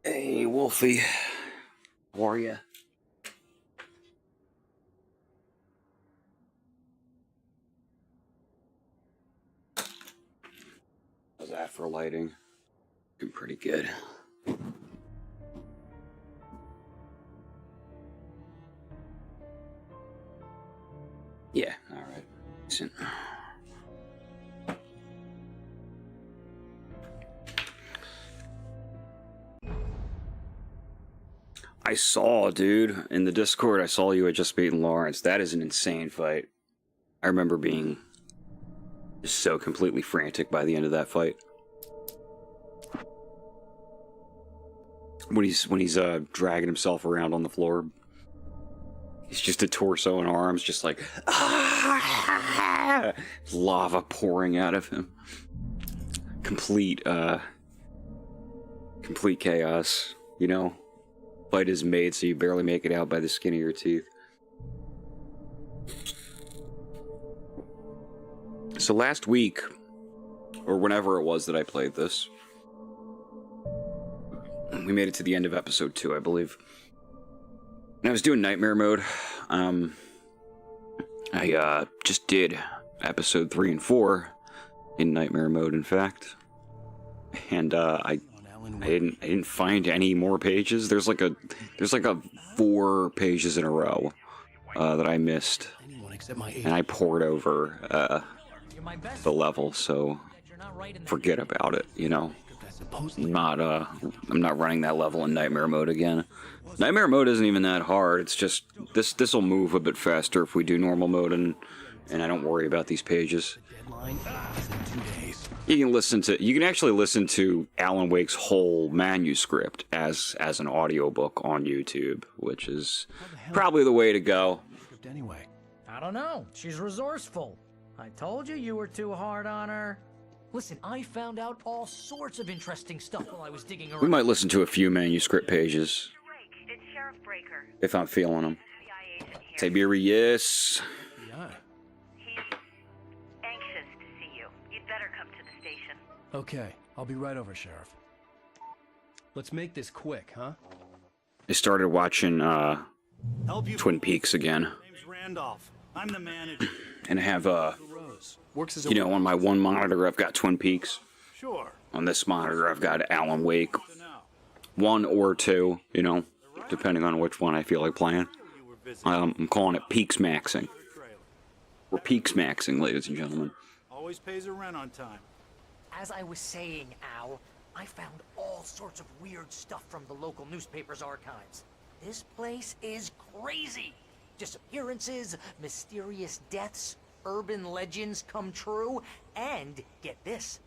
Hey, Wolfie. How are ya? How's that for lighting? Doing pretty good. Yeah, alright. Decent. I saw, dude, in the Discord, I saw you had just beaten Lawrence. That is an insane fight. I remember being just so completely frantic by the end of that fight. When he's dragging himself around on the floor. He's just a torso and arms, just like lava pouring out of him. Complete chaos, you know? Fight is made so you barely make it out by the skin of your teeth. So last week, or whenever it was that I played this, we made it to the end of episode 2, I believe. And I was doing nightmare mode. I just did episode 3 and 4 in nightmare mode, in fact. And I didn't find any more pages. There's like a 4 pages in a row that I missed, and I poured over the level. So forget about it. You know, I'm not running that level in nightmare mode again. Nightmare mode isn't even that hard. It's just this will move a bit faster if we do normal mode, and I don't worry about these pages. You can actually listen to Alan Wake's whole manuscript as an audiobook on YouTube, which is probably the way to go. Anyway, I don't know. She's resourceful. I told you were too hard on her. Listen, I found out all sorts of interesting stuff while I was digging around. We might listen to a few manuscript pages if I'm feeling them. Tiberius. yeah. He's anxious to see you. You'd better come to the station. Okay, I'll be right over, Sheriff. Let's make this quick, huh? I started watching Twin Peaks again, Name's Randolph. I'm the manager. and I have Works as a on my one monitor I've got Twin Peaks. Sure. On this monitor I've got Alan Wake, To know. 1 or 2, you know, depending on which one I feel like playing. You were visiting I'm calling it Peaks Maxing. the trailer. We're Peaks Maxing, ladies and gentlemen. Always pays her rent on time. As I was saying, Al, I found all sorts of weird stuff from the local newspaper's archives. This place is crazy. Disappearances, mysterious deaths, urban legends come true, and get this,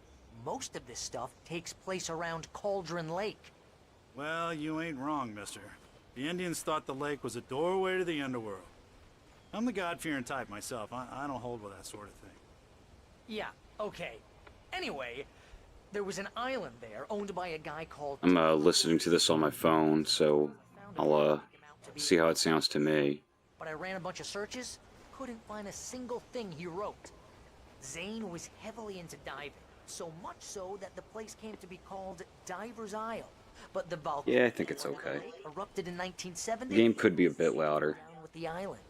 most of this stuff takes place around Cauldron Lake. Well, you ain't wrong, mister. The Indians thought the lake was a doorway to the underworld. I'm the God-fearing type myself. I don't hold with that sort of thing. Yeah, okay. Anyway, there was an island there owned by a guy called... I'm listening to this on my phone, so I'll see how it sounds to me. But I ran a bunch of searches, couldn't find a single thing he wrote. Zane was heavily into diving, so much so that the place came to be called Diver's Isle. But the volcano Yeah, I think it's okay. erupted in 1970. The game could be a bit louder. Down with the island.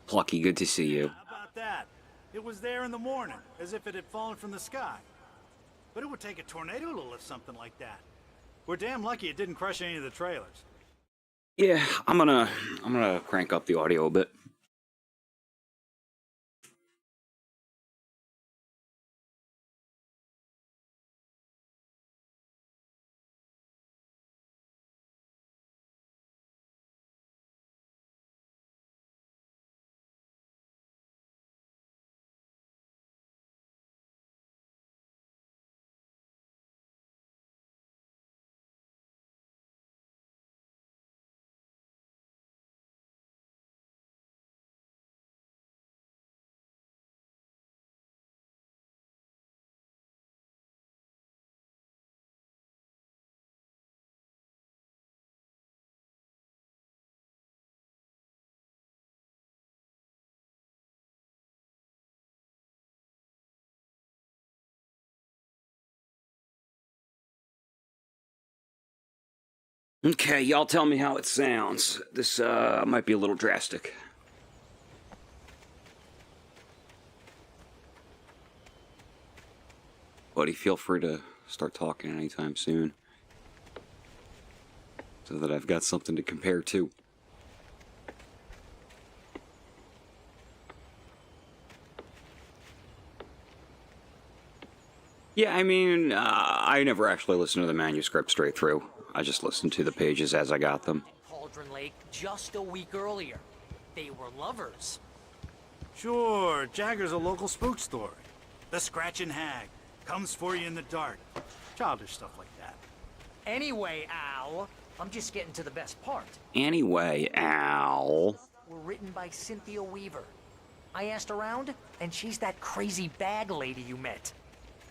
Plucky, good to see you. How about that? It was there in the morning, as if it had fallen from the sky. But it would take a tornado to lift something like that. We're damn lucky it didn't crush any of the trailers. Yeah, I'm gonna crank up the audio a bit. Okay, y'all tell me how it sounds. This might be a little drastic. Buddy, feel free to start talking anytime soon, so that I've got something to compare to. Yeah, I mean, I never actually listened to the manuscript straight through. I just listened to the pages as I got them. Cauldron Lake just a week earlier. They were lovers. Sure, Jagger's a local spook story. The Scratching Hag comes for you in the dark. Childish stuff like that. Anyway, Al, I'm just getting to the best part. Anyway, Al. Were written by Cynthia Weaver. I asked around, and she's that crazy bag lady you met.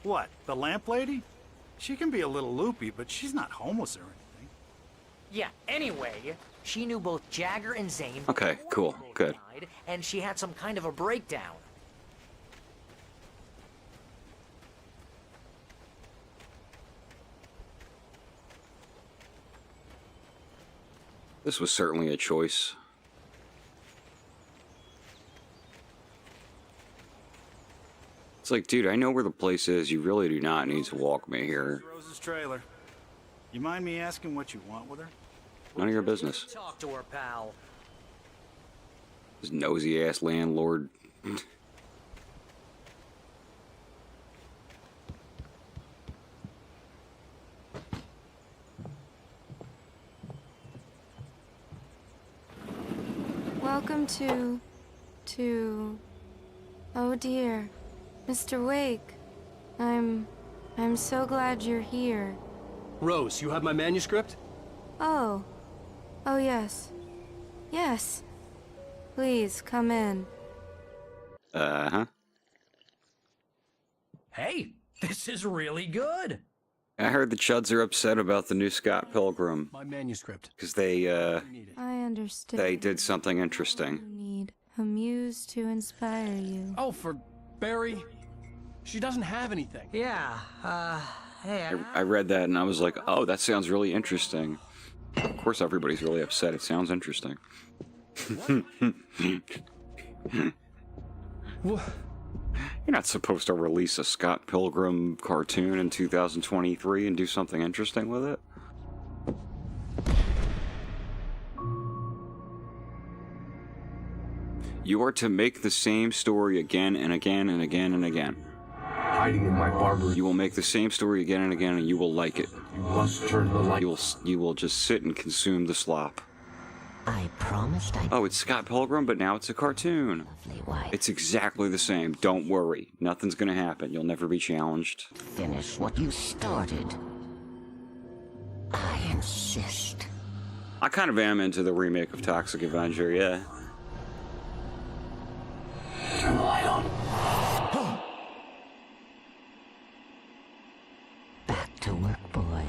What, the lamp lady? She can be a little loopy, but she's not homeless or anything. Yeah, anyway, she knew both Jagger and Zane. Okay, cool, before they good. died, and she had some kind of a breakdown. This was certainly a choice. It's like, dude, I know where the place is. You really do not need to walk me here. Rose's trailer. You mind me asking what you want with her? None of your business. Talk to her, pal. This nosy-ass landlord. Welcome to... Oh dear. Mr. Wake. I'm so glad you're here. Rose, you have my manuscript? Oh. Oh yes. Yes. Please, come in. Uh-huh. Hey, this is really good. I heard the Chuds are upset about the new Scott Pilgrim. My manuscript. Because they, I understood. they did something interesting. You need a muse to inspire you. Oh, for Barry? She doesn't have anything. Yeah, hey, I read that and I was like, oh, that sounds really interesting. Of course everybody's really upset. It sounds interesting. What? You're not supposed to release a Scott Pilgrim cartoon in 2023 and do something interesting with it? You are to make the same story again and again and again and again. Hiding in my barber. You will make the same story again and again and you will like it. You must turn the light. You will just sit and consume the slop. I promised I'd Oh, it's Scott Pilgrim, but now it's a cartoon. lovely wife It's exactly the same. Don't worry. Nothing's gonna happen. You'll never be challenged. finish what you started. I insist. I kind of am into the remake of Toxic Avenger, yeah. Turn the light on. Back to work, boy.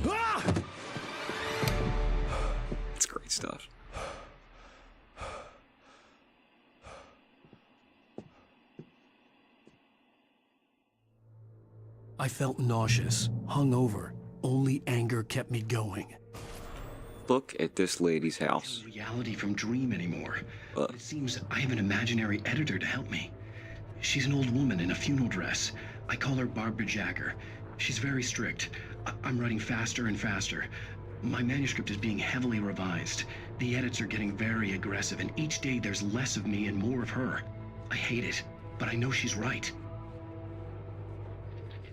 It's great stuff. I felt nauseous, hungover. Only anger kept me going. Look at this lady's house. Reality from dream anymore. Uh. It seems I have an imaginary editor to help me. She's an old woman in a funeral dress. I call her Barbara Jagger. She's very strict. I'm writing faster and faster. My manuscript is being heavily revised. The edits are getting very aggressive, and each day there's less of me and more of her. I hate it, but I know she's right.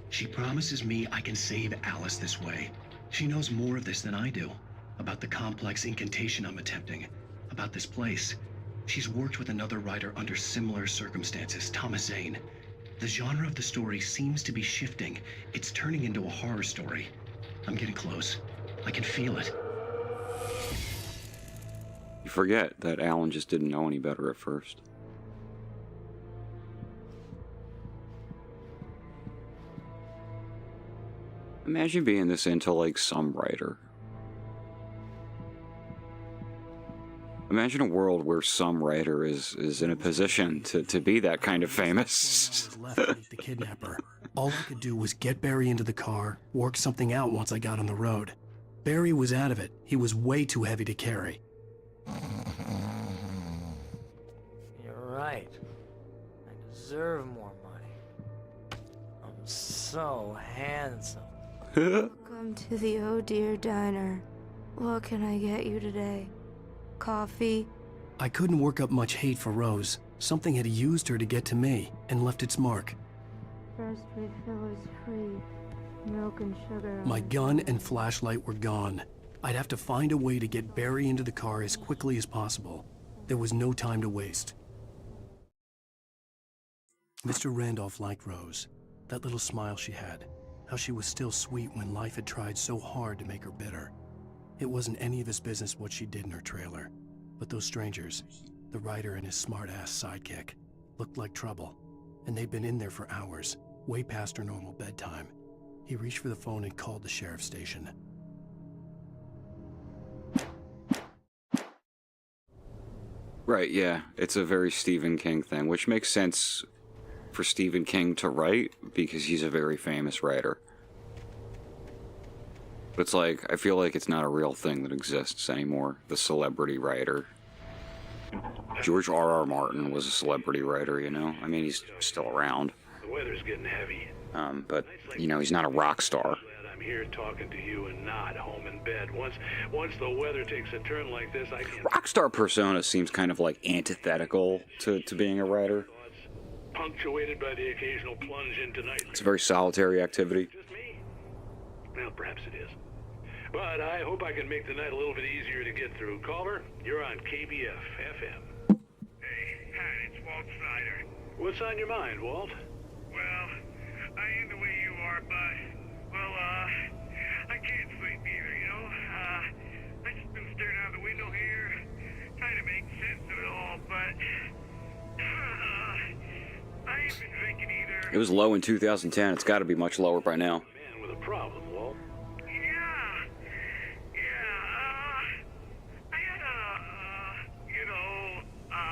She promises me I can save Alice this way. She knows more of this than I do. About the complex incantation I'm attempting. About this place. She's worked with another writer under similar circumstances, Thomas Zane. The genre of the story seems to be shifting. It's turning into a horror story. I'm getting close. I can feel it. You forget that Alan just didn't know any better at first. Imagine being this into, like, some writer. Imagine a world where some writer is in a position to be that kind of famous. I was left to meet the kidnapper. All I could do was get Barry into the car, work something out once I got on the road. Barry was out of it. He was way too heavy to carry. You're right. I deserve more money. I'm so handsome. Welcome to the Oh Dear Diner. What can I get you today? Coffee? I couldn't work up much hate for Rose. Something had used her to get to me and left its mark. First refill is free. Milk and sugar. My on gun sale. and flashlight were gone. I'd have to find a way to get Barry into the car as quickly as possible. There was no time to waste. Mr. Randolph liked Rose. That little smile she had. How she was still sweet when life had tried so hard to make her bitter. It wasn't any of his business what she did in her trailer. But those strangers, the writer and his smart-ass sidekick, looked like trouble. And they'd been in there for hours, way past her normal bedtime. He reached for the phone and called the sheriff's station. Right, yeah. It's a very Stephen King thing, which makes sense for Stephen King to write, because he's a very famous writer. But it's like, I feel like it's not a real thing that exists anymore, the celebrity writer. George R.R. Martin was a celebrity writer, you know? I mean, he's still around. The weather's getting heavy. But, you know, he's not a rock star. I'm here talking to you and not home in bed. Once the weather takes a turn like this, I can... Rockstar persona seems kind of like antithetical to being a writer. Punctuated by the occasional plunge into nightmare. It's a very solitary activity. Just me? Well, perhaps it is. But I hope I can make the night a little bit easier to get through. Caller, you're on KBF FM. Hey, Pat, it's Walt Snyder. What's on your mind, Walt? Well, I ain't the way you are, but, well, I can't sleep either, you know? I just been staring out the window here, trying to make sense of it all, but, I ain't been drinking either. It was low in 2010. It's got to be much lower by now. Man with a problem, Walt. I had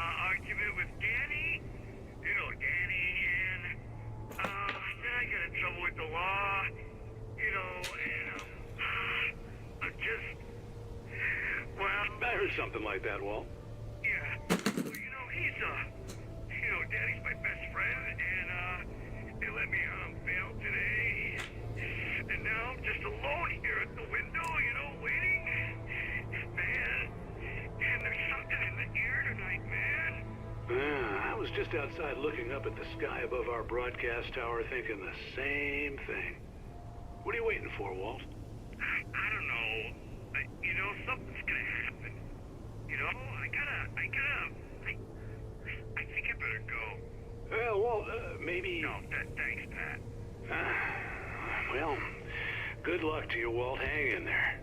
argument with Danny, and, then I got in trouble with the law, and, I'm just, well... I heard something like that, Walt. Yeah, well, Danny's my best friend, and, they let me on bail today, and now I'm just alone here at the window, waiting. Man, and there's something in the air tonight, man. I was just outside looking up at the sky above our broadcast tower thinking the same thing. What are you waiting for, Walt? I don't know. Something's gonna happen. I think I better go. Well, Walt, maybe... No, thanks, Pat. Well, good luck to you, Walt. Hang in there.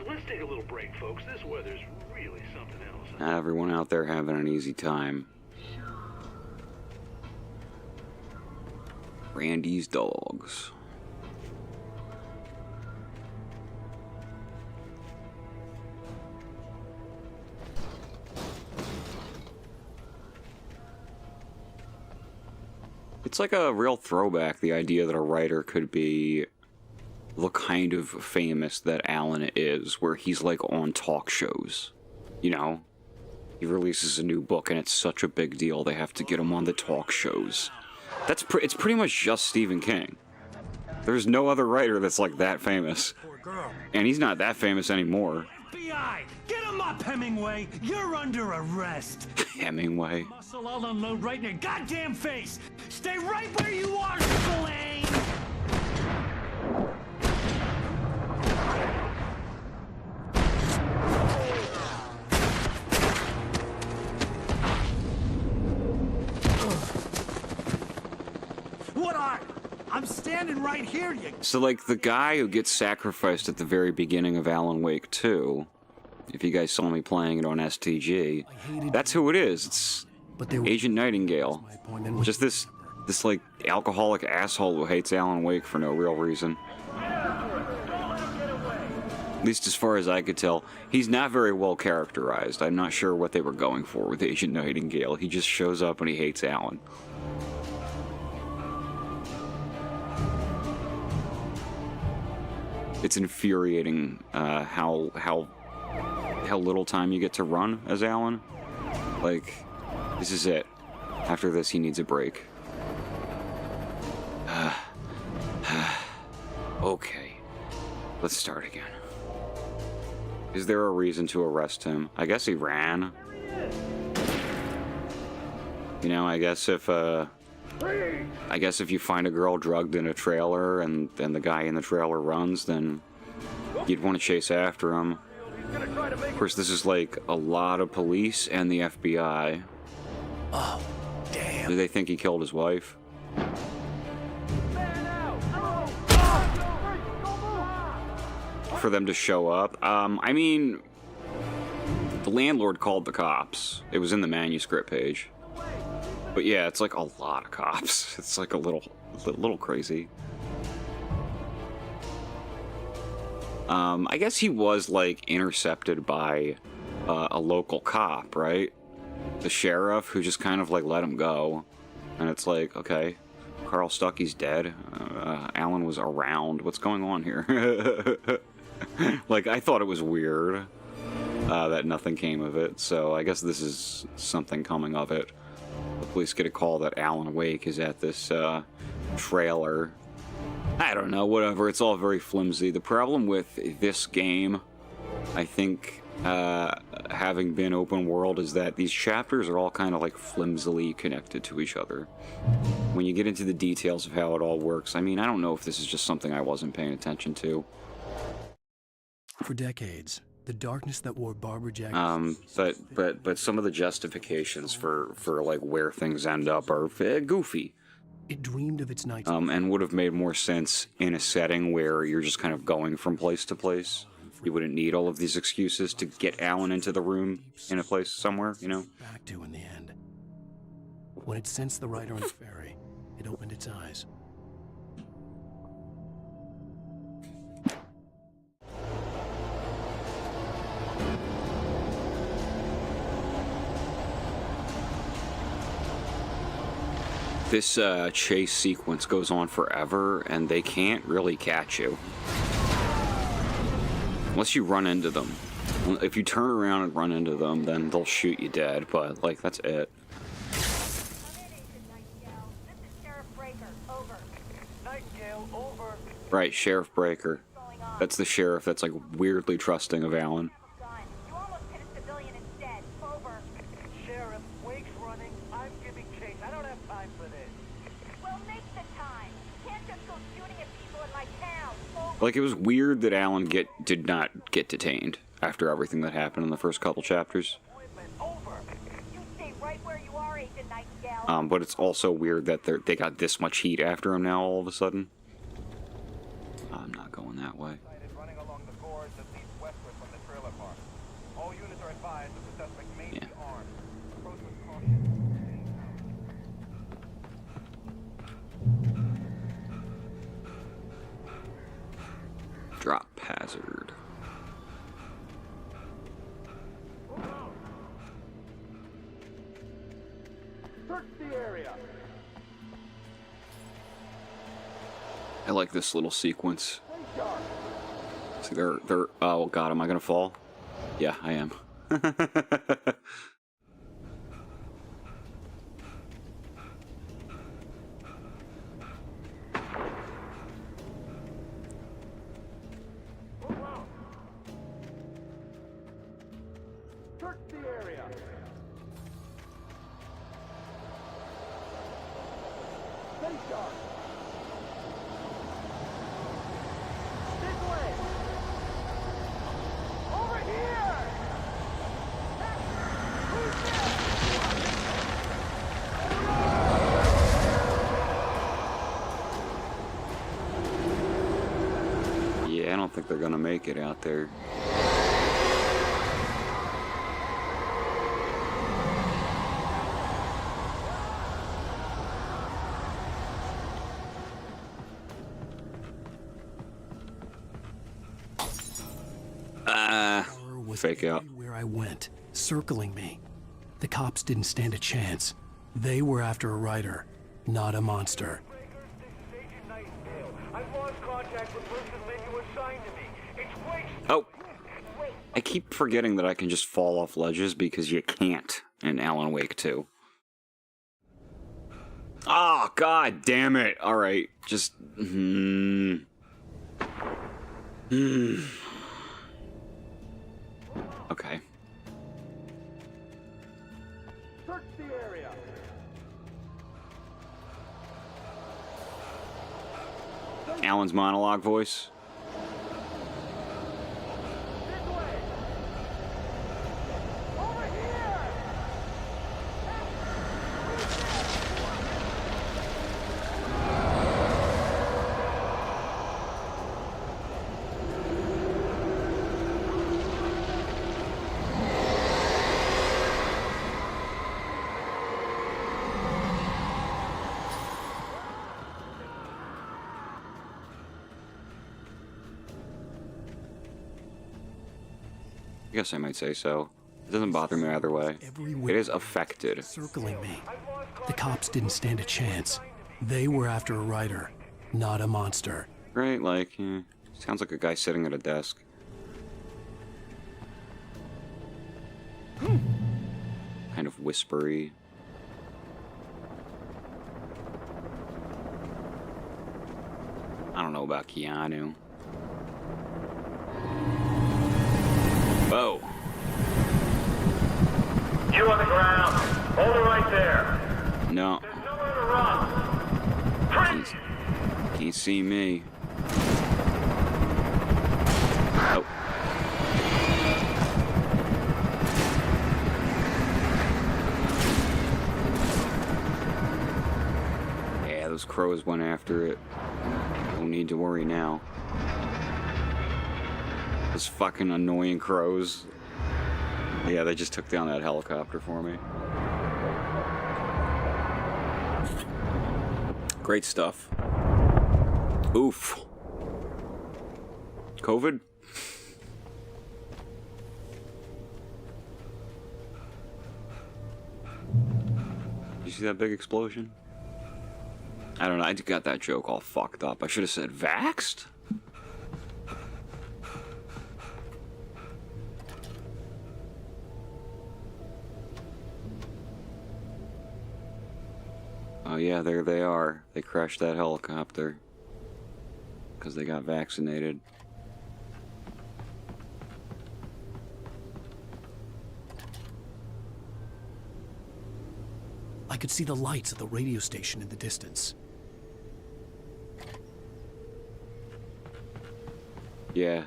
Let's take a little break, folks. This weather's really something else. Everyone out there having an easy time. Randy's dogs. It's like a real throwback, the idea that a writer could be the kind of famous that Alan is, where he's like on talk shows. You know? He releases a new book and it's such a big deal they have to get him on the talk shows. It's pretty much just Stephen King. There's no other writer that's like that famous. And he's not that famous anymore. FBI! Get him up, Hemingway! You're under arrest! Hemingway. Muscle, I'll unload right in your goddamn face! Stay right where you are, Spillane! What are? I'm standing right here, you... So, like, the guy who gets sacrificed at the very beginning of Alan Wake 2, if you guys saw me playing it on STG, that's who it is. It's Agent Nightingale. Just this like, alcoholic asshole who hates Alan Wake for no real reason. At least as far as I could tell. He's not very well characterized. I'm not sure what they were going for with Agent Nightingale. He just shows up and he hates Alan. it's infuriating how little time you get to run as Alan. Like, this is it. After this, he needs a break. Okay, let's start again. Is there a reason to arrest him? I guess he ran. You know, I guess if you find a girl drugged in a trailer and the guy in the trailer runs, then you'd want to chase after him. Of course, this is like a lot of police and the FBI. Oh, damn. Do they think he killed his wife? For them to show up. I mean, the landlord called the cops. It was in the manuscript page. But yeah, it's like a lot of cops. It's like a little crazy. I guess he was like intercepted by a local cop, right? The sheriff, who just kind of like let him go. And it's like, okay, Carl Stuckey's dead. Alan was around. What's going on here? Like, I thought it was weird that nothing came of it, so I guess this is something coming of it. The police get a call that Alan Wake is at this trailer. I don't know, whatever, it's all very flimsy. The problem with this game, I think, having been open world, is that these chapters are all kind of like flimsily connected to each other. When you get into the details of how it all works, I mean, I don't know if this is just something I wasn't paying attention to. For decades, the darkness that wore Barbara Jack. But some of the justifications for like where things end up are goofy. It dreamed of its nights. And would have made more sense in a setting where you're just kind of going from place to place. You wouldn't need all of these excuses to get Alan into the room in a place somewhere, you know? Back to in the end. When it sensed the rider on the ferry, it opened its eyes. This chase sequence goes on forever, and they can't really catch you. Unless you run into them. If you turn around and run into them, then they'll shoot you dead, but, like, that's it. Right, Sheriff Breaker. That's the sheriff that's, like, weirdly trusting of Alan. Like, it was weird that Alan did not get detained after everything that happened in the first couple chapters. But it's also weird that they got this much heat after him now all of a sudden. I'm not going that way. Yeah. Drop hazard. Search the area. I like this little sequence. See, they're. Oh God, am I gonna fall? Yeah, I am. Search the area. Stay sharp. This way. Over here. Yeah, I don't think they're gonna make it out there. Fake out. Where I went, circling me. The cops didn't stand a chance. They were after a writer, not a monster. I've lost contact with Wilson Lynn, you assigned to me. Oh! I keep forgetting that I can just fall off ledges because you can't in Alan Wake 2. Oh, god damn it. Alright, just... Okay. Search the area. Alan's monologue voice. I guess I might say so. It doesn't bother me either way. It is affected. Circling me. The cops didn't stand a chance. They were after a writer, not a monster. Right, like, sounds like a guy sitting at a desk. Kind of whispery. I don't know about Keanu. Whoa. You on the ground. Hold it right there. No. There's nowhere to run. Can't see me. Oh. Yeah, those crows went after it. No need to worry now. Those fucking annoying crows. Yeah, they just took down that helicopter for me. Great stuff. Oof. COVID? You see that big explosion? I don't know, I got that joke all fucked up. I should have said vaxxed? Oh yeah, there they are. They crashed that helicopter. Because they got vaccinated. I could see the lights of the radio station in the distance. Yeah.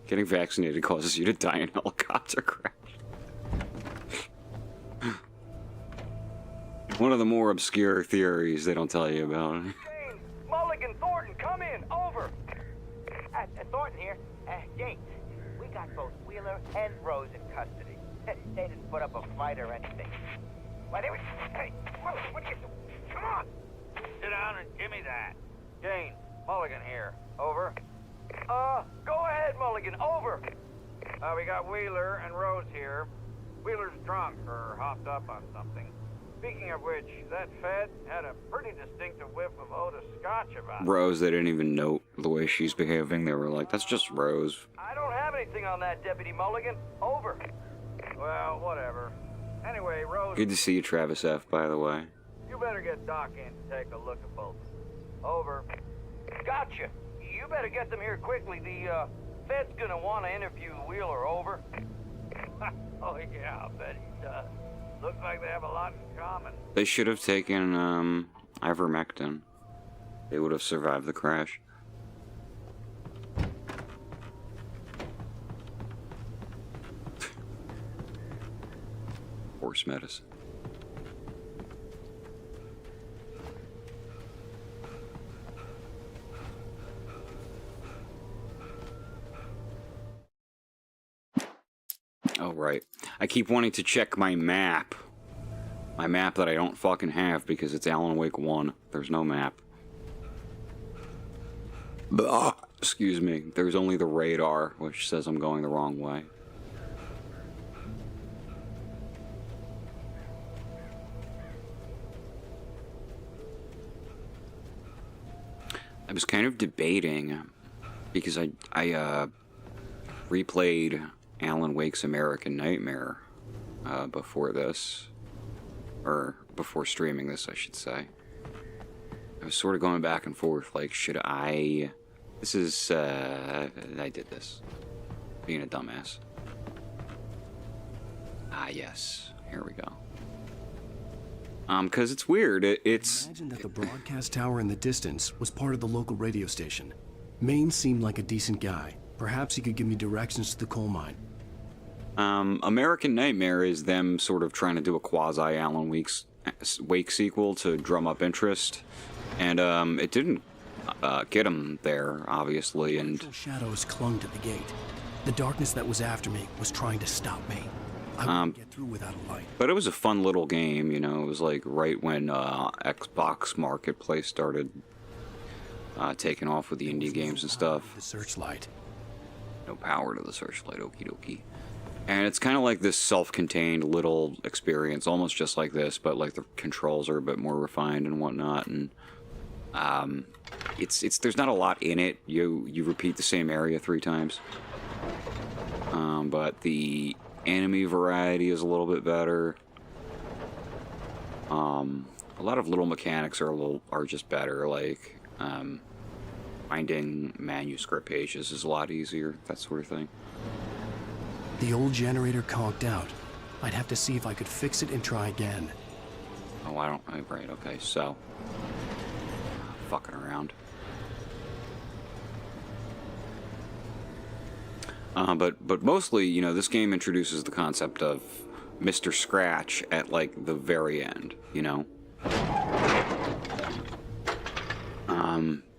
Getting vaccinated causes you to die in a helicopter crash. One of the more obscure theories they don't tell you about. James, Mulligan, Thornton, come in. Over. Thornton here. James, we got both Wheeler and Rose in custody. They didn't put up a fight or anything. Why, they were... Hey, what are you doing? Come on. Sit down and give me that. James, Mulligan here. Over. Go ahead, Mulligan. Over. We got Wheeler and Rose here. Wheeler's drunk or hopped up on something. Speaking of which, that Fed had a pretty distinctive whiff of Otis Scotch about it. Rose, they didn't even note the way she's behaving. They were like, that's just Rose. I don't have anything on that, Deputy Mulligan. Over. Well, whatever. Anyway, Rose... Good to see you, Travis F., by the way. You better get Doc in to take a look at both. Over. Gotcha. You better get them here quickly. The, Fed's gonna want to interview Wheeler. Over. Oh, yeah, I bet he does. Looks like they have a lot in common. They should have taken, ivermectin. They would have survived the crash. Horse medicine. Oh, right. I keep wanting to check my map. My map that I don't fucking have because it's Alan Wake 1. There's no map. Excuse me. There's only the radar, which says I'm going the wrong way. I was kind of debating because I replayed Alan Wake's American Nightmare before this. Or before streaming this, I should say. I was sort of going back and forth, like, should I... This is, I did this. Being a dumbass. Ah, yes. Here we go. Because it's weird. It's... Imagine that the broadcast tower in the distance was part of the local radio station. Maine seemed like a decent guy. Perhaps he could give me directions to the coal mine. American Nightmare is them sort of trying to do a quasi-Alan Wake sequel to drum up interest. And, it didn't, get him there, obviously, and... Shadows clung to the gate. The darkness that was after me was trying to stop me. I wouldn't get through without a light. But it was a fun little game, you know. It was like right when Xbox Marketplace started taking off with the indie games and stuff. The searchlight. No power to the searchlight, okie dokie. And it's kind of like this self-contained little experience, almost just like this, but like the controls are a bit more refined and whatnot. And it's there's not a lot in it. You repeat the same area 3 times. But the enemy variety is a little bit better. A lot of little mechanics are just better, like finding manuscript pages is a lot easier, that sort of thing. The old generator conked out. I'd have to see if I could fix it and try again. Oh, right, okay, so fucking around. But mostly, you know, this game introduces the concept of Mr. Scratch at, like, the very end, you know?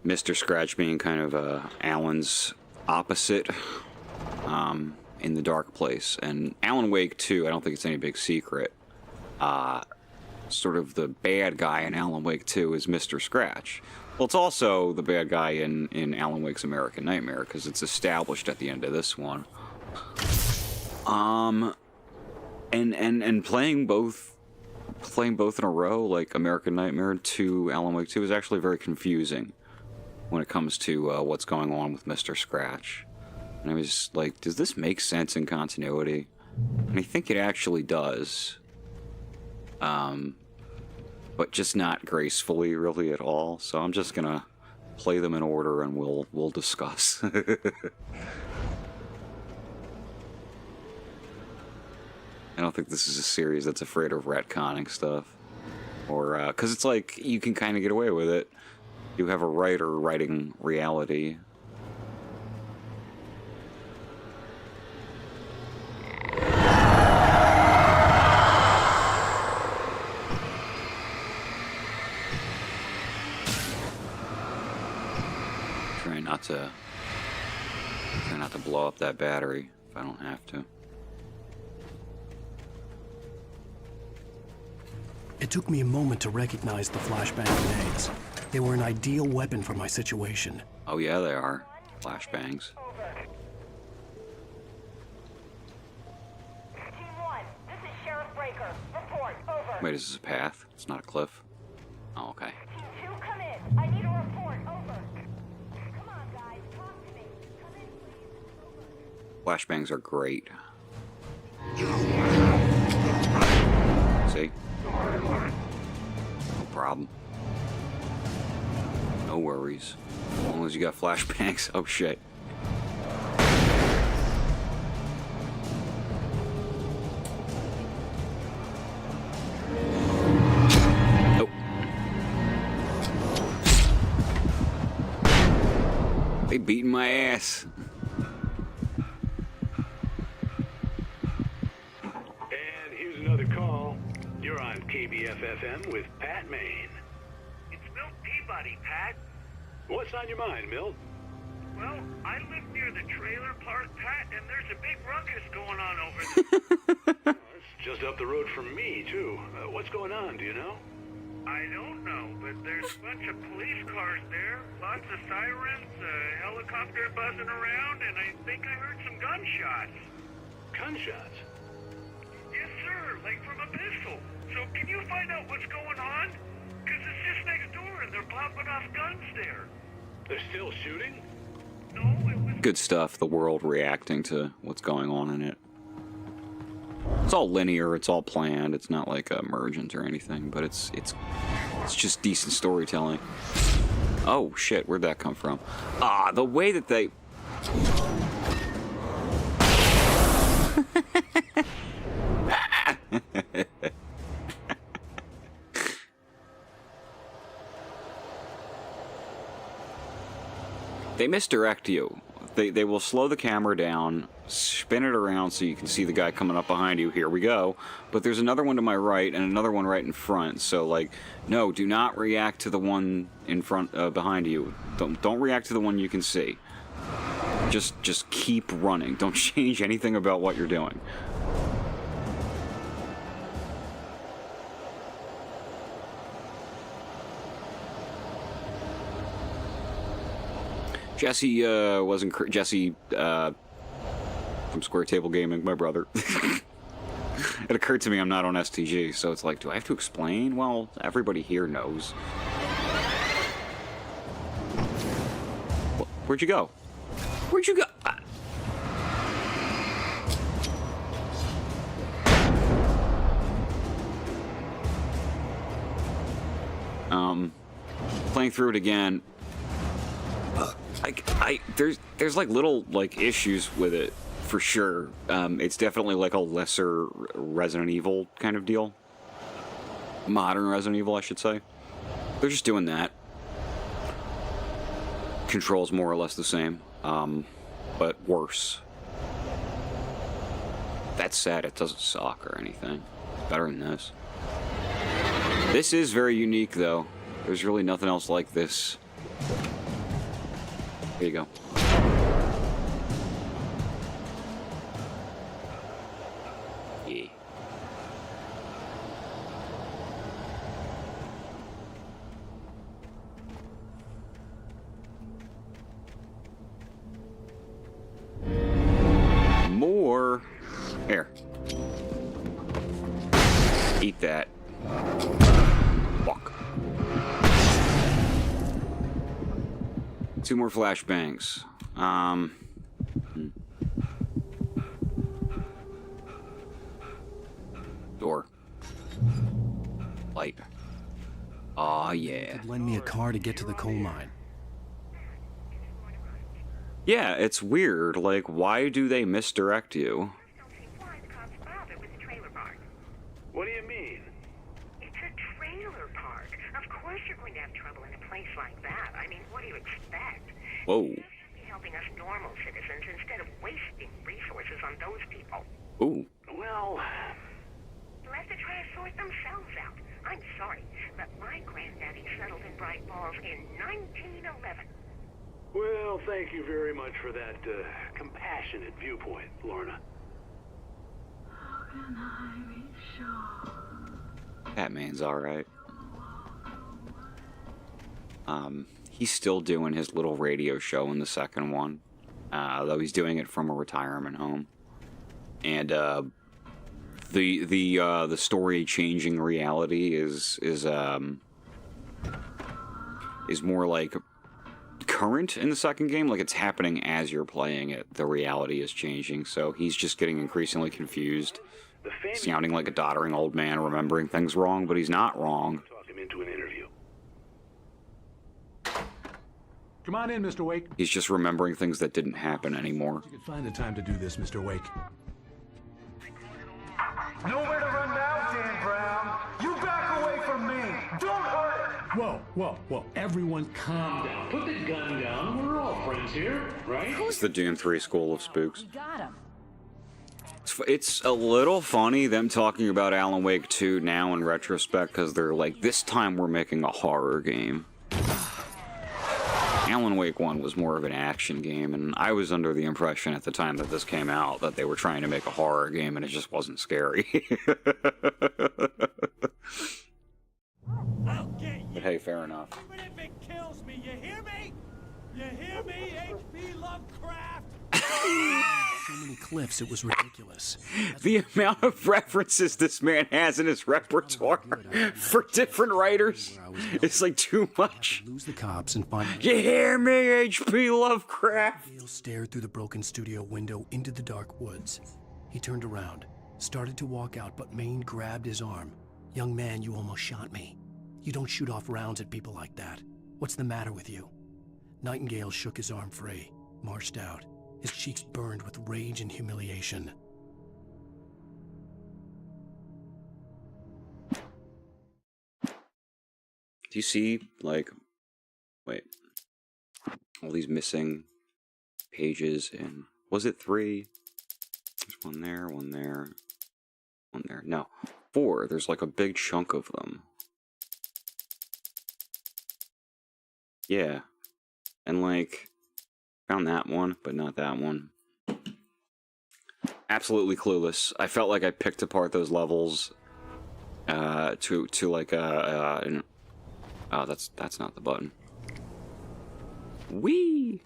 Mr. Scratch being kind of Alan's opposite in the dark place. And Alan Wake 2, I don't think it's any big secret. Sort of the bad guy in Alan Wake 2 is Mr. Scratch. Well, it's also the bad guy in Alan Wake's American Nightmare, because it's established at the end of this one. And playing both in a row, like American Nightmare 2, Alan Wake 2, is actually very confusing when it comes to what's going on with Mr. Scratch. And I was like, does this make sense in continuity? And I think it actually does. But just not gracefully, really, at all. So I'm just gonna play them in order, and we'll discuss. I don't think this is a series that's afraid of retconning stuff, or because it's like you can kind of get away with it. You have a writer writing reality. Try not to blow up that battery if I don't have to. It took me a moment to recognize the flashbang grenades. They were an ideal weapon for my situation. Oh yeah, they are. Flashbangs. Team 1, this is Sheriff Breaker. Report, over. Wait, is this a path? It's not a cliff. Oh, okay. Team 2, come in. I need a report, over. Come on, guys, talk to me. Come in, please. Flashbangs are great. See? No problem. No worries. As long as you got flashbangs. Oh shit. Nope. They beating my ass. You're on KBFFM with Pat Maine. It's Milt Peabody, Pat. What's on your mind, Milt? Well, I live near the trailer park, Pat, and there's a big ruckus going on over there. It's just up the road from me, too. What's going on, do you know? I don't know, but there's a bunch of police cars there, lots of sirens, a helicopter buzzing around, and I think I heard some gunshots. Gunshots? Yes, sir, like from a pistol. So can you find out what's going on? Because it's just next door and they're popping off guns there. They're still shooting? No, it was Good stuff, the world reacting to what's going on in it. It's all linear, it's all planned, it's not like emergent or anything, but it's just decent storytelling. Oh shit, where'd that come from? Ah, the way that they... They misdirect you. They will slow the camera down, spin it around so you can see the guy coming up behind you. Here we go. But there's another one to my right and another one right in front. So like, no, do not react to the one in front, behind you. Don't react to the one you can see. Just keep running. Don't change anything about what you're doing. Jesse wasn't Jesse from Square Table Gaming, my brother. It occurred to me I'm not on STG, so it's like, do I have to explain? Well, everybody here knows. Where'd you go? Where'd you go? Playing through it again. There's like little like issues with it for sure. It's definitely like a lesser Resident Evil kind of deal. Modern Resident Evil, I should say. They're just doing that. Controls more or less the same, but worse. That said, it doesn't suck or anything. It's better than this. This is very unique though. There's really nothing else like this. Here you go. Yeah. More. Here. Eat that. Walk. 2 more flashbangs. Door. Light. Aw, yeah. Lend me a car to get to the coal mine. Yeah, it's weird. Like, why do they misdirect you? What do you mean? It's a trailer park. Of course you're going to have trouble in a place like that. I mean, what do you expect? Whoa. You should be helping us normal citizens instead of wasting resources on those people. Ooh. Well... Let the trash sort themselves out. I'm sorry, but my granddaddy settled in Bright Falls in 1911. Well, thank you very much for that compassionate viewpoint, Lorna. How can I be sure? Batman's alright. He's still doing his little radio show in the second one. Though he's doing it from a retirement home. And, the story changing reality is more like current in the second game. Like, it's happening as you're playing it. The reality is changing, so he's just getting increasingly confused. Sounding like a doddering old man remembering things wrong, but he's not wrong. Talk him into an interview. Come on in, Mr. Wake. He's just remembering things that didn't happen anymore. You could find the time to do this, Mr. Wake. Nowhere to run now, Dan Brown. You back away from me. Don't hurt. Whoa, whoa, whoa. Everyone calm down. Put the gun down. We're all friends here, right? It's the Doom 3 School of Spooks. We got him. It's a little funny, them talking about Alan Wake 2 now in retrospect, because they're like, this time we're making a horror game. Alan Wake 1 was more of an action game, and I was under the impression at the time that this came out that they were trying to make a horror game, and it just wasn't scary. I'll get you. But hey, fair enough. Even if it kills me, you hear me? You hear me, H.P. Lovecraft? So many cliffs, it was ridiculous. The amount of references this man has in his repertoire for different writers is like too much. Lose the cops and find. You hear me, H.P. Lovecraft? Gale stared through the broken studio window into the dark woods. He turned around, started to walk out, but Maine grabbed his arm. Young man, you almost shot me. You don't shoot off rounds at people like that. What's the matter with you? Nightingale shook his arm free, marched out. His cheeks burned with rage and humiliation. Do you see, like, wait, all these missing pages in, was it 3? There's one there, one there, one there. No, 4. There's like a big chunk of them. Yeah. And like, found that one, but not that one. Absolutely clueless. I felt like I picked apart those levels to like oh, that's not the button. Whee!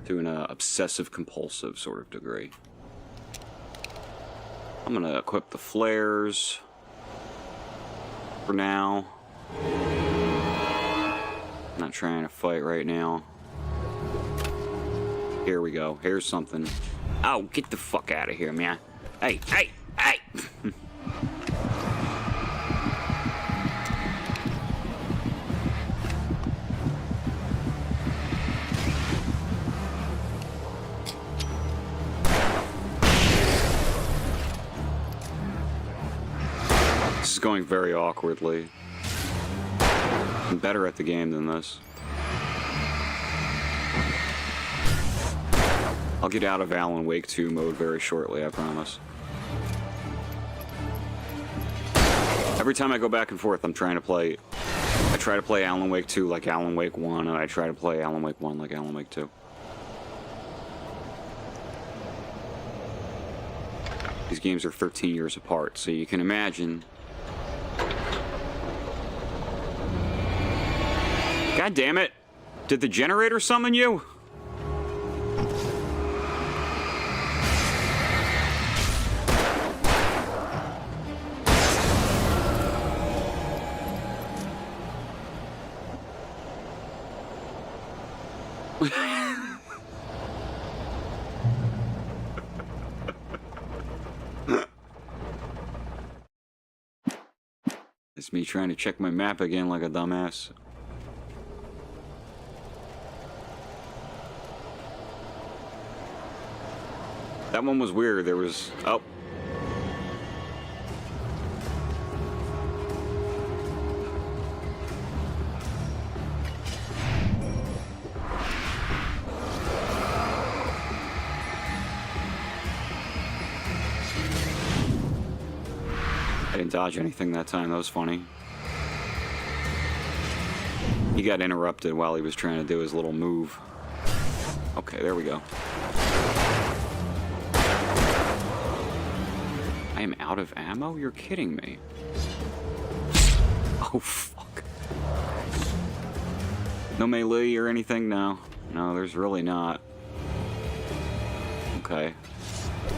To an obsessive compulsive sort of degree. I'm gonna equip the flares for now. I'm not trying to fight right now. Here we go. Here's something. Oh, get the fuck out of here, man. Hey, hey, hey! This is going very awkwardly. I'm better at the game than this. I'll get out of Alan Wake 2 mode very shortly, I promise. Every time I go back and forth, I'm trying to play... I try to play Alan Wake 2 like Alan Wake 1, and I try to play Alan Wake 1 like Alan Wake 2. These games are 13 years apart, so you can imagine... God damn it! Did the generator summon you? It's me trying to check my map again like a dumbass. That one was weird. There was... Oh. I didn't dodge anything that time. That was funny. He got interrupted while he was trying to do his little move. Okay, there we go. I am out of ammo? You're kidding me. Oh, fuck. No melee or anything? No. No, there's really not. Okay.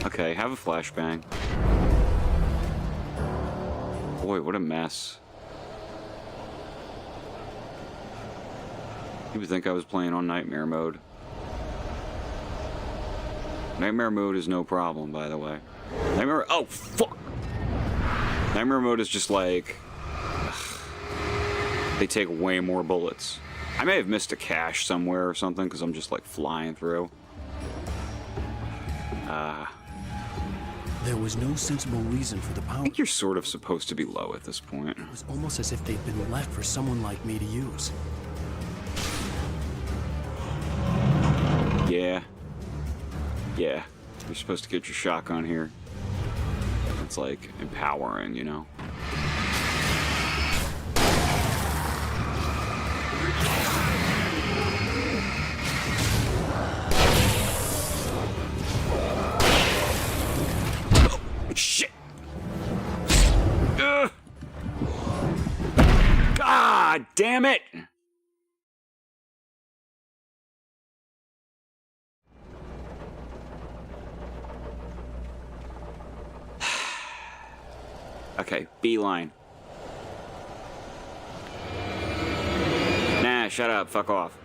Okay, have a flashbang. Boy, what a mess. You would think I was playing on Nightmare mode. Nightmare mode is no problem, by the way. Nightmare... Oh, fuck! Nightmare mode is just like... Ugh, they take way more bullets. I may have missed a cache somewhere or something, because I'm just, like, flying through. There was no sensible reason for the power. I think you're sort of supposed to be low at this point. It was almost as if they'd been left for someone like me to use. Yeah. Yeah. You're supposed to get your shotgun here. It's like empowering, you know? Oh, shit! Ugh. God damn it! Okay, beeline. Nah, shut up. Fuck off.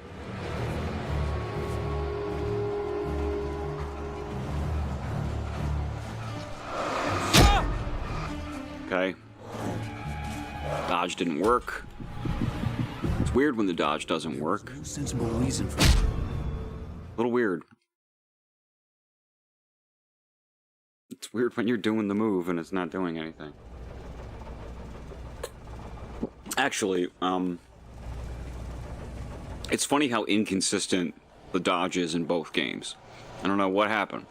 Okay. Dodge didn't work. It's weird when the dodge doesn't work. No sensible reason for it. A little weird. It's weird when you're doing the move and it's not doing anything. Actually, it's funny how inconsistent the dodge is in both games. I don't know what happened.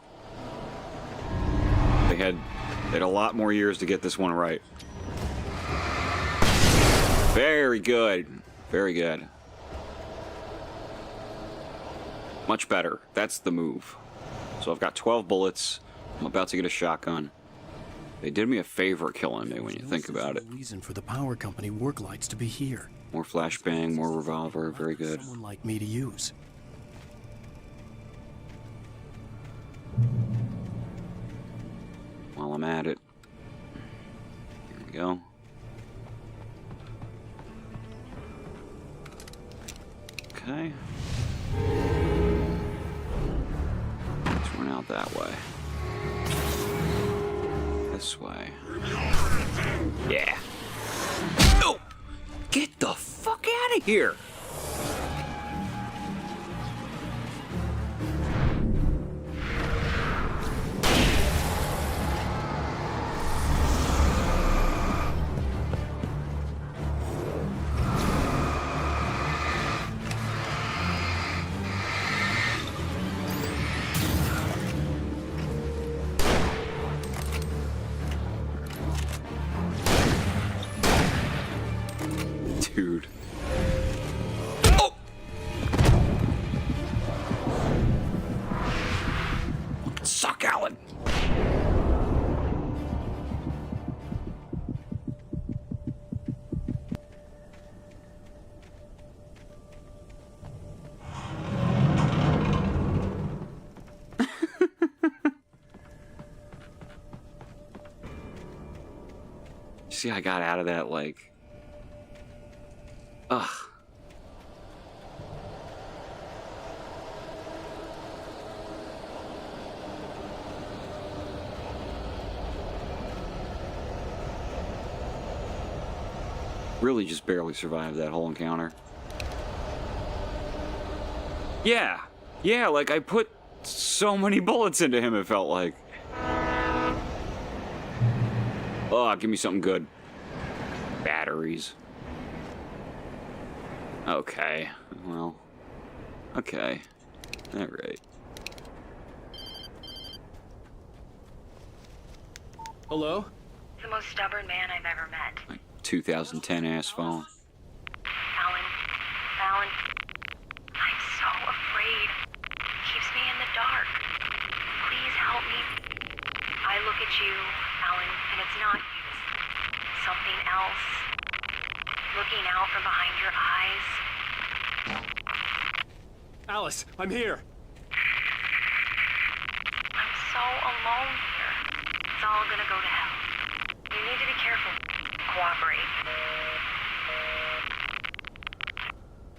They had a lot more years to get this one right. Very good. Very good. Much better. That's the move. So I've got 12 bullets. I'm about to get a shotgun. They did me a favor killing me when you think about it. Reason for the power company work lights to be here. More flashbang, more revolver. Very good. Someone like me to use. While I'm at it. Here we go. Okay. Let's run out that way. This way. Yeah. No! Get the fuck out of here! Dude. Oh! Suck, Alan! See, I got out of that, like... Ugh. Really just barely survived that whole encounter. Yeah. Yeah, like I put so many bullets into him, it felt like. Oh, give me something good. Batteries. Okay, well, okay, all right. Hello? The most stubborn man I've ever met. My 2010 ass phone. Alan, I'm so afraid. It keeps me in the dark. Please help me. I look at you, Alan, and it's not you. Something else. Looking out from behind your eyes. Alice, I'm here. I'm so alone here. It's all gonna go to hell. You need to be careful. Cooperate.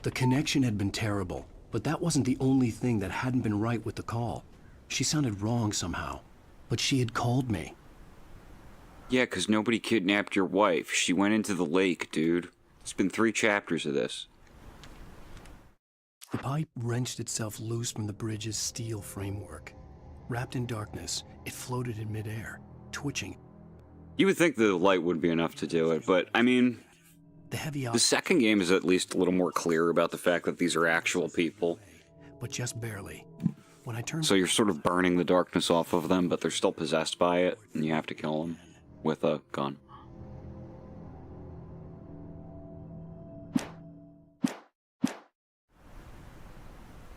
The connection had been terrible, but that wasn't the only thing that hadn't been right with the call. She sounded wrong somehow, but she had called me. Yeah, 'cause nobody kidnapped your wife. She went into the lake, dude. It's been 3 chapters of this. The pipe wrenched itself loose from the bridge's steel framework. Wrapped in darkness, it floated in midair, twitching. You would think the light would be enough to do it, but, I mean... The second game is at least a little more clear about the fact that these are actual people. But just barely. When I turned... So you're sort of burning the darkness off of them, but they're still possessed by it, and you have to kill them with a gun.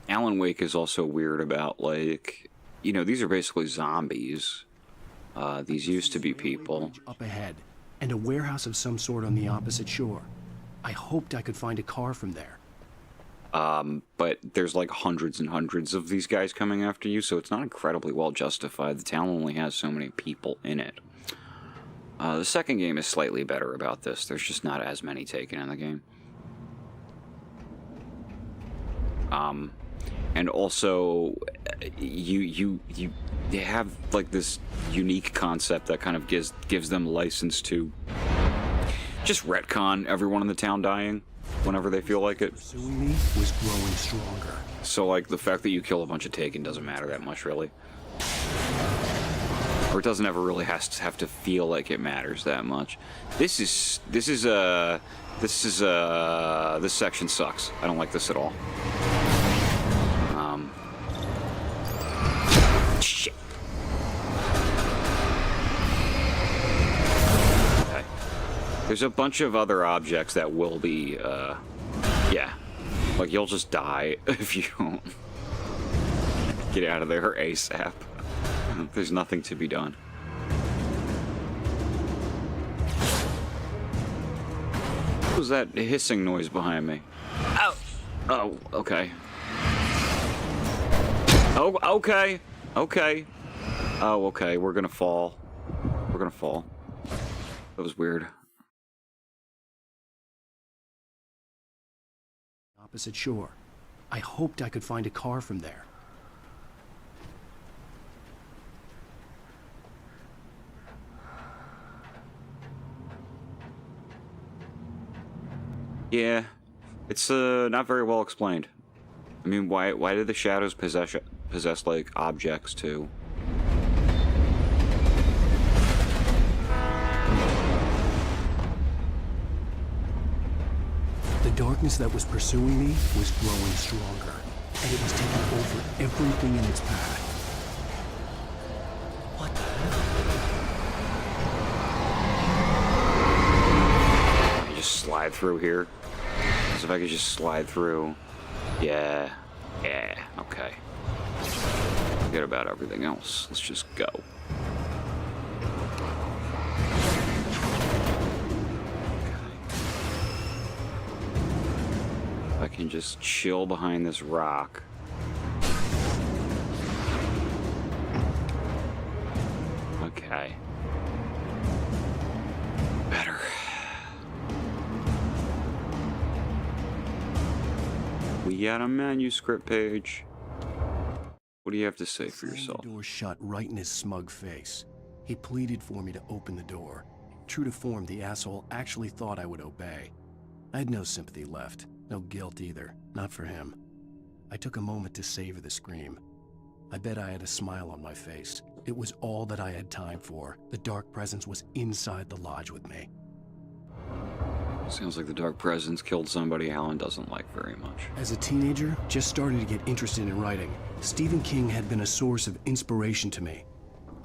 Alan Wake is also weird about, like, you know, these are basically zombies. These used to be people. Up ahead, and a warehouse of some sort on the opposite shore. I hoped I could find a car from there. But there's like hundreds and hundreds of these guys coming after you, so it's not incredibly well justified. The town only has so many people in it. The second game is slightly better about this. There's just not as many taken in the game. And also, you have like this unique concept that kind of gives them license to just retcon everyone in the town dying whenever they feel like it. Pursuing me was growing stronger. So like the fact that you kill a bunch of Taken doesn't matter that much, really. Or it doesn't ever really have to feel like it matters that much. This section sucks. I don't like this at all. Shit. Okay. There's a bunch of other objects that will be, yeah. Like, you'll just die if you don't get out of there ASAP. There's nothing to be done. What was that hissing noise behind me? Oh! Oh, okay. Oh, okay! Okay. Oh, okay, we're gonna fall. We're gonna fall. That was weird. Opposite shore. I hoped I could find a car from there. Yeah, it's not very well explained. I mean, why did the shadows possess like objects too? The darkness that was pursuing me was growing stronger, and it was taking over everything in its path. What the hell? I just slide through here. So if I could just slide through. Yeah. Yeah. Okay. Forget about everything else. Let's just go. I can just chill behind this rock. Okay. Better. We got a manuscript page. What do you have to say for yourself? The door shut right in his smug face. He pleaded for me to open the door. True to form, the asshole actually thought I would obey. I had no sympathy left. No guilt either, not for him. I took a moment to savor the scream. I bet I had a smile on my face. It was all that I had time for. The dark presence was inside the lodge with me. Sounds like the dark presence killed somebody Alan doesn't like very much. As a teenager, just starting to get interested in writing, Stephen King had been a source of inspiration to me.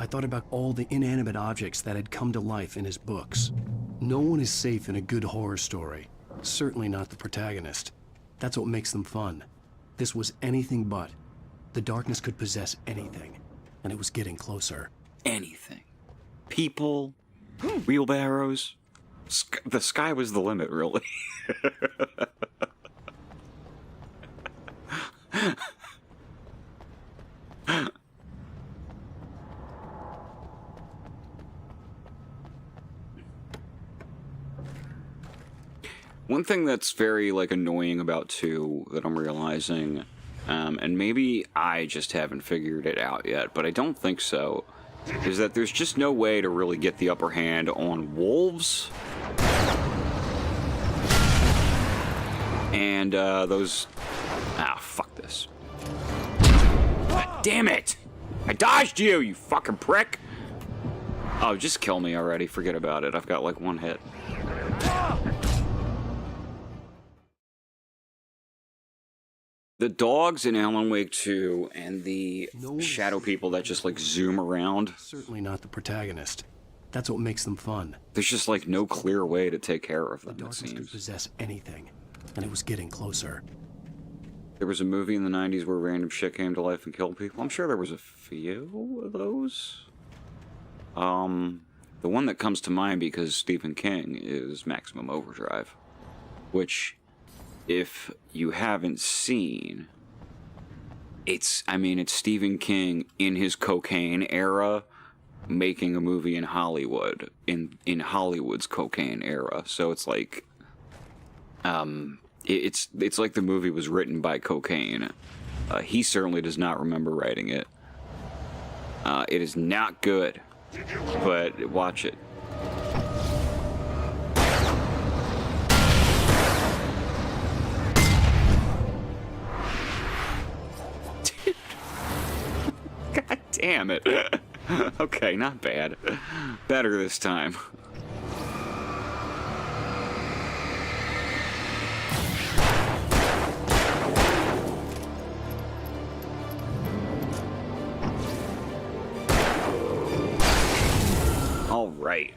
I thought about all the inanimate objects that had come to life in his books. No one is safe in a good horror story. Certainly not the protagonist. That's what makes them fun. This was anything but. The darkness could possess anything, and it was getting closer. Anything. People, wheelbarrows. The sky was the limit, really. One thing that's very, like, annoying about 2 that I'm realizing, and maybe I just haven't figured it out yet, but I don't think so, is that there's just no way to really get the upper hand on wolves. And, those... Ah, fuck this. God damn it! I dodged you, you fucking prick! Oh, just kill me already. Forget about it. I've got, like, 1 hit. The dogs in Alan Wake 2 and the shadow people that just, like, zoom around. Certainly not the protagonist. That's what makes them fun. There's just, like, no clear way to take care of them, it Darkness could seems. possess anything, and it was getting closer. There was a movie in the 90s where random shit came to life and killed people. I'm sure there was a few of those. The one that comes to mind because Stephen King is Maximum Overdrive, which, if you haven't seen, it's Stephen King in his cocaine era, making a movie in Hollywood, in Hollywood's cocaine era. So it's like, it's like the movie was written by cocaine. He certainly does not remember writing it. It is not good, but watch it. God damn it. Okay, not bad. Better this time. All right.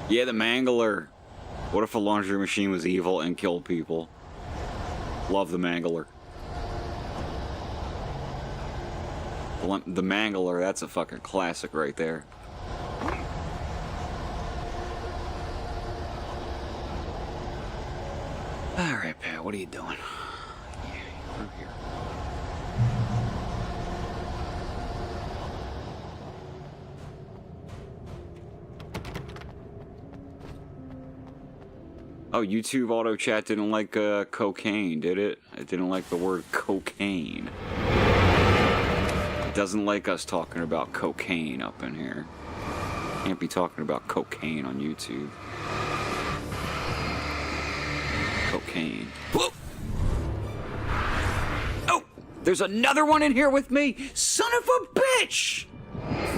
Yeah, the Mangler. What if a laundry machine was evil and killed people? Love the Mangler. The Mangler, that's a fucking classic right there. Alright, Pat, what are you doing? Yeah, through here. Oh, YouTube auto chat didn't like cocaine, did it? It didn't like the word cocaine. It doesn't like us talking about cocaine up in here. Can't be talking about cocaine on YouTube. Cocaine. Whoa! Oh! There's another one in here with me! Son of a bitch!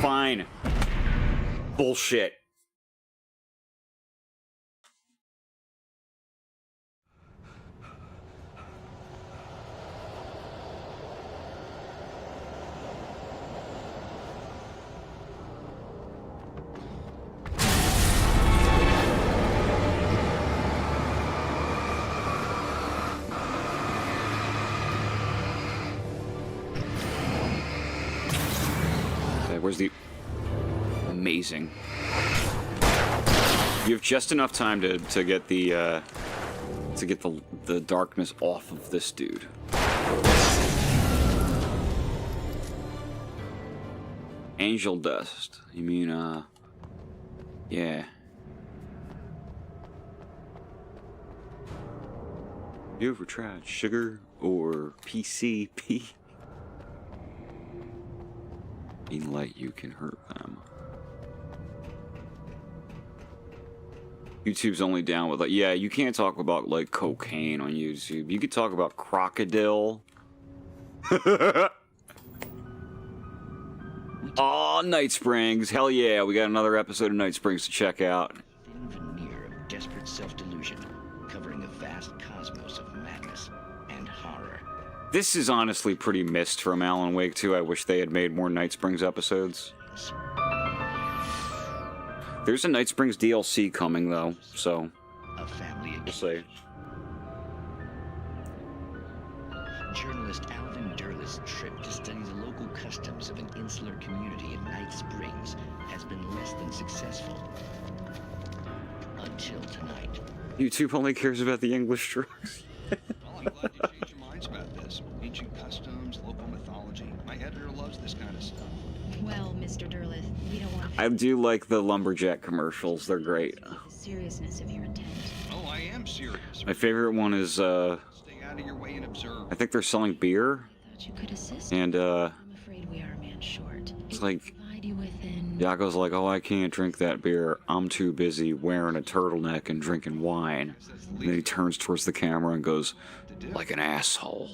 Fine. Bullshit. Where's the... Amazing. You have just enough time to get the darkness off of this dude. Angel dust. You mean, yeah. You ever tried sugar or PCP? Being light, you can hurt them. YouTube's only down with, like, yeah, you can't talk about, like, cocaine on YouTube. You could talk about crocodile. Aw, Night Springs. Hell yeah, we got another episode of Night Springs to check out. Thin veneer of desperate self-delusion, covering a vast cosmos of madness and horror. This is honestly pretty missed from Alan Wake 2. I wish they had made more Night Springs episodes. There's a Night Springs DLC coming, though, so... A family we'll see. Journalist Alvin Durleth's trip to study the local customs of an insular community in Night Springs has been less than successful. Until tonight. YouTube only cares about the English drugs. Well, I'm glad you changed your minds about this. Ancient customs, local mythology. My editor loves this kind of stuff. Well, Mr. Durleth, we don't want... I do like the lumberjack commercials. They're great. The seriousness of your intent. Oh, I am serious. My favorite one is, Stay out of your way and observe. I think they're selling beer. Thought you could assist. And, I'm afraid we are a man short. It's like... Provide you with an... Yako's like, oh, I can't drink that beer. I'm too busy wearing a turtleneck and drinking wine. And then he turns towards the camera and goes, like an asshole.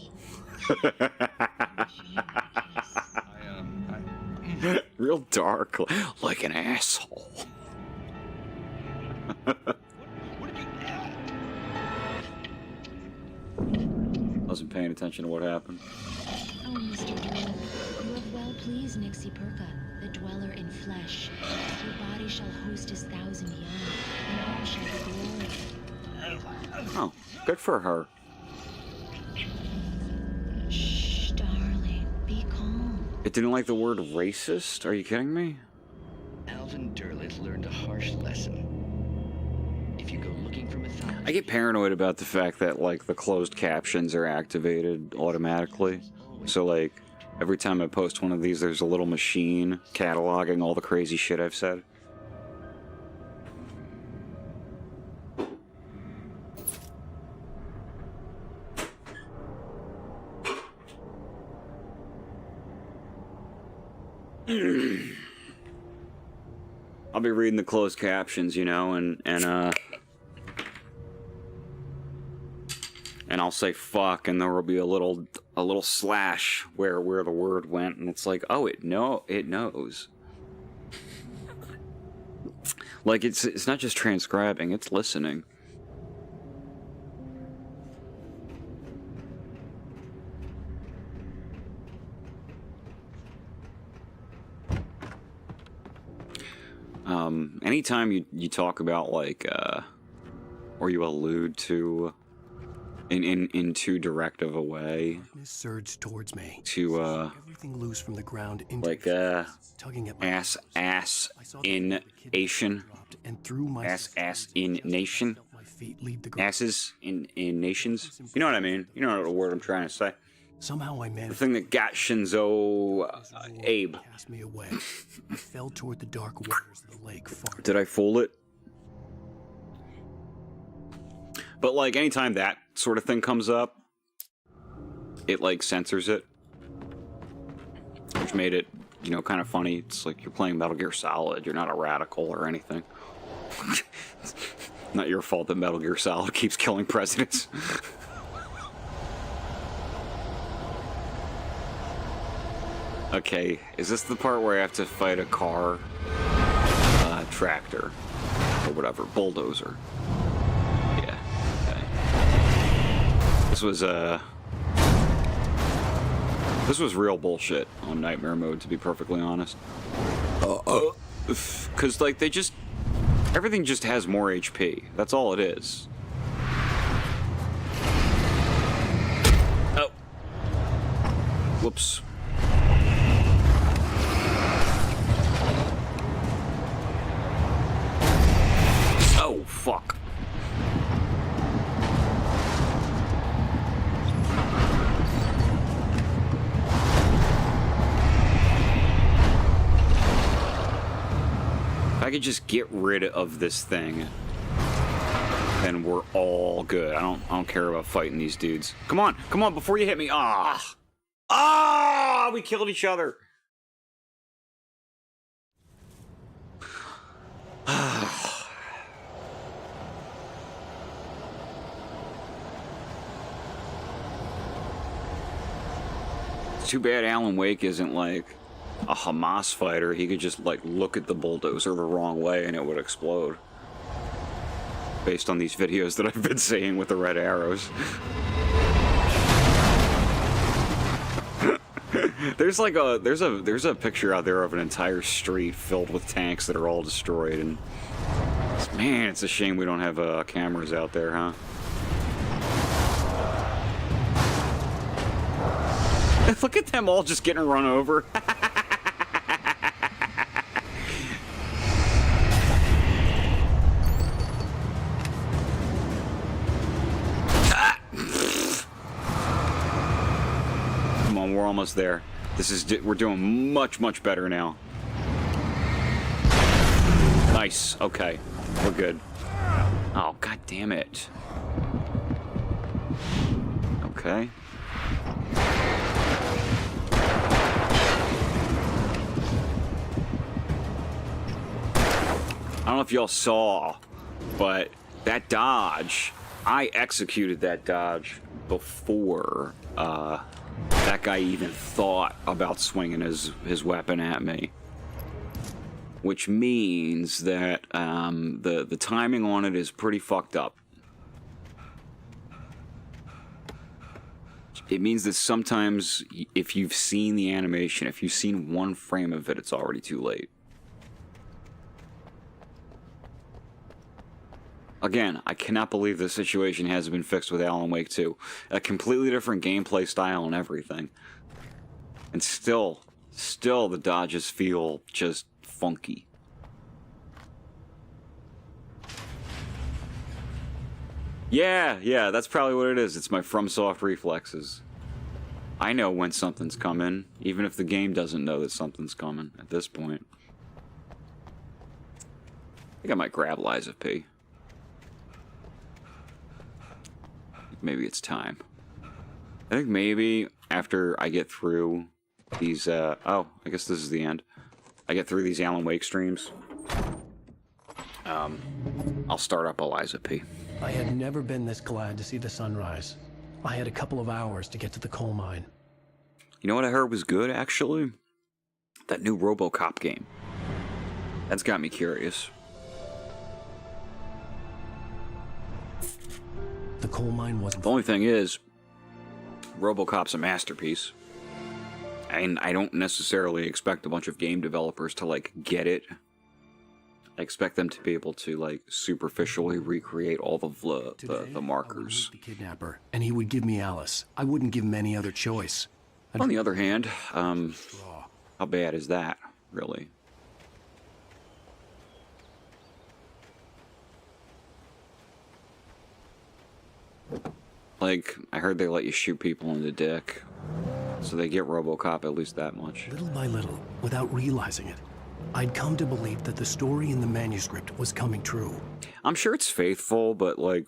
Real dark, like an asshole. Wasn't paying attention to what happened. Oh, Mr. Durleth, you have well pleased Nixie Perka, the dweller in flesh. Your body shall host his 1,000 young, and all shall be glory. Oh, good for her. Shh, darling, be calm. It didn't like the word racist? Are you kidding me? Alvin Durleth learned a harsh lesson. If you go looking for mythology, I get paranoid about the fact that, like, the closed captions are activated automatically. So, like, every time I post one of these, there's a little machine cataloging all the crazy shit I've said. I'll be reading the closed captions, you know, and I'll say fuck, and there will be a little slash where the word went, and it's like, oh, it knows. Like, it's not just transcribing, it's listening. Anytime you talk about, like, or you allude to in too direct of a way surged towards me. To everything loose from the ground into like tugging at ass in Asian and through my ass in nation asses in nations. You know what I mean? You know the word I'm trying to say. Somehow I managed. The thing that got Shinzo Abe. Cast me away. I fell toward the dark waters of the lake. Far. Did I fool it? But, like, anytime that sort of thing comes up, it, like, censors it. Which made it, you know, kind of funny. It's like you're playing Metal Gear Solid. You're not a radical or anything. Not your fault that Metal Gear Solid keeps killing presidents. Okay, is this the part where I have to fight a car, tractor, or whatever, bulldozer? Yeah, okay. This was real bullshit on Nightmare Mode, to be perfectly honest. Because, like, everything just has more HP. That's all it is. Oh. Whoops. Oh, fuck. If I could just get rid of this thing, then we're all good. I don't care about fighting these dudes. Come on, before you hit me. We killed each other. Too bad Alan Wake isn't like a Hamas fighter. He could just like look at the bulldozer the wrong way and it would explode. Based on these videos that I've been seeing with the red arrows. There's like there's a picture out there of an entire street filled with tanks that are all destroyed, and man, it's a shame we don't have cameras out there, huh? Look at them all just getting run over. Come on, we're almost there. We're doing much better now. Nice. Okay, we're good. Oh, god damn it. Okay. I don't know if y'all saw, but that dodge, I executed that dodge before that guy even thought about swinging his weapon at me. Which means that the timing on it is pretty fucked up. It means that sometimes if you've seen the animation, if you've seen one frame of it, it's already too late. Again, I cannot believe this situation hasn't been fixed with Alan Wake 2. A completely different gameplay style and everything. And still the dodges feel just funky. Yeah, that's probably what it is. It's my FromSoft reflexes. I know when something's coming, even if the game doesn't know that something's coming at this point. I think I might grab Liza P. Maybe it's time. I think maybe after I get through these, oh, I guess this is the end. I get through these Alan Wake streams. I'll start up Eliza P. I had never been this glad to see the sunrise. I had a couple of hours to get to the coal mine. You know what I heard was good, actually? That new RoboCop game. That's got me curious. The coal mine wasn't... The only thing is, RoboCop's a masterpiece. And I don't necessarily expect a bunch of game developers to, like, get it. I expect them to be able to, like, superficially recreate all the markers. The kidnapper, and he would give me Alice. I wouldn't give him any other choice. On the other hand, how bad is that, really? Like, I heard they let you shoot people in the dick, so they get RoboCop at least that much. Little by little, without realizing it, I'd come to believe that the story in the manuscript was coming true. I'm sure it's faithful, but, like,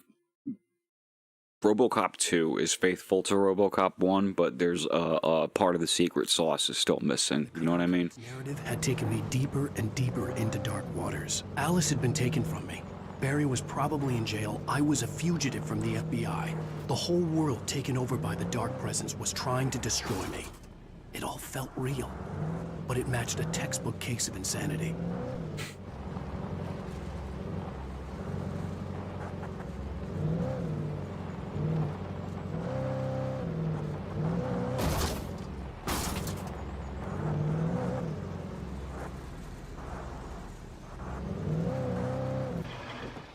RoboCop 2 is faithful to RoboCop 1, but there's a part of the secret sauce is still missing. You know what I mean? The narrative had taken me deeper and deeper into dark waters. Alice had been taken from me. Barry was probably in jail. I was a fugitive from the FBI. The whole world taken over by the dark presence was trying to destroy me. It all felt real, but it matched a textbook case of insanity.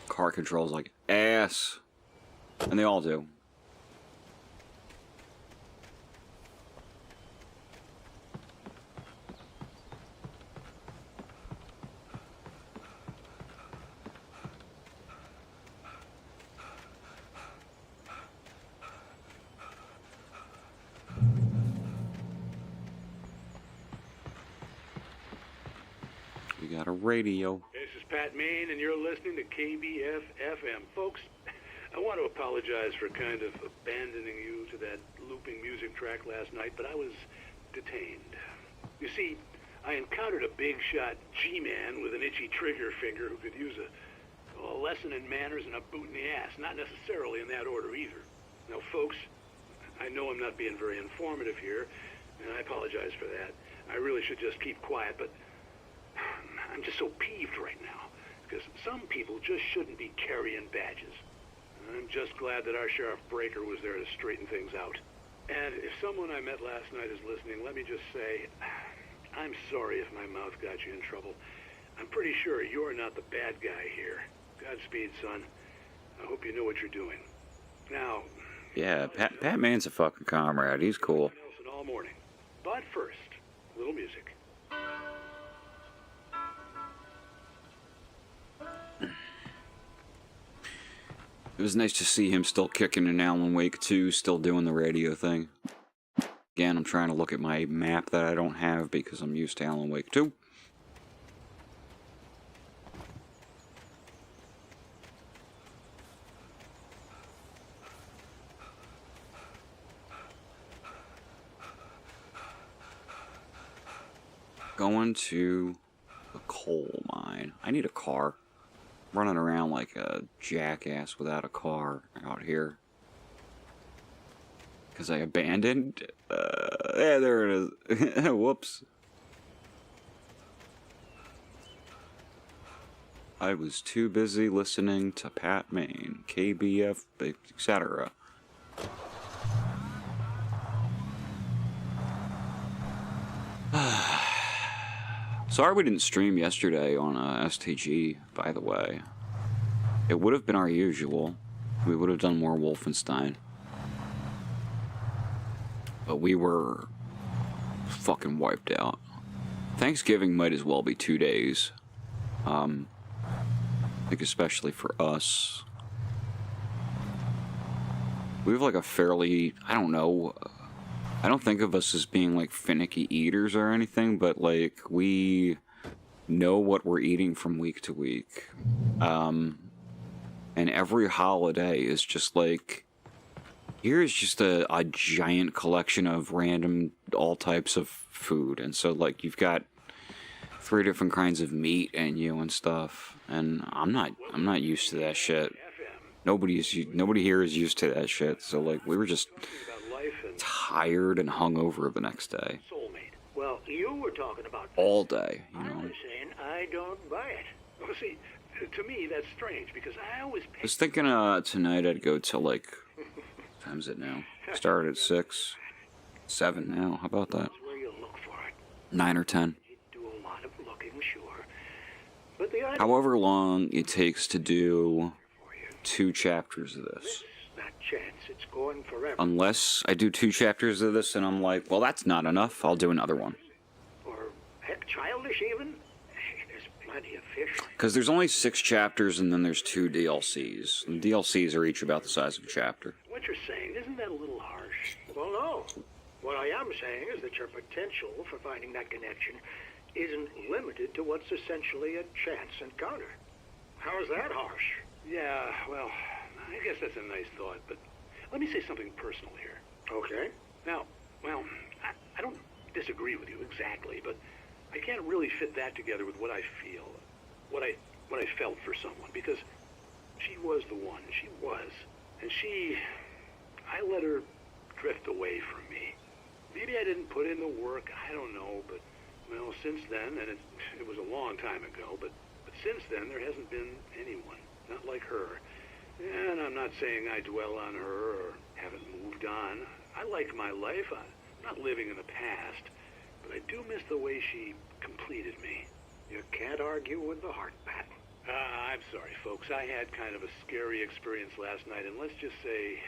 Car controls like ass. And they all do. We got a radio. This is Pat Main, and you're listening to KBF-FM. Folks, I want to apologize for kind of abandoning you to that looping music track last night, but I was detained. You see, I encountered a big-shot G-man with an itchy trigger finger who could use a lesson in manners and a boot in the ass, not necessarily in that order either. Now, folks, I know I'm not being very informative here, and I apologize for that. I really should just keep quiet, but I'm just so peeved right now, because some people just shouldn't be carrying badges. I'm just glad that our Sheriff Breaker was there to straighten things out. And if someone I met last night is listening, let me just say, I'm sorry if my mouth got you in trouble. I'm pretty sure you're not the bad guy here. Godspeed, son. I hope you know what you're doing. Now... Yeah, Pat Man's a fucking comrade. He's cool. All morning. But first, a little music. It was nice to see him still kicking in Alan Wake 2, still doing the radio thing. Again, I'm trying to look at my map that I don't have because I'm used to Alan Wake 2. Going to the coal mine. I need a car. Running around like a jackass without a car out here. Because I abandoned? Yeah, there it is. Whoops. I was too busy listening to Pat Main, KBF, etc. Sorry we didn't stream yesterday on STG, by the way. It would have been our usual. We would have done more Wolfenstein. But we were fucking wiped out. Thanksgiving might as well be 2 days. I think especially for us. we have like a fairly, I don't know, I don't think of us as being like finicky eaters or anything, but like we know what we're eating from week to week. And every holiday is just like, here's just a giant collection of random, all types of food. And so like you've got 3 different kinds of meat in you and stuff. And I'm not used to that shit. Nobody here is used to that shit. So like we were just tired and hungover the next day. Well, you were talking about all day, you know. I was saying I don't buy it. Well, see, to me that's strange because I always I was thinking tonight I'd go till like, what time is it now? Started at 6, 7 now. How about that? 9 or 10. Do a lot of looking, sure. But the idea However long it takes to do 2 chapters of this. not chance. It's going forever. Unless I do 2 chapters of this and I'm like, well, that's not enough. I'll do another one. Or heck, childish even. There's plenty of fish. Because there's only 6 chapters and then there's 2 DLCs. And DLCs are each about the size of a chapter. What you're saying, isn't that a little harsh? Well, no. What I am saying is that your potential for finding that connection isn't limited to what's essentially a chance encounter. How is that harsh? Yeah, well, I guess that's a nice thought, but let me say something personal here. Okay. Now, well, I don't disagree with you exactly, but I can't really fit that together with what I feel, what I felt for someone, because she was the one. She was. And I let her drift away from me. Maybe I didn't put in the work, I don't know, but, well, since then, and it was a long time ago, but since then, there hasn't been anyone, not like her. And I'm not saying I dwell on her or haven't moved on. I like my life. I'm not living in the past, but I do miss the way she completed me. You can't argue with the heart, Pat. I'm sorry, folks. I had kind of a scary experience last night, and let's just say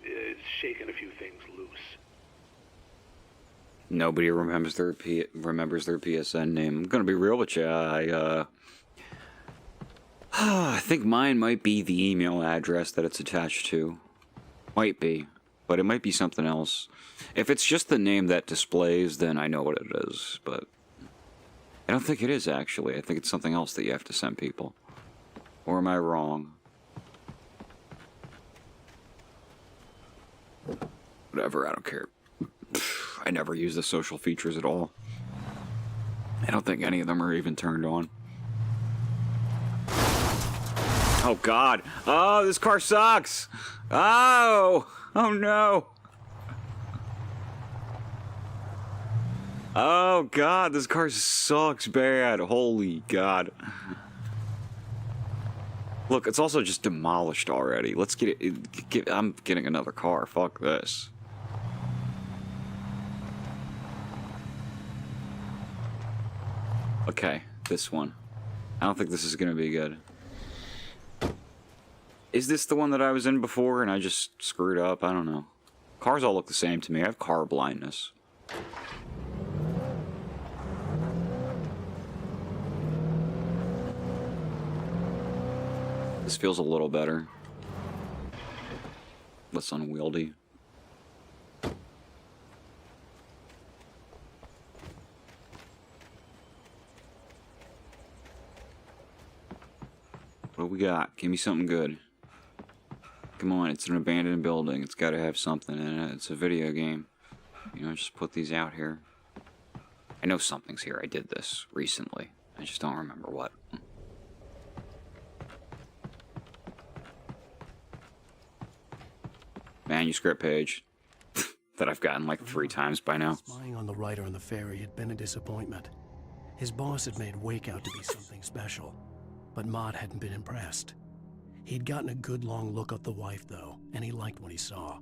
it's shaken a few things loose. Nobody remembers their PSN name. I'm gonna be real with you. I think mine might be the email address that it's attached to. Might be, but it might be something else. If it's just the name that displays, then I know what it is, but I don't think it is, actually. I think it's something else that you have to send people. Or am I wrong? Whatever, I don't care. I never use the social features at all. I don't think any of them are even turned on. Oh god. Oh, this car sucks. Oh. Oh no. Oh god, this car sucks bad. Holy god. Look, it's also just demolished already. Let's get it. I'm getting another car. Fuck this. Okay, this one. I don't think this is gonna be good. Is this the one that I was in before and I just screwed up? I don't know. Cars all look the same to me. I have car blindness. This feels a little better. Less unwieldy. What do we got? Give me something good. Come on, it's an abandoned building. It's got to have something in it. It's a video game. You know, just put these out here. I know something's here. I did this recently. I just don't remember what. Manuscript page that I've gotten like 3 times by now. Spying on the writer on the ferry had been a disappointment. His boss had made Wake out to be something special, but Maude hadn't been impressed. He'd gotten a good long look at the wife, though, and he liked what he saw.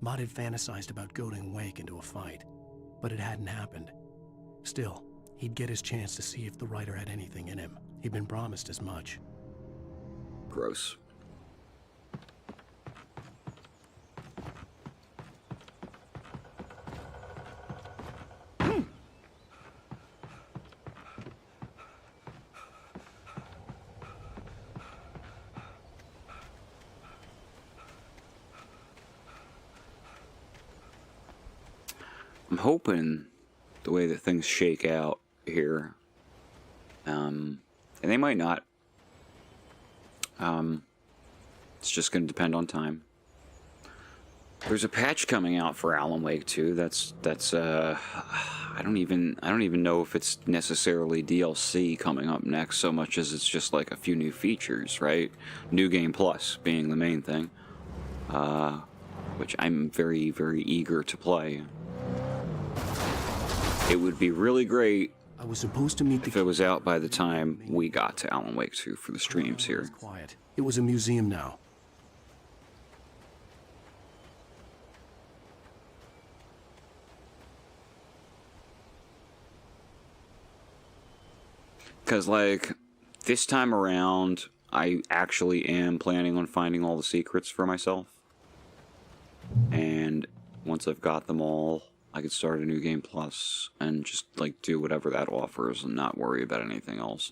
Maude had fantasized about goading Wake into a fight, but it hadn't happened. Still, he'd get his chance to see if the writer had anything in him. He'd been promised as much. Gross. I'm hoping the way that things shake out here, and they might not. It's just going to depend on time. There's a patch coming out for Alan Wake 2. That's I don't even know if it's necessarily DLC coming up next, so much as it's just like a few new features, right? New Game Plus being the main thing, which I'm very, very eager to play. It would be really great I was supposed to meet if it was out by the time we got to Alan Wake 2 for the streams here. Quiet. It was a museum now. Because, like, this time around, I actually am planning on finding all the secrets for myself. And once I've got them all, I could start a new Game Plus and just, like, do whatever that offers and not worry about anything else.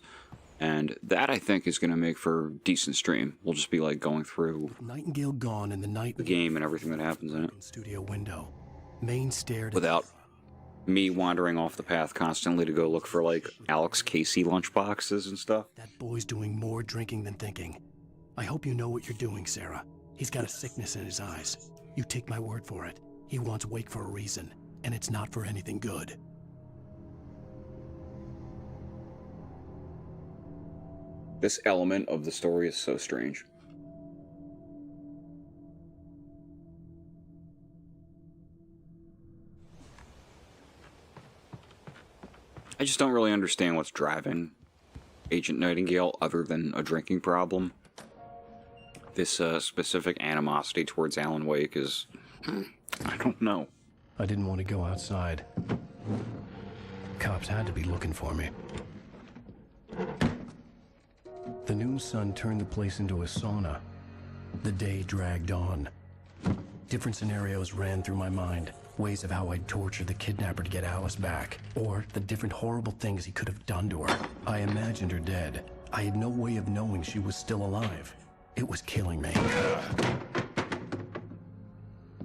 And that, I think, is going to make for a decent stream. We'll just be, like, going through Nightingale gone in the night the game and everything that happens in it. Studio window. Maine stared without me wandering off the path constantly to go look for, like, Alex Casey lunchboxes and stuff. That boy's doing more drinking than thinking. I hope you know what you're doing, Sarah. He's got a sickness in his eyes. You take my word for it. He wants Wake for a reason, and it's not for anything good. This element of the story is so strange. I just don't really understand what's driving Agent Nightingale other than a drinking problem. This specific animosity towards Alan Wake is... I don't know. I didn't want to go outside. Cops had to be looking for me. The noon sun turned the place into a sauna. The day dragged on. Different scenarios ran through my mind. Ways of how I'd torture the kidnapper to get Alice back. Or the different horrible things he could have done to her. I imagined her dead. I had no way of knowing she was still alive. It was killing me.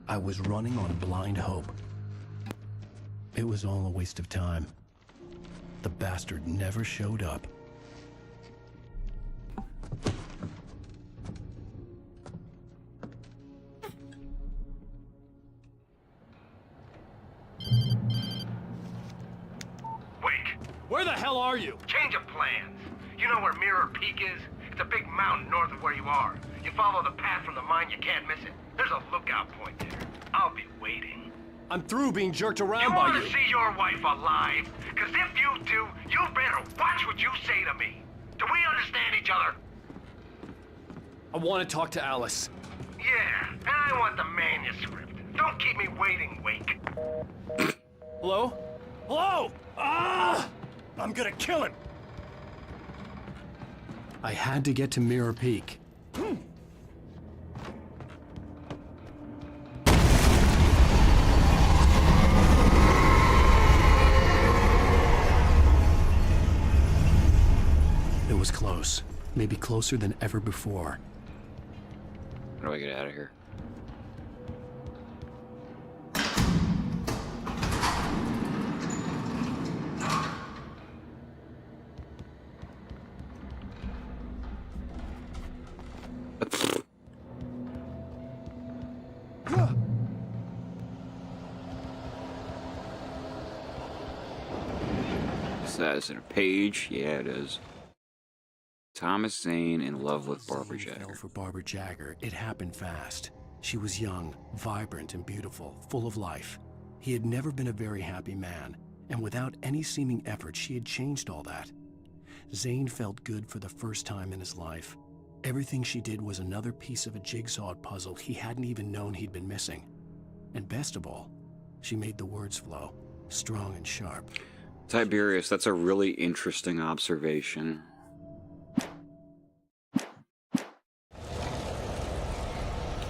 I was running on blind hope. It was all a waste of time. The bastard never showed up. Where the hell are you? Change of plans. You know where Mirror Peak is? It's a big mountain north of where you are. You follow the path from the mine, you can't miss it. There's a lookout point there. I'll be waiting. I'm through being jerked around You by want you. to see your wife alive? Because if you do, you better watch what you say to me. Do we understand each other? I want to talk to Alice. Yeah, and I want the manuscript. Don't keep me waiting, Wake. Hello? Hello? Ah! I'm gonna kill him. I had to get to Mirror Peak. It was close. Maybe closer than ever before. How do I get out of here? Is it a page? Yeah, it is. Thomas Zane in love with Barbara Jagger. Fell for Barbara Jagger. It happened fast. She was young, vibrant, and beautiful, full of life. He had never been a very happy man, and without any seeming effort, she had changed all that. Zane felt good for the first time in his life. Everything she did was another piece of a jigsaw puzzle he hadn't even known he'd been missing. And best of all, she made the words flow, strong and sharp. Tiberius, that's a really interesting observation.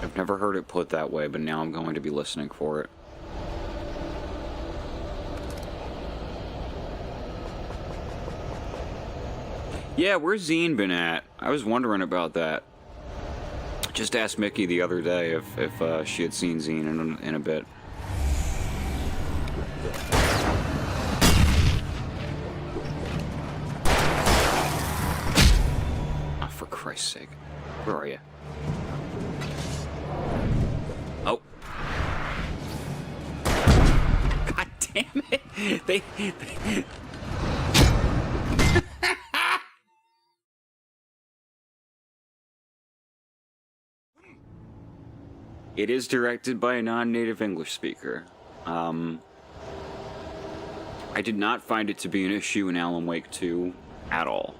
I've never heard it put that way, but now I'm going to be listening for it. Yeah, where's Zine been at? I was wondering about that. Just asked Mickey the other day if she had seen Zine in a bit. Oh, for Christ's sake. Where are you? Oh. God damn it. They It is directed by a non-native English speaker. I did not find it to be an issue in Alan Wake 2 at all.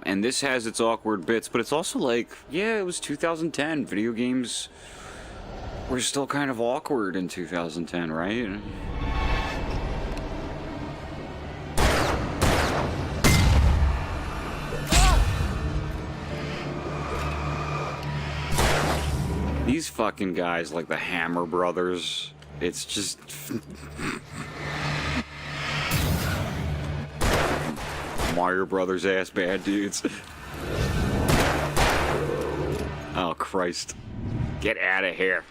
And this has its awkward bits, but it's also like, yeah, it was 2010. Video games were still kind of awkward in 2010, right? These fucking guys, like the Hammer Brothers, it's just... Mario Brothers ass bad dudes. Oh, Christ. Get out of here.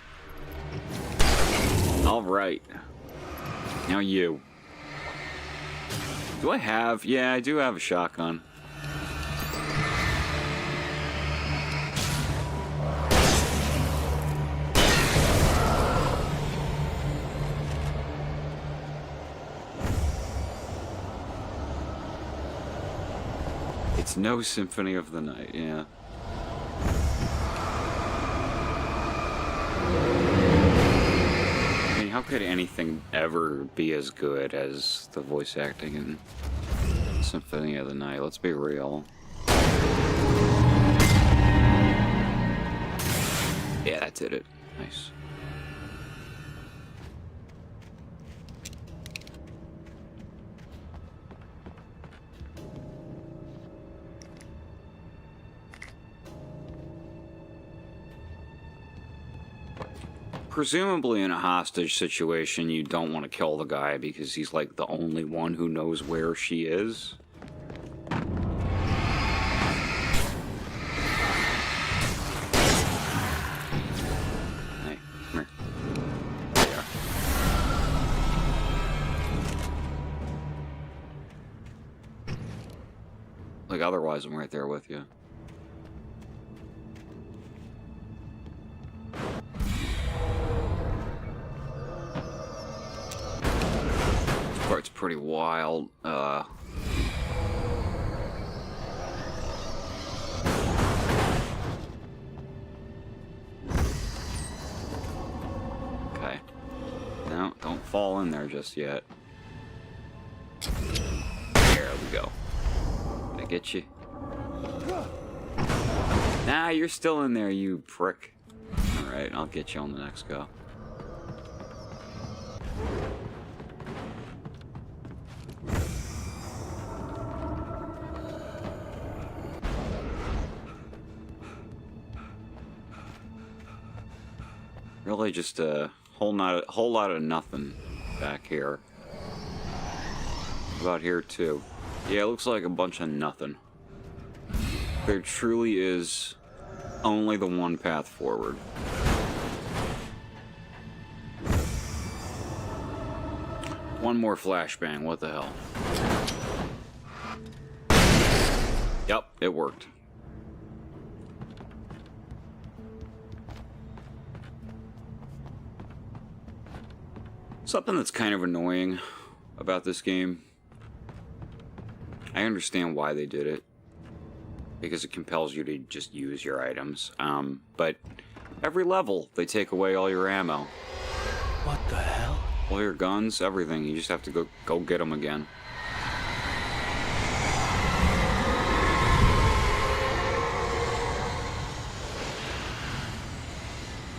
Alright. Now you. Do I have... Yeah, I do have a shotgun. It's no Symphony of the Night, yeah. I mean, how could anything ever be as good as the voice acting in Symphony of the Night? Let's be real. Yeah, that did it. Nice. Presumably in a hostage situation, you don't want to kill the guy because he's like the only one who knows where she is. Hey, come here. There you are. Like, otherwise I'm right there with you. It's pretty wild. Okay. No, don't fall in there just yet. There we go. Did I get you? Nah, you're still in there, you prick. Alright, I'll get you on the next go. Really just a whole lot of nothing back here. About here too. Yeah, it looks like a bunch of nothing. There truly is only the one path forward. One more flashbang, what the hell? Yep, it worked. Something that's kind of annoying about this game, I understand why they did it, because it compels you to just use your items, but every level they take away all your ammo. What the hell? All your guns, everything, you just have to go get them again.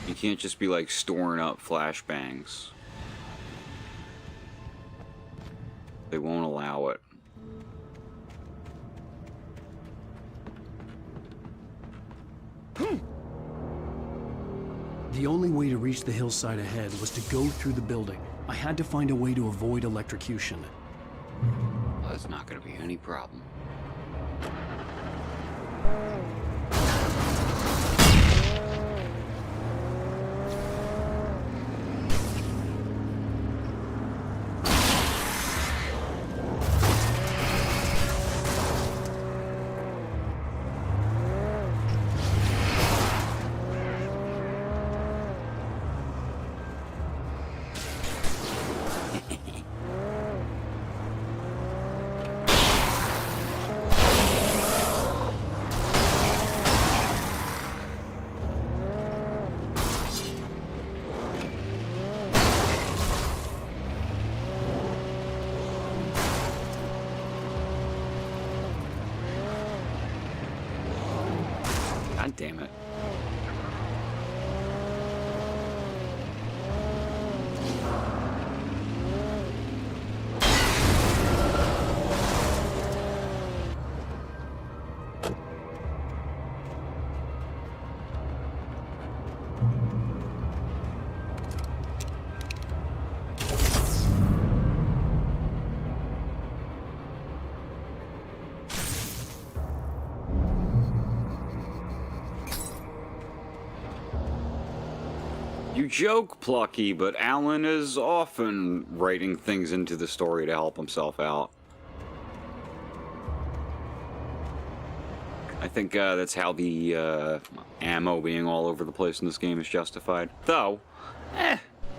You can't just be like storing up flashbangs. They won't allow it. The only way to reach the hillside ahead was to go through the building. I had to find a way to avoid electrocution. Well, that's not going to be any problem. God damn it. You joke, Plucky, but Alan is often writing things into the story to help himself out. I think that's how the ammo being all over the place in this game is justified. Though,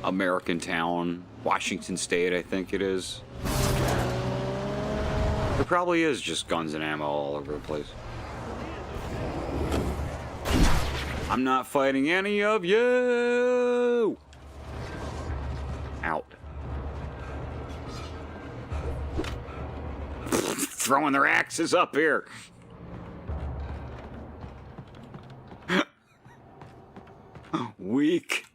American town, Washington State, I think it is. There probably is just guns and ammo all over the place. I'm not fighting any of you! Out. Throwing their axes up here. Weak.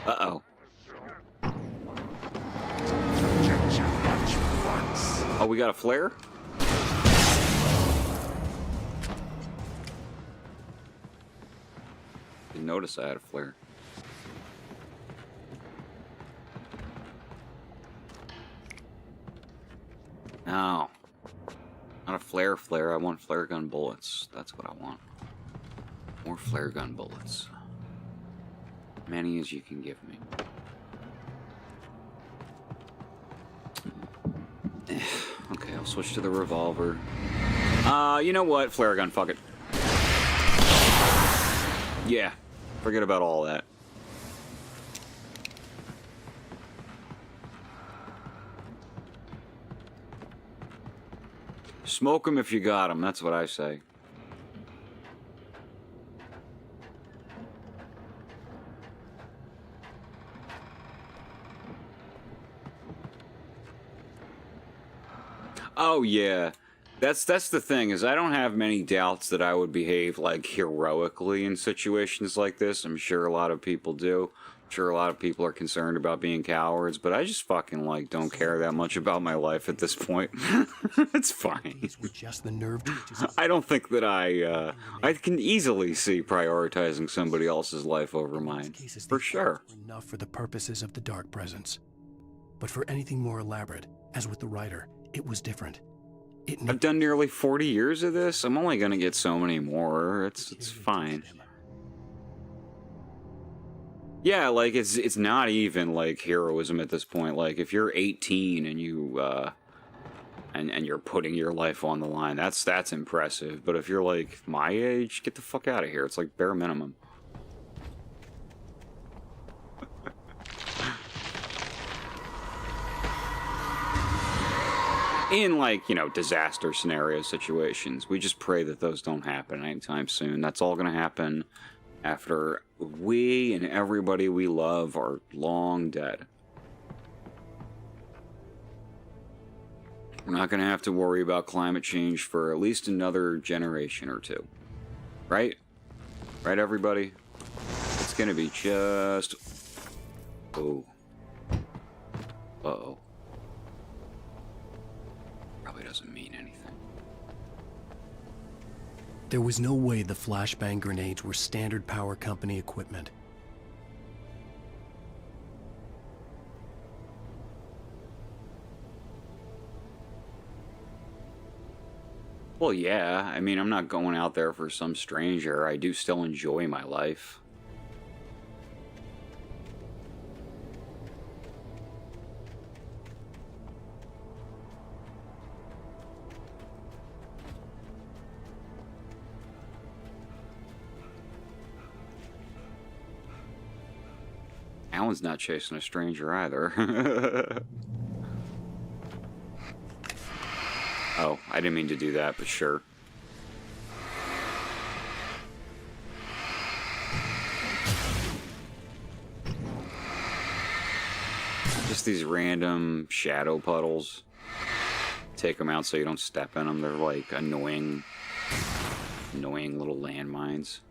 Uh-oh. Oh, we got a flare? Didn't notice I had a flare. No. Not a flare. I want flare gun bullets. That's what I want. More flare gun bullets. Many as you can give me. Okay, I'll switch to the revolver. You know what? Flare gun, fuck it. Yeah, forget about all that. Smoke them if you got them, that's what I say. Oh yeah, that's the thing, is I don't have many doubts that I would behave like heroically in situations like this. I'm sure a lot of people do. I'm sure a lot of people are concerned about being cowards, but I just fucking like don't care that much about my life at this point. It's fine. Just the nerve. I don't think that I can easily see prioritizing somebody else's life over mine, for sure. Enough for the purposes of the Dark Presence, but for anything more elaborate, as with the writer, it was different. I've done nearly 40 years of this. I'm only gonna get so many more. It's fine. Yeah, like it's not even like heroism at this point. Like if you're 18 and you and you're putting your life on the line, that's impressive. But if you're like my age, get the fuck out of here. It's like bare minimum. In, like, you know, disaster scenario situations. We just pray that those don't happen anytime soon. That's all gonna happen after we and everybody we love are long dead. We're not gonna have to worry about climate change for at least another generation or two. Right? Right, everybody? It's gonna be just... Oh. Uh-oh. Doesn't mean anything. There was no way the flashbang grenades were standard power company equipment. Well, yeah. I mean, I'm not going out there for some stranger. I do still enjoy my life. Alan's not chasing a stranger either. Oh, I didn't mean to do that, but sure. just these random shadow puddles. Take them out so you don't step in them. They're like annoying little landmines.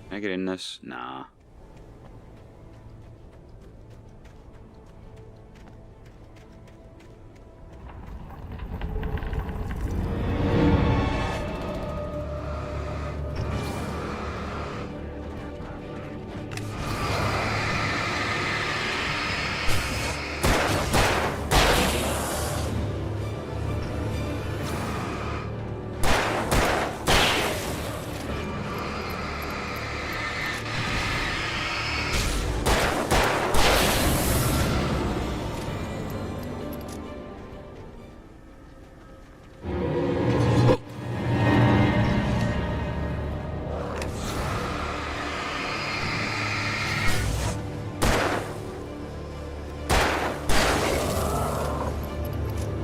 Can I get in this? Nah.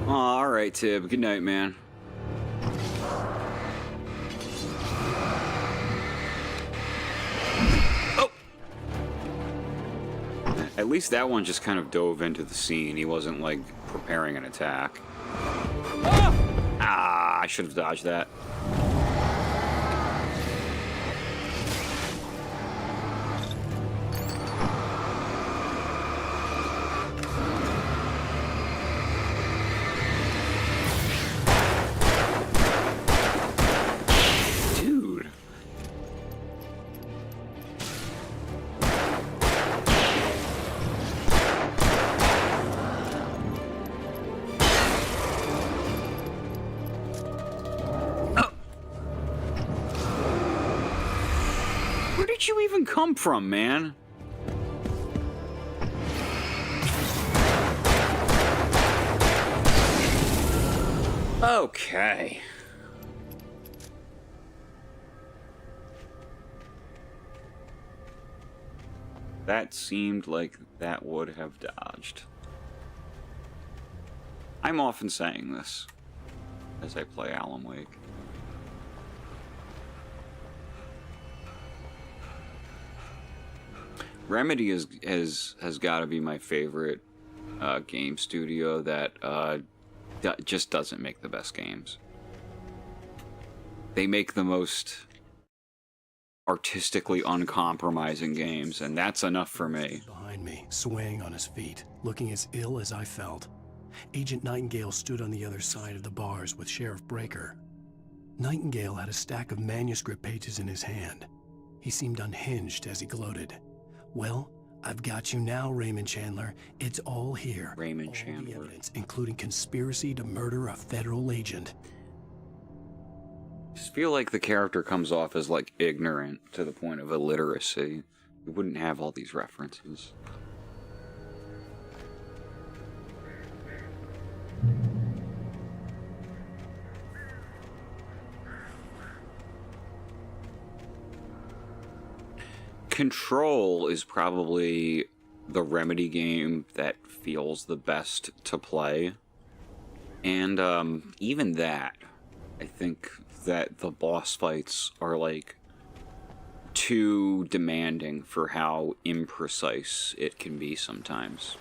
Alright, Tib. Good night, man. Oh! At least that one just kind of dove into the scene. He wasn't, like, preparing an attack. Ah! I should have dodged that. Come from, man? Okay. That seemed like that would have dodged. I'm often saying this as I play Alan Wake. Remedy has got to be my favorite game studio that just doesn't make the best games. They make the most artistically uncompromising games, and that's enough for me. Behind me, swaying on his feet, looking as ill as I felt. Agent Nightingale stood on the other side of the bars with Sheriff Breaker. Nightingale had a stack of manuscript pages in his hand. He seemed unhinged as he gloated. Well, I've got you now, Raymond Chandler. It's all here. Raymond all Chandler. The evidence, including conspiracy to murder a federal agent. I just feel like the character comes off as, like, ignorant to the point of illiteracy. You wouldn't have all these references. Control is probably the Remedy game that feels the best to play. And even that, I think that the boss fights are like too demanding for how imprecise it can be sometimes.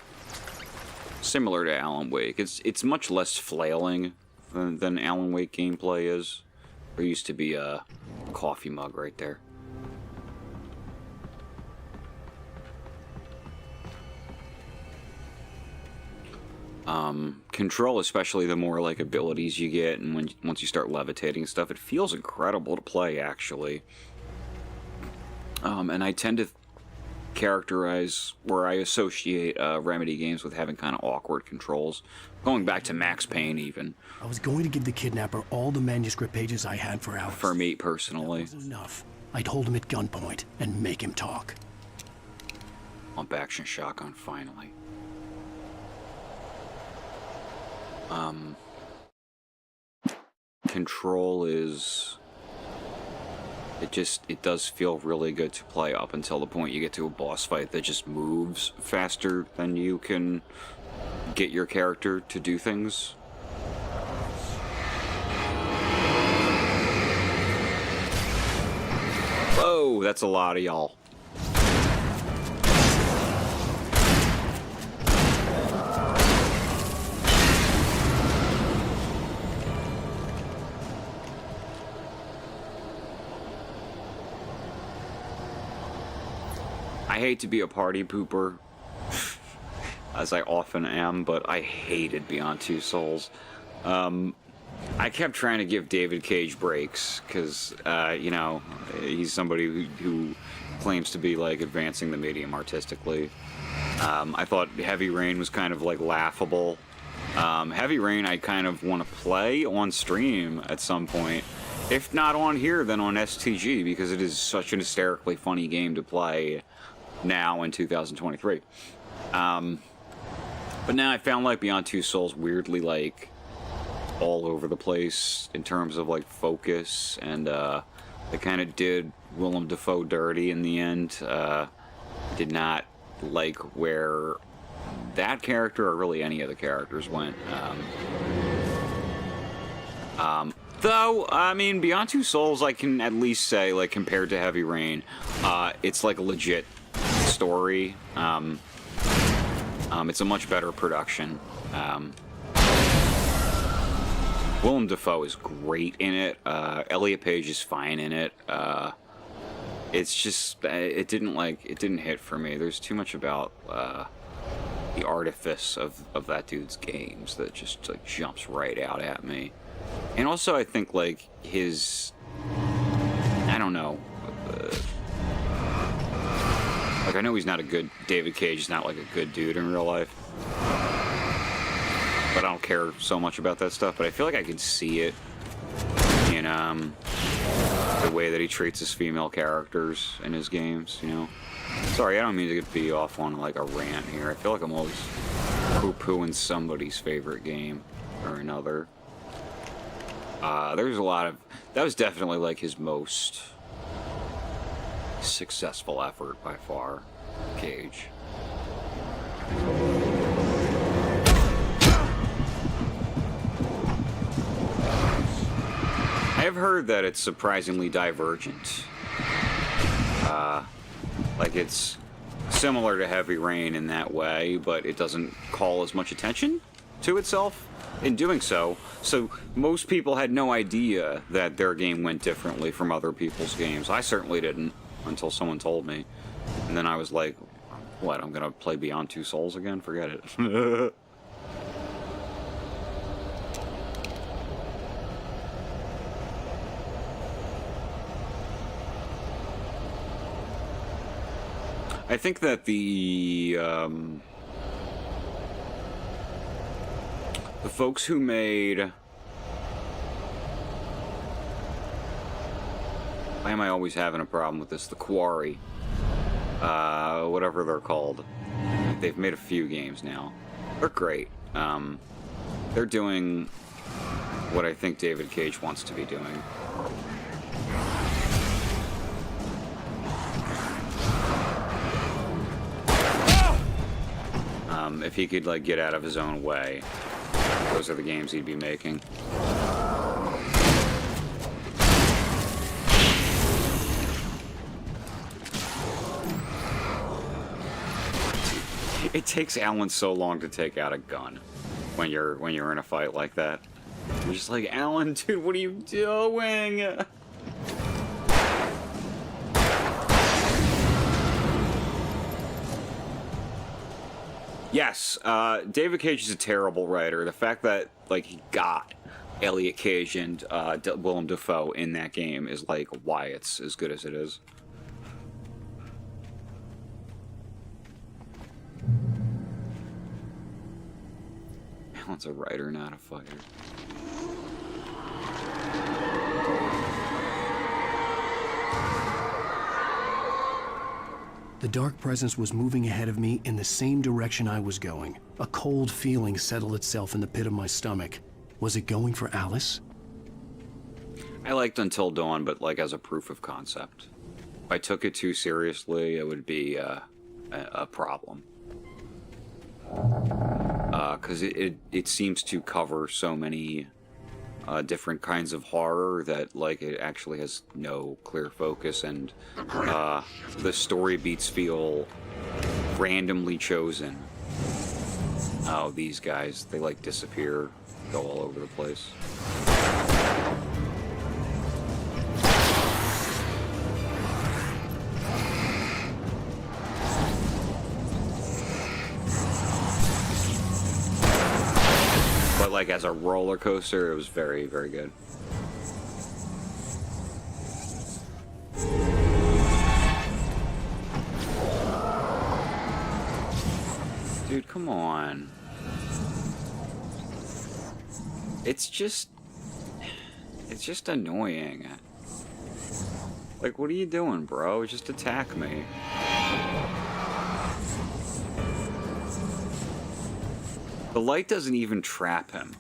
Similar to Alan Wake. It's much less flailing than Alan Wake gameplay is. There used to be a coffee mug right there. Control, especially the more like abilities you get, and once you start levitating stuff, it feels incredible to play, actually. And I tend to characterize where I associate Remedy games with having kind of awkward controls, going back to Max Payne even. I was going to give the kidnapper all the manuscript pages I had for Alice. For me personally, that wasn't enough. I'd hold him at gunpoint and make him talk. Pump action shotgun, finally. Control is... It does feel really good to play up until the point you get to a boss fight that just moves faster than you can get your character to do things. Whoa, that's a lot of y'all. I hate to be a party pooper, as I often am, but I hated Beyond Two Souls. I kept trying to give David Cage breaks, because, you know, he's somebody who claims to be, like, advancing the medium artistically. I thought Heavy Rain was kind of, like, laughable. Heavy Rain I kind of want to play on stream at some point. If not on here, then on STG, because it is such an hysterically funny game to play now in 2023. But now I found, like, Beyond Two Souls weirdly, like, all over the place in terms of, like, focus, and they kind of did Willem Dafoe dirty in the end. Did not like where that character, or really any of the characters, went. Though, I mean, Beyond Two Souls, I can at least say, like, compared to Heavy Rain, it's like a legit story. It's a much better production. Willem Dafoe is great in it. Elliot Page is fine in it. It's just, it didn't hit for me. There's too much about the artifice of that dude's games that just, like, jumps right out at me. And also, I think, like, his, I don't know, like, I know he's not a good, David Cage is not, like, a good dude in real life, but I don't care so much about that stuff, but I feel like I can see it in, the way that he treats his female characters in his games, you know? Sorry, I don't mean to be off on, like, a rant here. I feel like I'm always poo-pooing somebody's favorite game or another. There's a lot of... That was definitely, like, his most successful effort by far, Cage. I've heard that it's surprisingly divergent. Like, it's similar to Heavy Rain in that way, but it doesn't call as much attention to itself in doing so. So most people had no idea that their game went differently from other people's games. I certainly didn't until someone told me. And then I was like, what, I'm gonna play Beyond Two Souls again? Forget it. I think that the folks who made... Why am I always having a problem with this? The Quarry. Whatever they're called. They've made a few games now. They're great. They're doing what I think David Cage wants to be doing. If he could, like, get out of his own way, those are the games he'd be making. It takes Alan so long to take out a gun when you're in a fight like that. You're just like, Alan, dude, what are you doing? Yes, David Cage is a terrible writer. The fact that, like, he got Elliot Cage and Willem Dafoe in that game is, like, why it's as good as it is. Alan's a writer, not a fighter. The dark presence was moving ahead of me in the same direction I was going. A cold feeling settled itself in the pit of my stomach. Was it going for Alice? I liked Until Dawn, but, like, as a proof of concept. If I took it too seriously, it would be a problem. Because it seems to cover so many different kinds of horror that, like, it actually has no clear focus, and the story beats feel randomly chosen. Oh, these guys, they, like, disappear, go all over the place. like as a roller coaster, it was very, very good. Dude, come on. It's just annoying. Like, what are you doing, bro? Just attack me. The light doesn't even trap him.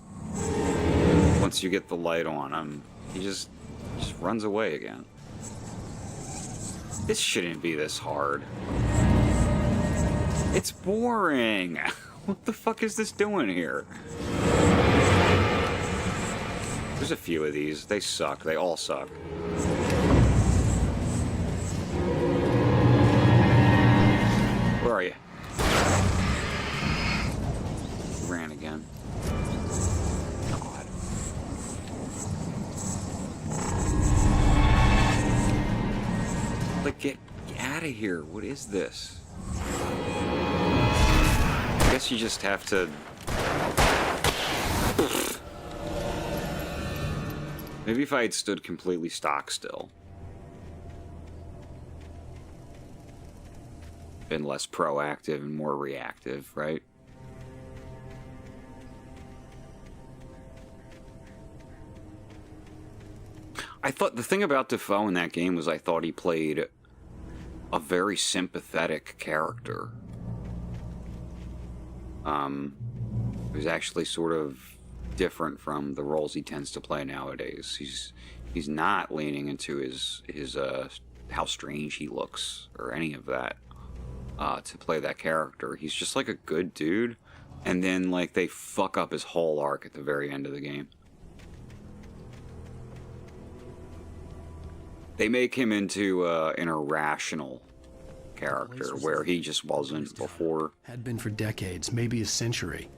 Once you get the light on him, he just runs away again. This shouldn't be this hard. It's boring. What the fuck is this doing here? There's a few of these. They suck. They all suck. Where are you? Ran again. God. Like, get out of here. What is this? I guess you just have to... Maybe if I had stood completely stock still. Been less proactive and more reactive, right? I thought the thing about Defoe in that game was I thought he played a very sympathetic character. It was actually sort of different from the roles he tends to play nowadays. He's not leaning into his how strange he looks or any of that to play that character. He's just like a good dude, and then like they fuck up his whole arc at the very end of the game. They make him into an irrational character where he just wasn't before. Had been for decades, maybe a century.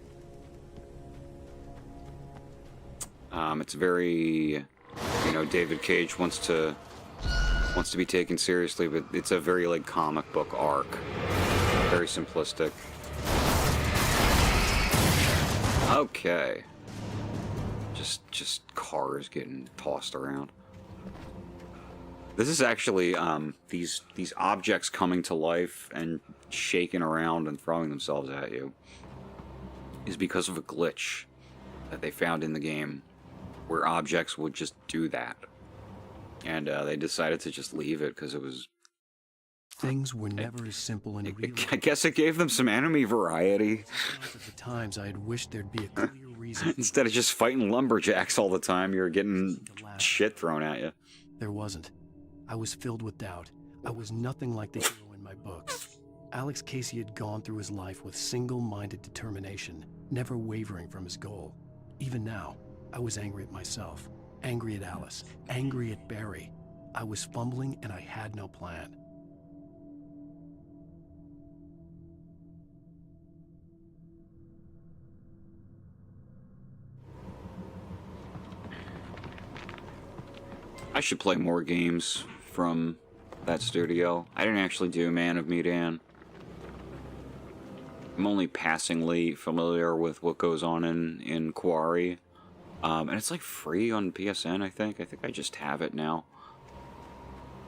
It's very, you know, David Cage wants to be taken seriously, but it's a very like comic book arc, very simplistic. Okay, just cars getting tossed around. This is actually these objects coming to life and shaking around and throwing themselves at you is because of a glitch that they found in the game where objects would just do that. And they decided to just leave it because it was... Things were never as simple and real. I guess it gave them some enemy variety. At the times, I had wished there'd be a clear reason. Instead of just fighting lumberjacks all the time, you're getting shit thrown at you. There wasn't. I was filled with doubt. I was nothing like the hero in my books. Alex Casey had gone through his life with single-minded determination, never wavering from his goal. Even now, I was angry at myself, angry at Alice, angry at Barry. I was fumbling and I had no plan. I should play more games from that studio. I didn't actually do Man of Medan. I'm only passingly familiar with what goes on in Quarry. And it's like free on PSN, I think. I think I just have it now.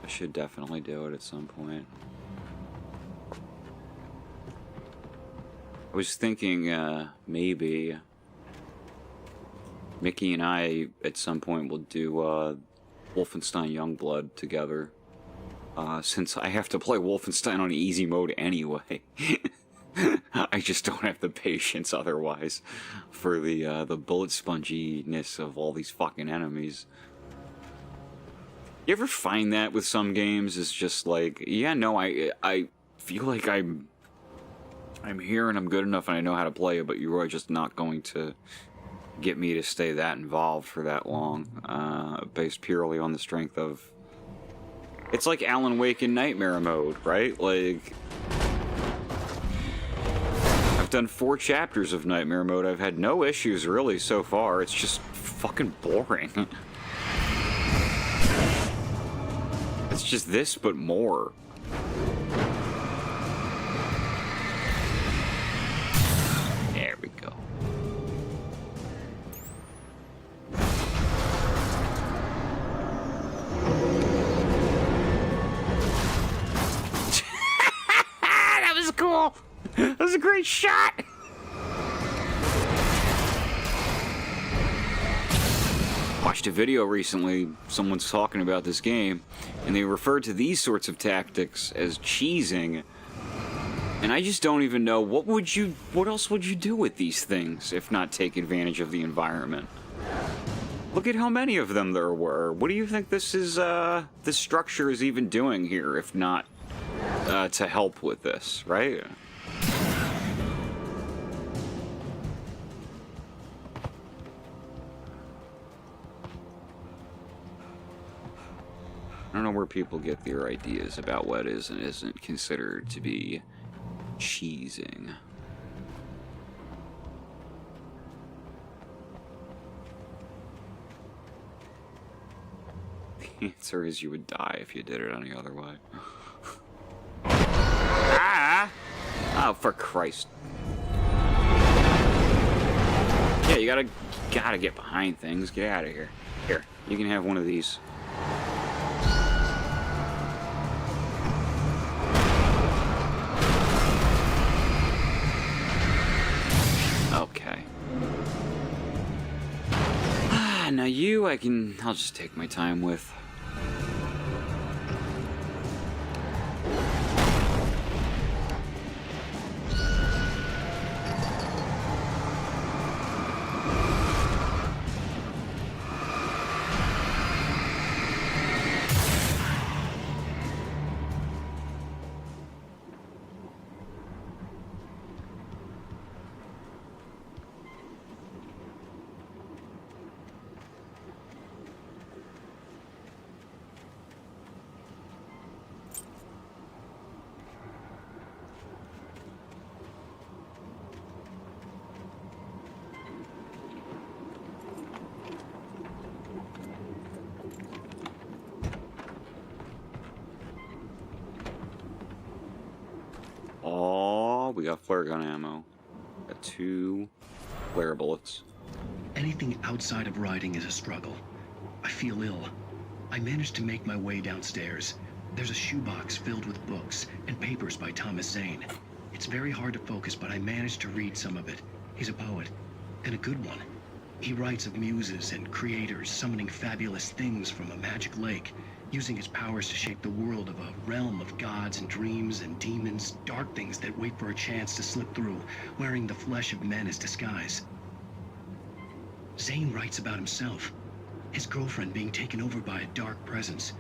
I should definitely do it at some point. I was thinking maybe Mickey and I at some point will do Wolfenstein Youngblood together. Since I have to play Wolfenstein on easy mode anyway. I just don't have the patience otherwise for the bullet sponginess of all these fucking enemies. You ever find that with some games? It's just like, yeah, no, I feel like I'm here and I'm good enough and I know how to play it, but you are just not going to get me to stay that involved for that long, based purely on the strength of... It's like Alan Wake in Nightmare mode, right? Like... I've done 4 chapters of Nightmare mode. I've had no issues really so far. It's just fucking boring. It's just this, but more. There we go. was a great shot! Watched a video recently, someone's talking about this game, and they referred to these sorts of tactics as cheesing. And I just don't even know, what else would you do with these things if not take advantage of the environment? Look at how many of them there were. What do you think this structure is even doing here, if not to help with this, right? I don't know where people get their ideas about what is and isn't considered to be cheesing. The answer is you would die if you did it any other way. Ah! Oh, for Christ. Yeah, you gotta get behind things. Get out of here. Here, you can have one of these. Okay. Now you, I'll just take my time with. Oh, we got flare gun ammo. Got 2 flare bullets. Anything outside of riding is a struggle. I feel ill. I managed to make my way downstairs. There's a shoebox filled with books and papers by Thomas Zane. It's very hard to focus, but I managed to read some of it. He's a poet, and a good one. He writes of muses and creators summoning fabulous things from a magic lake, using his powers to shape the world of a realm of gods and dreams and demons, dark things that wait for a chance to slip through, wearing the flesh of men as disguise. Zane writes about himself, his girlfriend being taken over by a dark presence,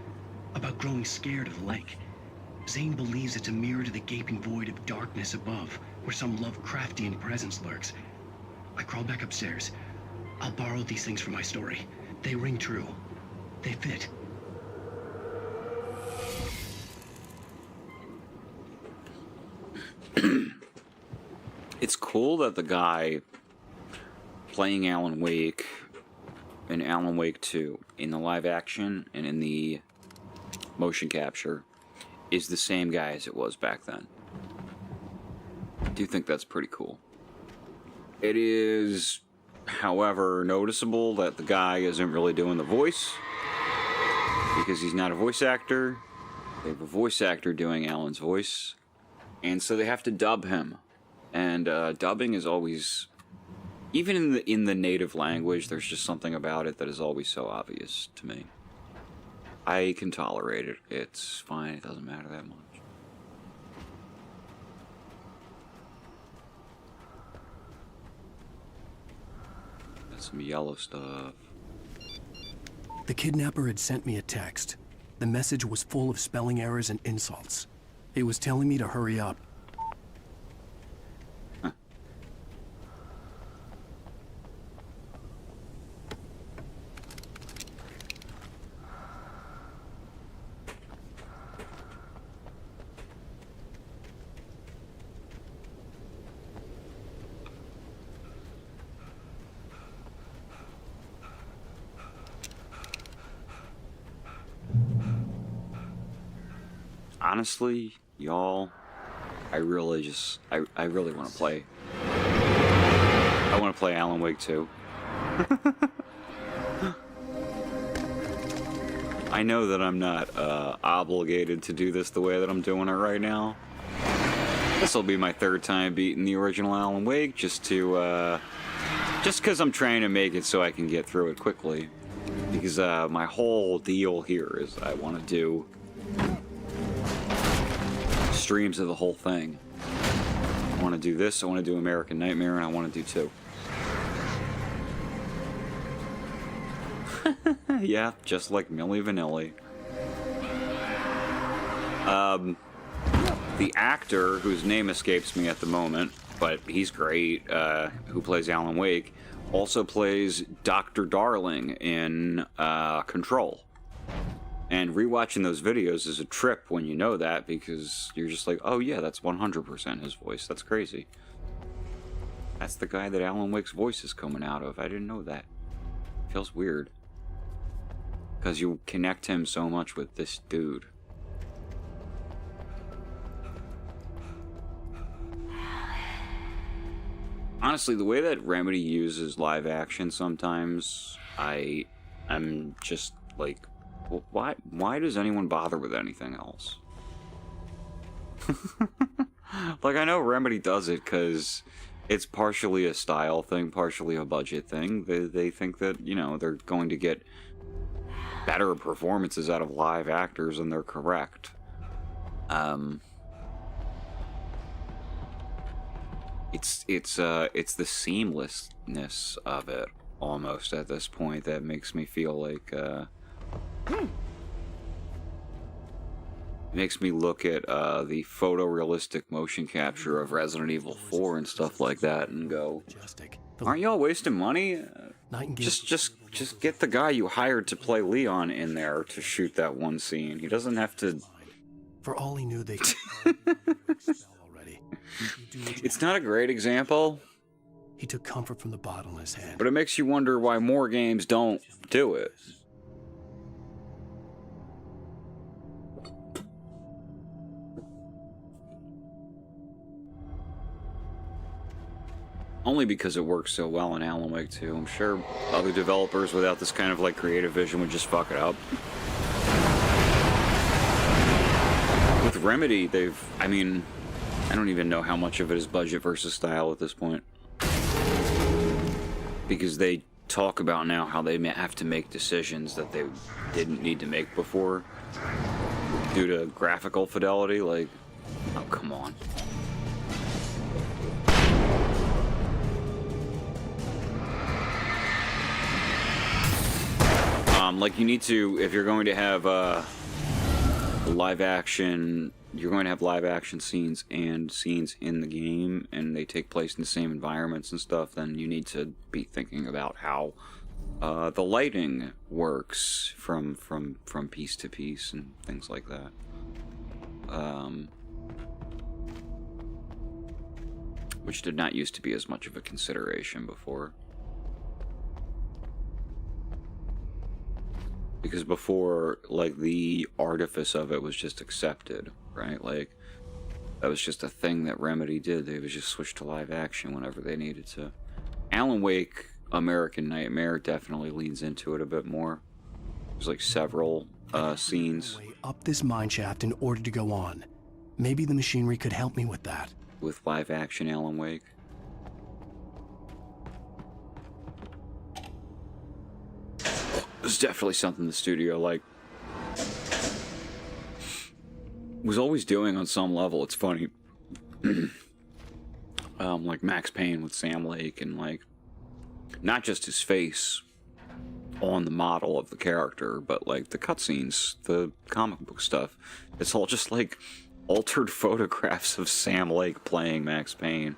about growing scared of the lake. Zane believes it's a mirror to the gaping void of darkness above, where some Lovecraftian presence lurks. I crawl back upstairs. I'll borrow these things for my story. They ring true. They fit. It's cool that the guy playing Alan Wake in Alan Wake 2 in the live action and in the motion capture is the same guy as it was back then. I do think that's pretty cool. It is, however, noticeable that the guy isn't really doing the voice because he's not a voice actor. They have a voice actor doing Alan's voice, and so they have to dub him. And dubbing is always, even in the native language, there's just something about it that is always so obvious to me. I can tolerate it. It's fine. It doesn't matter that much. Got some yellow stuff. The kidnapper had sent me a text. The message was full of spelling errors and insults. It was telling me to hurry up. Honestly, y'all, I really want to play. I want to play Alan Wake 2. I know that I'm not obligated to do this the way that I'm doing it right now. This will be my third time beating the original Alan Wake, just because I'm trying to make it so I can get through it quickly. Because my whole deal here is I want to do streams of the whole thing. I want to do this, I want to do American Nightmare, and I want to do 2. Yeah, just like Milli Vanilli. The actor, whose name escapes me at the moment, but he's great, who plays Alan Wake, also plays Dr. Darling in Control. And rewatching those videos is a trip when you know that, because you're just like, oh yeah, that's 100% his voice. That's crazy. That's the guy that Alan Wake's voice is coming out of. I didn't know that. Feels weird. Because you connect him so much with this dude. Honestly, the way that Remedy uses live action sometimes, I'm just like, well, why does anyone bother with anything else? Like, I know Remedy does it because it's partially a style thing, partially a budget thing. They think that, you know, they're going to get better performances out of live actors, and they're correct. It's the seamlessness of it almost at this point that makes me feel like it makes me look at the photorealistic motion capture of Resident Evil 4 and stuff like that and go, aren't y'all wasting money? Just get the guy you hired to play Leon in there to shoot that one scene. He doesn't have to. For all he knew, they already. It's not a great example. He took comfort from the bottle in his hand. But it makes you wonder why more games don't do it. Only because it works so well in Alan Wake 2. I'm sure other developers without this kind of like creative vision would just fuck it up. With Remedy, I mean, I don't even know how much of it is budget versus style at this point. Because they talk about now how they have to make decisions that they didn't need to make before due to graphical fidelity. Like, oh, come on. Like, you need to, if you're going to have live action, you're going to have live action scenes and scenes in the game, and they take place in the same environments and stuff, then you need to be thinking about how the lighting works from piece to piece and things like that. Which did not used to be as much of a consideration before. Because before, like, the artifice of it was just accepted, right? Like, that was just a thing that Remedy did. They would just switch to live action whenever they needed to. Alan Wake, American Nightmare definitely leans into it a bit more. There's, like, several scenes. Up this mine shaft in order to go on. Maybe the machinery could help me with that. With live action Alan Wake. It's definitely something the studio, like, was always doing on some level. It's funny. Like Max Payne with Sam Lake, and, like, not just his face on the model of the character, but, like, the cutscenes, the comic book stuff. It's all just, like, altered photographs of Sam Lake playing Max Payne.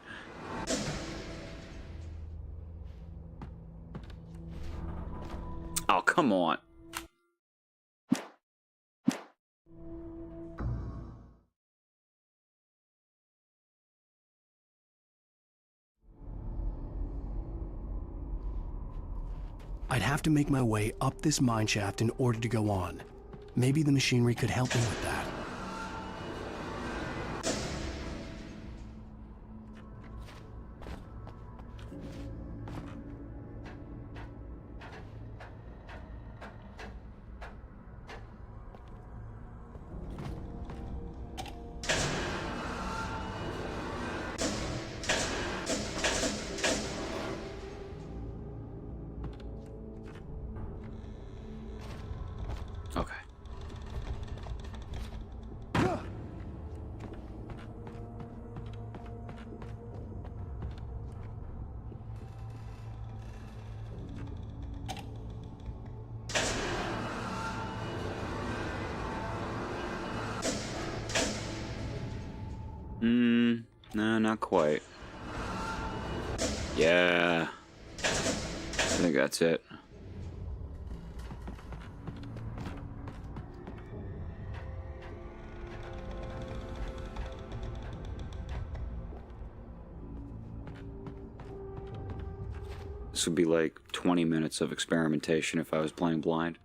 Oh, come on. I'd have to make my way up this mine shaft in order to go on. Maybe the machinery could help me with that. No, not quite. Yeah. I think that's it. This would be like 20 minutes of experimentation if I was playing blind.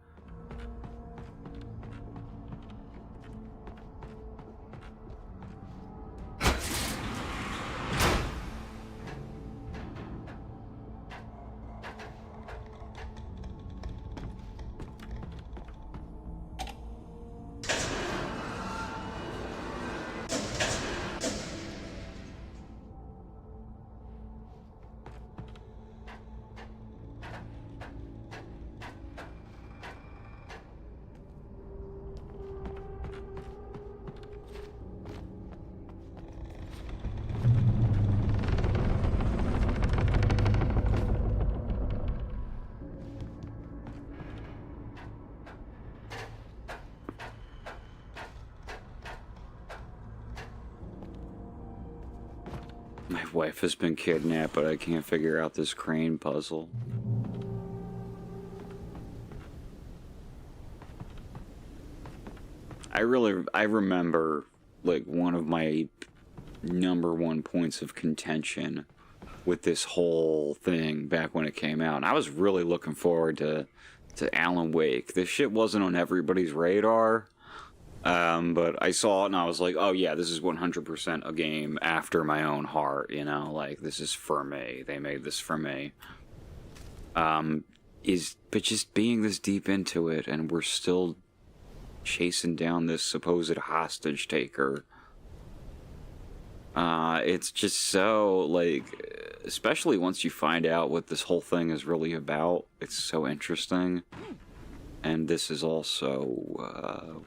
My wife has been kidnapped, but I can't figure out this crane puzzle. I remember, like, one of my #1 points of contention with this whole thing back when it came out. And I was really looking forward to Alan Wake. This shit wasn't on everybody's radar. But I saw it and I was like, oh yeah, this is 100% a game after my own heart, you know, like, this is for me. They made this for me. But just being this deep into it and we're still chasing down this supposed hostage taker. It's just so, like, especially once you find out what this whole thing is really about, it's so interesting. And this is also,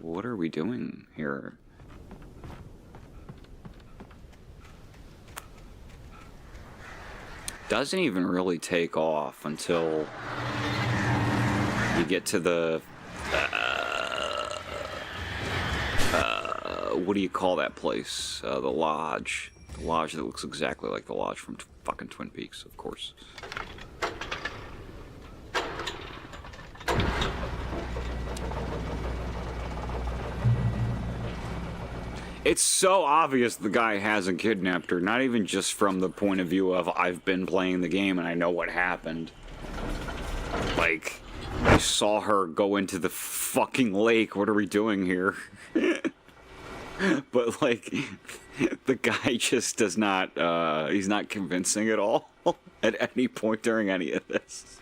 what are we doing here? Doesn't even really take off until you get to the, what do you call that place? The lodge. The lodge that looks exactly like the lodge from fucking Twin Peaks, of course. It's so obvious the guy hasn't kidnapped her, not even just from the point of view of I've been playing the game and I know what happened. Like, I saw her go into the fucking lake, what are we doing here? But, like, the guy just does not, he's not convincing at all at any point during any of this.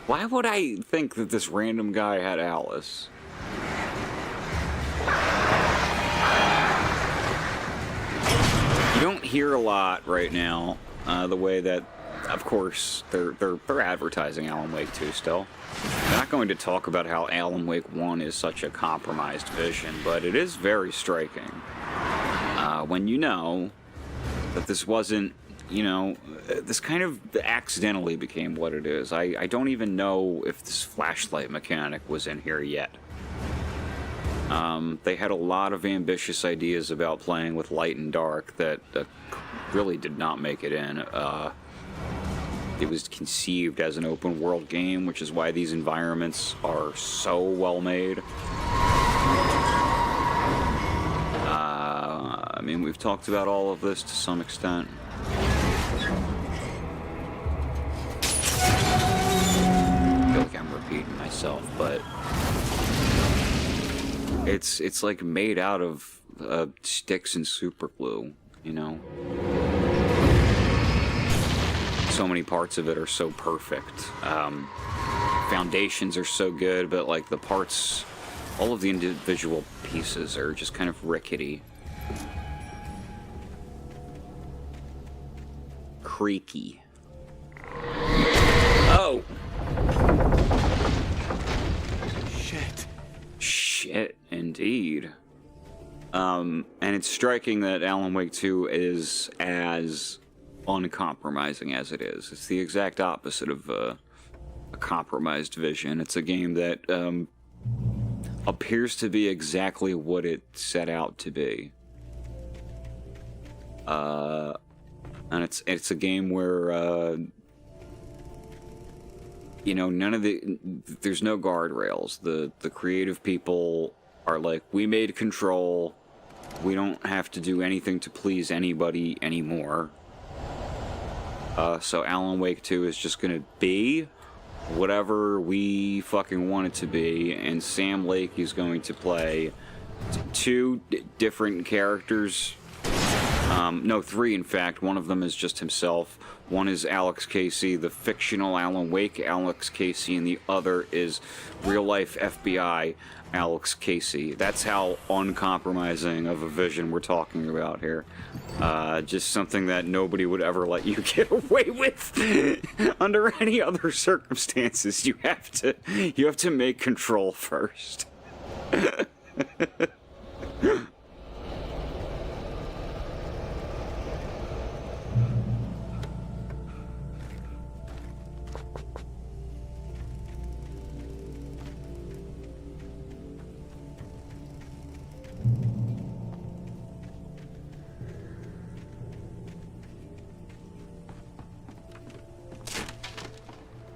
Why would I think that this random guy had Alice? You don't hear a lot right now, the way that, of course, they're advertising Alan Wake 2 still. They're not going to talk about how Alan Wake 1 is such a compromised vision, but it is very striking. When you know that this wasn't, you know, this kind of accidentally became what it is. I don't even know if this flashlight mechanic was in here yet. They had a lot of ambitious ideas about playing with light and dark that really did not make it in. It was conceived as an open world game, which is why these environments are so well made. I mean, we've talked about all of this to some extent. I feel like I'm repeating myself, but it's like made out of sticks and super glue, you know? So many parts of it are so perfect. Foundations are so good, but like the parts, all of the individual pieces are just kind of rickety. Creaky. Oh! Shit, indeed. And it's striking that Alan Wake 2 is as uncompromising as it is. It's the exact opposite of a compromised vision. It's a game that appears to be exactly what it set out to be. And it's a game where you know, there's no guardrails. The creative people are like, we made Control, we don't have to do anything to please anybody anymore. So Alan Wake 2 is just gonna be whatever we fucking want it to be, and Sam Lake is going to play two different characters. No, three in fact. One of them is just himself. One is Alex Casey, the fictional Alan Wake Alex Casey, and the other is real-life FBI Alex Casey. That's how uncompromising of a vision we're talking about here. Just something that nobody would ever let you get away with under any other circumstances. You have to make Control first.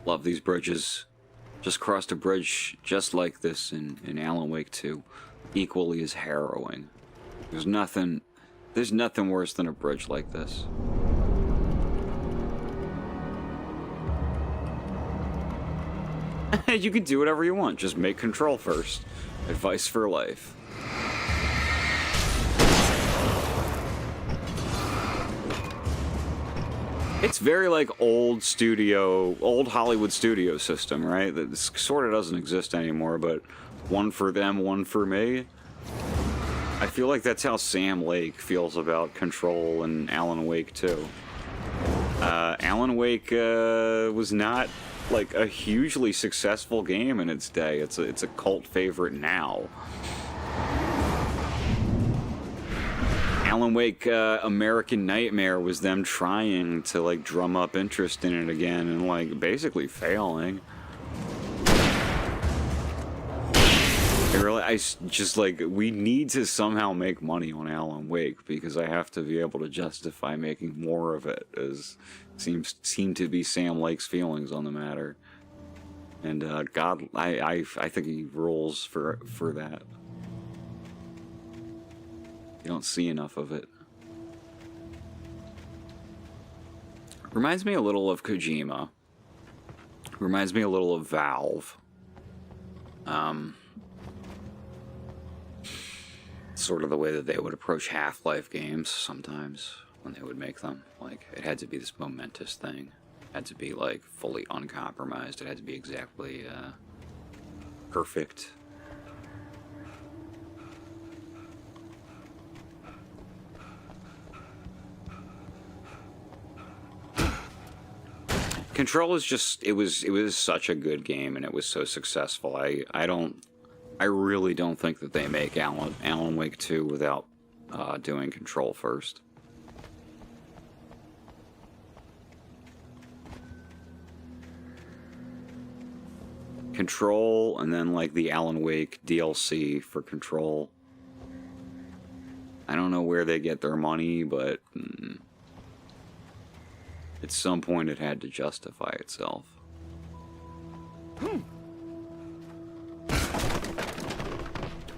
Love these bridges. Just crossed a bridge just like this in Alan Wake 2. Equally as harrowing. There's nothing worse than a bridge like this. You can do whatever you want. Just make Control first. Advice for life. It's very like old Hollywood studio system, right? That sort of doesn't exist anymore, but one for them, one for me. I feel like that's how Sam Lake feels about Control and Alan Wake 2. Alan Wake was not like a hugely successful game in its day. It's a cult favorite now. Alan Wake American Nightmare was them trying to like drum up interest in it again and like basically failing. We need to somehow make money on Alan Wake because I have to be able to justify making more of it, as seem to be Sam Lake's feelings on the matter. And God, I think he rules for that. You don't see enough of it. Reminds me a little of Kojima. Reminds me a little of Valve. Sort of the way that they would approach Half-Life games sometimes when they would make them. Like, it had to be this momentous thing. It had to be, like, fully uncompromised. It had to be exactly, perfect. Control is just, it was such a good game and it was so successful. I really don't think that they make Alan Wake 2 without doing Control first. Control, and then like the Alan Wake DLC for Control. I don't know where they get their money, but at some point it had to justify itself.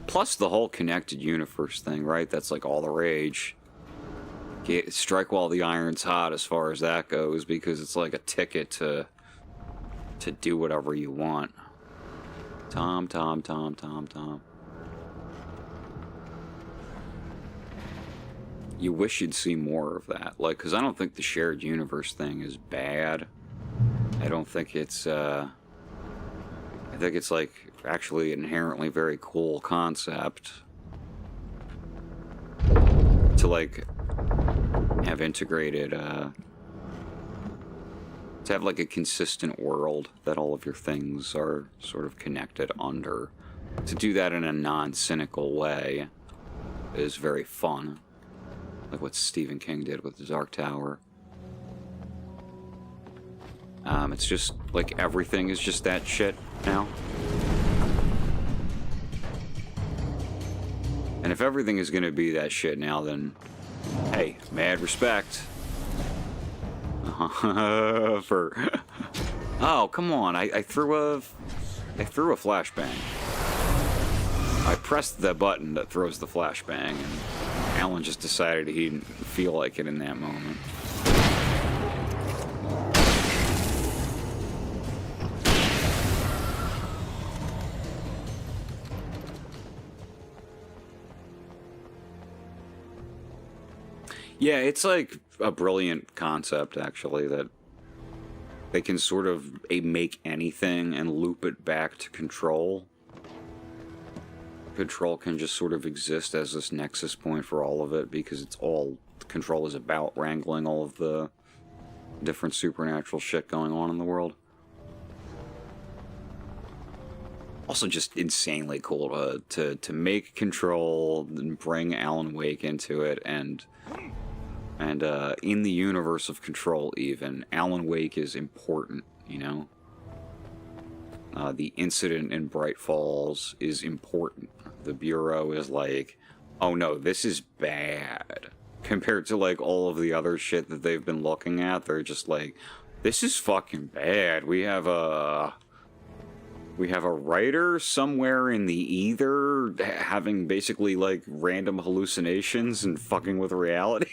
Plus the whole connected universe thing, right? That's like all the rage. Strike while the iron's hot as far as that goes, because it's like a ticket to do whatever you want. Tom. You wish you'd see more of that. Like, because I don't think the shared universe thing is bad. I don't think it's, I think it's like actually an inherently very cool concept to like have integrated to have like a consistent world that all of your things are sort of connected under. To do that in a non-cynical way is very fun, like what Stephen King did with The Dark Tower. It's just like everything is just that shit now. And if everything is going to be that shit now, then, hey, mad respect. For... Oh, come on, I threw a flashbang. I pressed the button that throws the flashbang, and Alan just decided he didn't feel like it in that moment. Yeah, it's like a brilliant concept, actually, that they can sort of make anything and loop it back to Control. Control can just sort of exist as this nexus point for all of it, because it's all Control is about, wrangling all of the different supernatural shit going on in the world. Also just insanely cool to make Control and bring Alan Wake into it, and in the universe of Control even, Alan Wake is important, you know? The incident in Bright Falls is important. The Bureau is like, oh no, this is bad. Compared to like all of the other shit that they've been looking at, they're just like, this is fucking bad. We have a writer somewhere in the ether having basically like random hallucinations and fucking with reality.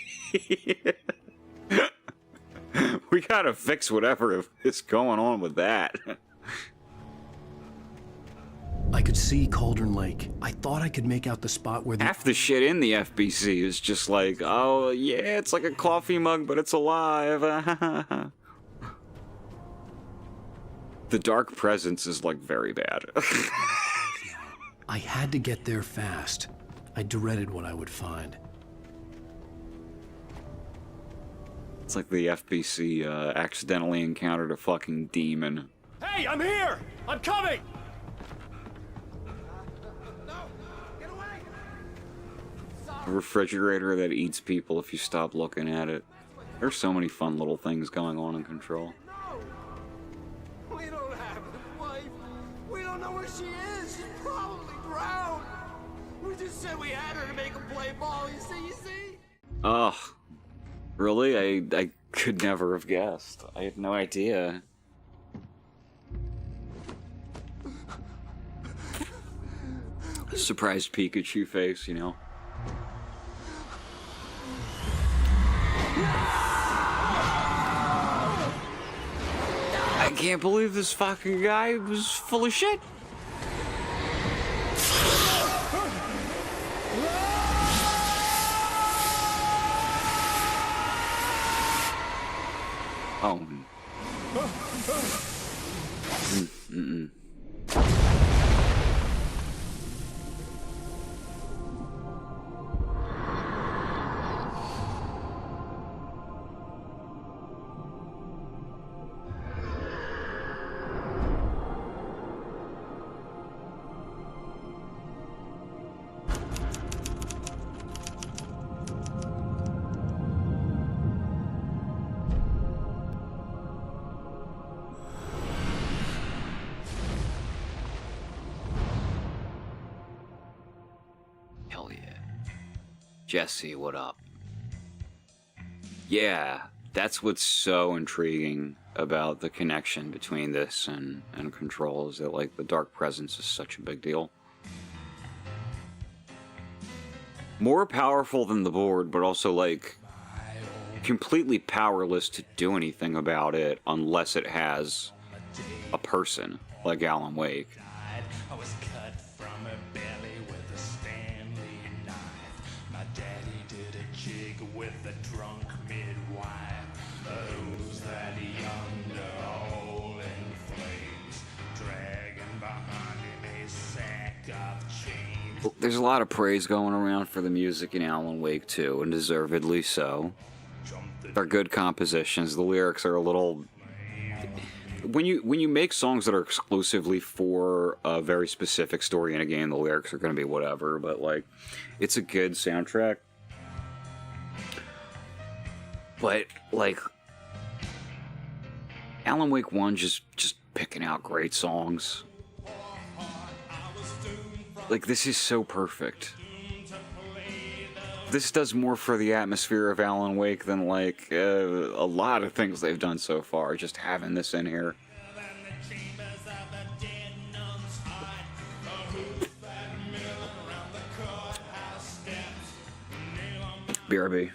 We gotta fix whatever is going on with that. I could see Cauldron Lake. I thought I could make out the spot where half the shit in the FBC is just like, oh yeah, it's like a coffee mug, but it's alive. The dark presence is like very bad. I had to get there fast. I dreaded what I would find. It's like the FBC accidentally encountered a fucking demon. Hey, I'm here! I'm coming! A refrigerator that eats people if you stop looking at it. There's so many fun little things going on in Control. We don't have a wife. We don't know where she is. She's probably drowned. We just said we had her to make him play ball. You see? Ugh. Really? I could never have guessed. I had no idea. Surprised Pikachu face, you know? I can't believe this fucking guy was full of shit. Oh. Mm-mm. Jesse, what up? Yeah, that's what's so intriguing about the connection between this and Control, is that, like, the dark presence is such a big deal. More powerful than the board, but also, like, completely powerless to do anything about it unless it has a person, like Alan Wake. I was cut from her belly with a Stanley knife. My daddy did a jig with a drunk midwife. Who's that yonder hole in flames? Dragging behind him a sack of chains. There's a lot of praise going around for the music in Alan Wake 2, and deservedly so. They're good compositions. The lyrics are a little... When you make songs that are exclusively for a very specific story in a game, the lyrics are going to be whatever, but, like, it's a good soundtrack. But, like, Alan Wake 1 just picking out great songs. Like, this is so perfect. this does more for the atmosphere of Alan Wake than like a lot of things they've done so far. Just having this in here. BRB.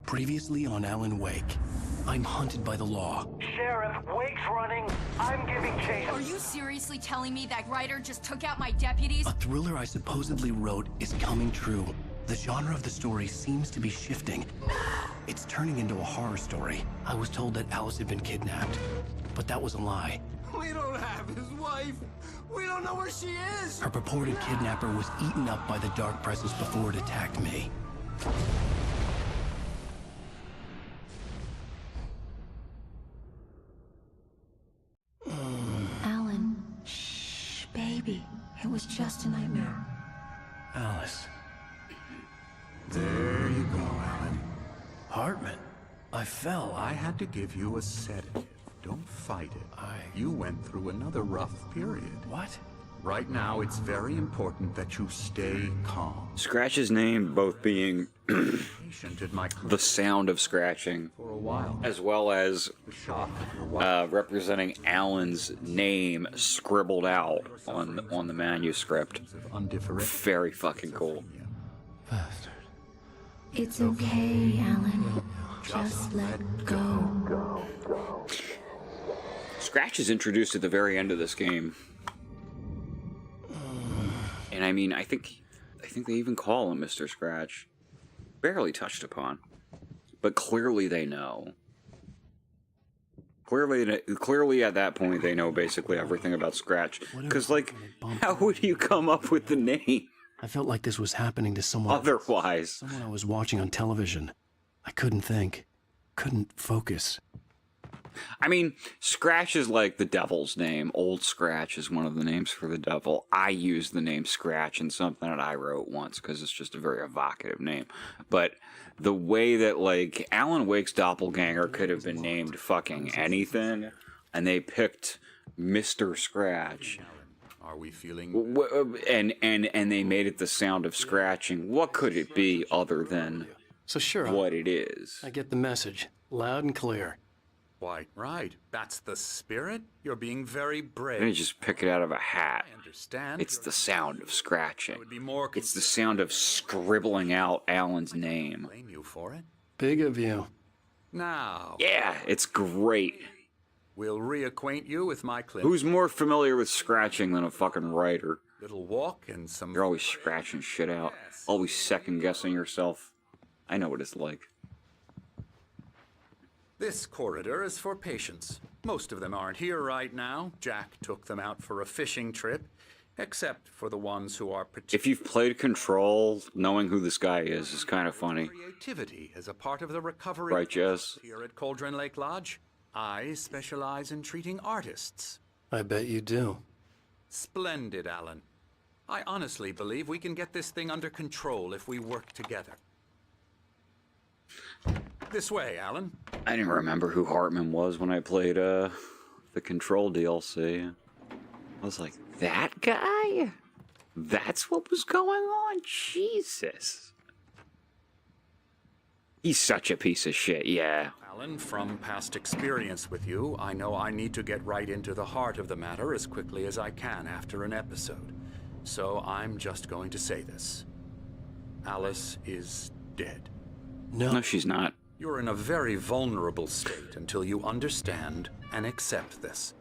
Previously on Alan Wake, I'm hunted by the law. Sheriff, Wake's running. I'm giving chase. Are you seriously telling me that writer just took out my deputies? A thriller I supposedly wrote is coming true. The genre of the story seems to be shifting. It's turning into a horror story. I was told that Alice had been kidnapped, but that was a lie. We don't have his wife. We don't know where she is. Her purported kidnapper was eaten up by the dark presence before it attacked me. Alan, shh, baby. It was just a nightmare. Alice. There you go, Alan. Hartman, I fell. I had to give you a sedative. Don't fight it. You went through another rough period. What? Right now, it's very important that you stay calm. Scratch's name both being the sound of scratching, For a while. as well as representing Alan's name scribbled out on the manuscript. Very fucking cool. It's okay, Alan. Just let go. Scratch is introduced at the very end of this game. And I mean, I think they even call him Mr. Scratch. Barely touched upon. But clearly they know. Clearly at that point they know basically everything about Scratch. Because, like, how would you come up with the name? I felt like this was happening to someone otherwise. Someone I was watching on television. I couldn't think. Couldn't focus. I mean, Scratch is like the devil's name. Old Scratch is one of the names for the devil. I used the name Scratch in something that I wrote once because it's just a very evocative name. But the way that, like, Alan Wake's doppelganger could have been named fucking anything, and they picked Mr. Scratch. Are we feeling... And they made it the sound of scratching. What could it be other than so sure, what it is? I get the message. Loud and clear. Why, right. That's the spirit. You're being very brave. They just pick it out of a hat. I understand. It's the sound of scratching. Would be more It's the sound of scribbling out Alan's name. blame you for it. Big of you. Now. Yeah, it's great. We'll reacquaint you with my clinic. Who's more familiar with scratching than a fucking writer? Little walk and some... You're always scratching shit out. Always second-guessing yourself. I know what it's like. This corridor is for patients. Most of them aren't here right now. Jack took them out for a fishing trip, except for the ones who are If you've played Control, knowing who this guy is kind of funny. Creativity as a part of the recovery Right, Jess? here at Cauldron Lake Lodge. I specialize in treating artists. I bet you do. Splendid, Alan. I honestly believe we can get this thing under control if we work together. This way, Alan. I didn't remember who Hartman was when I played the Control DLC. I was like, that guy? That's what was going on? Jesus. He's such a piece of shit, yeah. Alan, from past experience with you, I know I need to get right into the heart of the matter as quickly as I can after an episode. So I'm just going to say this. Alice is dead. No, she's not. You're in a very vulnerable state until you understand and accept this.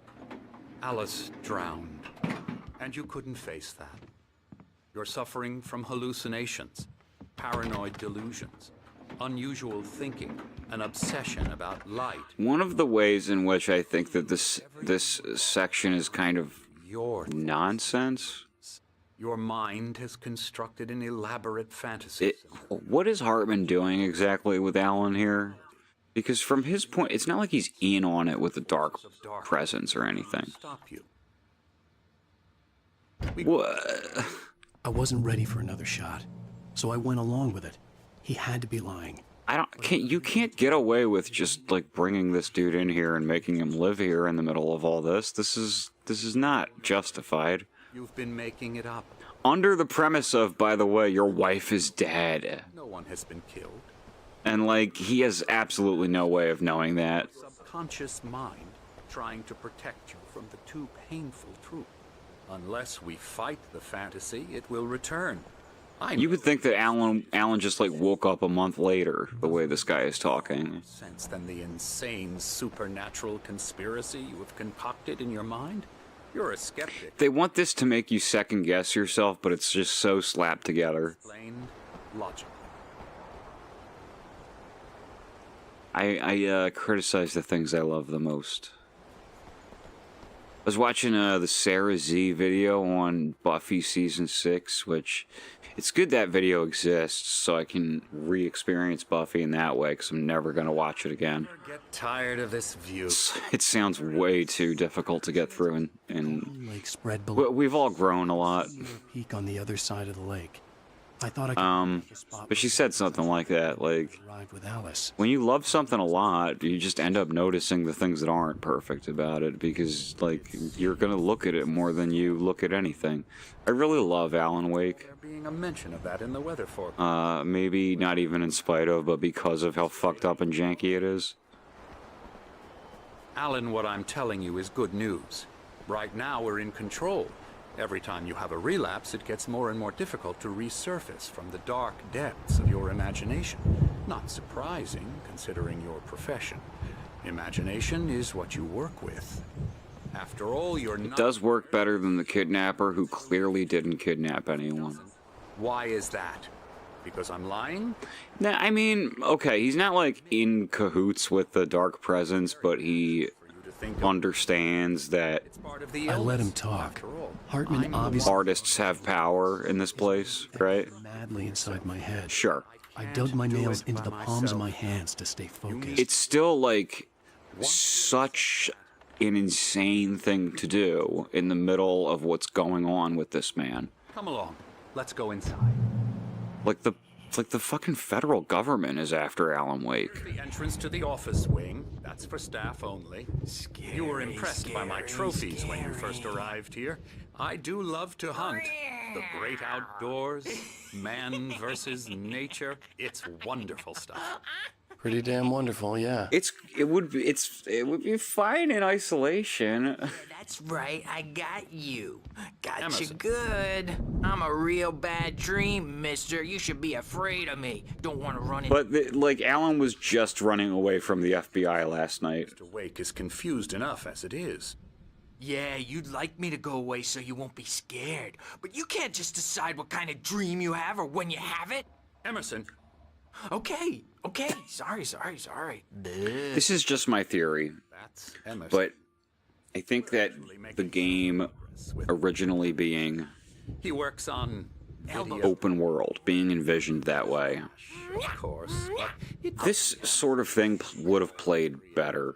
Alice drowned, and you couldn't face that. You're suffering from hallucinations, paranoid delusions, unusual thinking, an obsession about light. One of the ways in which I think that this section is kind of nonsense. Your mind has constructed an elaborate fantasy. What is Hartman doing exactly with Alan here? Because from his point, it's not like he's in on it with the dark presence or anything. Stop you. What? I wasn't ready for another shot, so I went along with it. He had to be lying. You can't get away with just like bringing this dude in here and making him live here in the middle of all this. This is not justified. You've been making it up. Under the premise of, by the way, your wife is dead. No one has been killed. And like, he has absolutely no way of knowing that. Subconscious mind trying to protect you from the too painful truth. Unless we fight the fantasy, it will return. You would think that Alan just like woke up a month later, the way this guy is talking. Sense than the insane supernatural conspiracy you have concocted in your mind? You're a skeptic. They want this to make you second guess yourself, but it's just so slapped together. Explained logically. I criticize the things I love the most. I was watching the Sarah Z video on Buffy Season 6, which... It's good that video exists, so I can re-experience Buffy in that way, because I'm never going to watch it again. Get tired of this view. It sounds way too difficult to get through, and lake spread below. We've all grown a lot. Peak on the other side of the lake. I thought I could but she said something like that, like, with Alice. When you love something a lot, you just end up noticing the things that aren't perfect about it, because, like, you're gonna look at it more than you look at anything. I really love Alan Wake. There being a mention of that in the weather forecast. Maybe not even in spite of, but because of how fucked up and janky it is. Alan, what I'm telling you is good news. Right now, we're in control. Every time you have a relapse, it gets more and more difficult to resurface from the dark depths of your imagination. Not surprising, considering your profession. Imagination is what you work with. After all, you're not... It does work better than the kidnapper who clearly didn't kidnap anyone. Why is that? Because I'm lying? Nah, I mean, okay, he's not like in cahoots with the dark presence, but he understands that I let him talk. Hartman obviously... Artists have power in this place, right? Madly inside my head. Sure. I dug my nails into the palms of my hands to stay focused. It's still like such an insane thing to do in the middle of what's going on with this man. Come along. Let's go inside. Like the fucking federal government is after Alan Wake. Here's the entrance to the office wing. That's for staff only. You were impressed by my trophies when you first arrived here. I do love to hunt. The great outdoors, man versus nature. It's wonderful stuff. Pretty damn wonderful, yeah. It would be fine in isolation. That's right, I got you. Got you Emerson. good. I'm a real bad dream, mister. You should be afraid of me. Don't want to run in. But like Alan was just running away from the FBI last night. Mr. Wake is confused enough as it is. Yeah, you'd like me to go away so you won't be scared. But you can't just decide what kind of dream you have or when you have it. Emerson. Okay. Sorry. This is just my theory. That's Emerson. But I think that the game originally being He works on open world, being envisioned that way. Of course, but This sort of thing would have played better.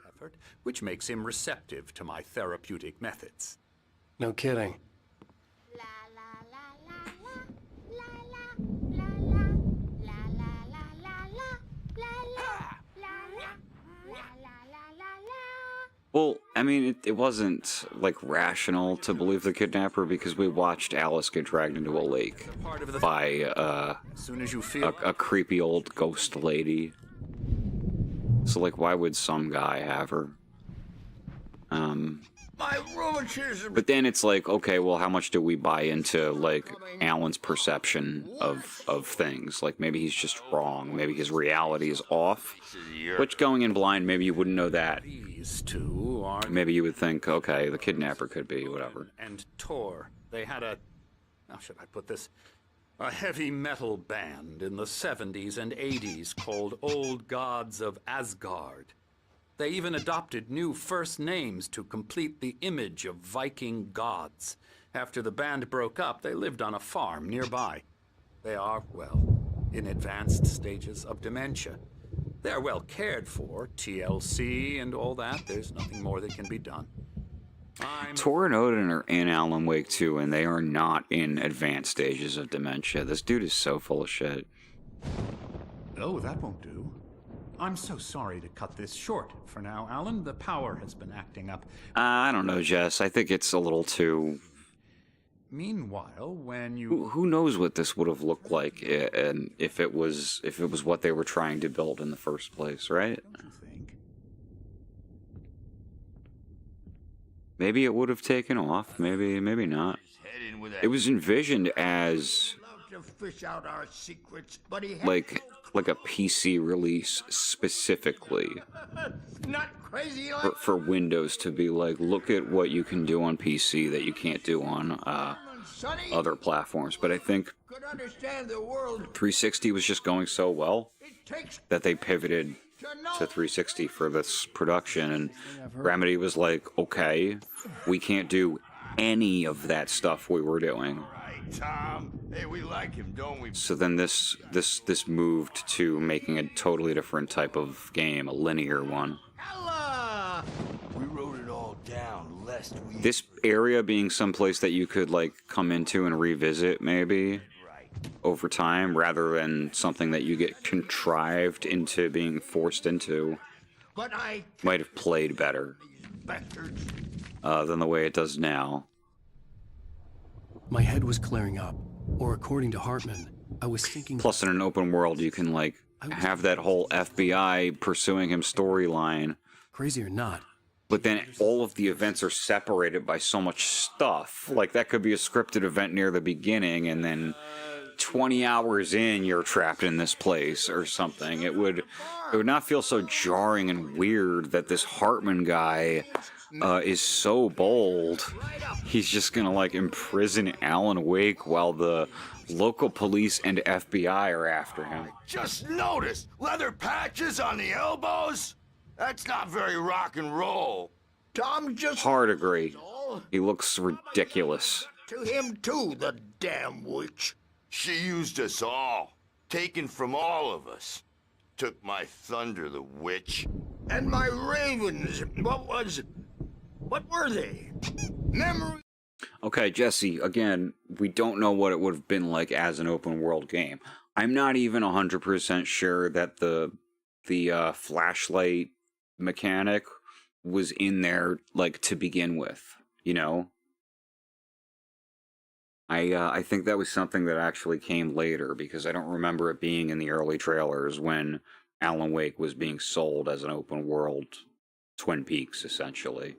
which makes him receptive to my therapeutic methods. No kidding. Well, I mean, it wasn't, like, rational to believe the kidnapper because we watched Alice get dragged into a lake by, As soon as you feel a creepy old ghost lady. So, like, why would some guy have her? My rheumatism. But then it's like, okay, well, how much do we buy into, like, Alan's perception of things? Like, maybe he's just wrong. Maybe his reality is off. Which, going in blind, maybe you wouldn't know that. these two are Maybe you would think, okay, the kidnapper could be, whatever. and Tor. They had a, how should I put this? A heavy metal band in the 70s and 80s called Old Gods of Asgard. They even adopted new first names to complete the image of Viking gods. After the band broke up, they lived on a farm nearby. They are, well, in advanced stages of dementia. They're well cared for, TLC and all that. There's nothing more that can be done. Tor and Odin are in Alan Wake 2, and they are not in advanced stages of dementia. This dude is so full of shit. Oh, that won't do. I'm so sorry to cut this short for now, Alan. The power has been acting up. I don't know, Jess. I think it's a little too... Meanwhile, when you... Who knows what this would have looked like and if it was what they were trying to build in the first place, right? Don't you think? Maybe it would have taken off. Maybe not. It was envisioned as To fish out our secrets, but he like a PC release specifically not crazy like for Windows to be like, look at what you can do on PC that you can't do on Sonny other platforms. But I think could understand the world. 360 was just going so well Takes that they pivoted to 360 for this production, and Remedy was like, okay, we can't do any of that stuff we were doing. Tom. Hey, we like him, don't we? So then this moved to making a totally different type of game, a linear one. Ella! We wrote it all down, lest we... This area being someplace that you could like come into and revisit maybe over time, rather than something that you get contrived into being forced into, But I... might have played better than the way it does now. My head was clearing up, or according to Hartman, I was thinking... Plus, in an open world, you can like have that whole FBI pursuing him storyline. Crazy or not, But then all of the events are separated by so much stuff. Like, that could be a scripted event near the beginning, and then 20 hours in, you're trapped in this place or something. It would not feel so jarring and weird that this Hartman guy is so bold. He's just gonna, like, imprison Alan Wake while the local police and FBI are after him. Just noticed leather patches on the elbows? That's not very rock and roll. Tom just... Hard agree. He looks ridiculous. To him too, the damn witch. She used us all. Taken from all of us. Took my thunder, the witch. And my ravens. What were they? Memory... Okay, Jesse, again, we don't know what it would have been like as an open world game. I'm not even 100% sure that the flashlight mechanic was in there, like, to begin with, you know? I think that was something that actually came later, because I don't remember it being in the early trailers when Alan Wake was being sold as an open world Twin Peaks, essentially.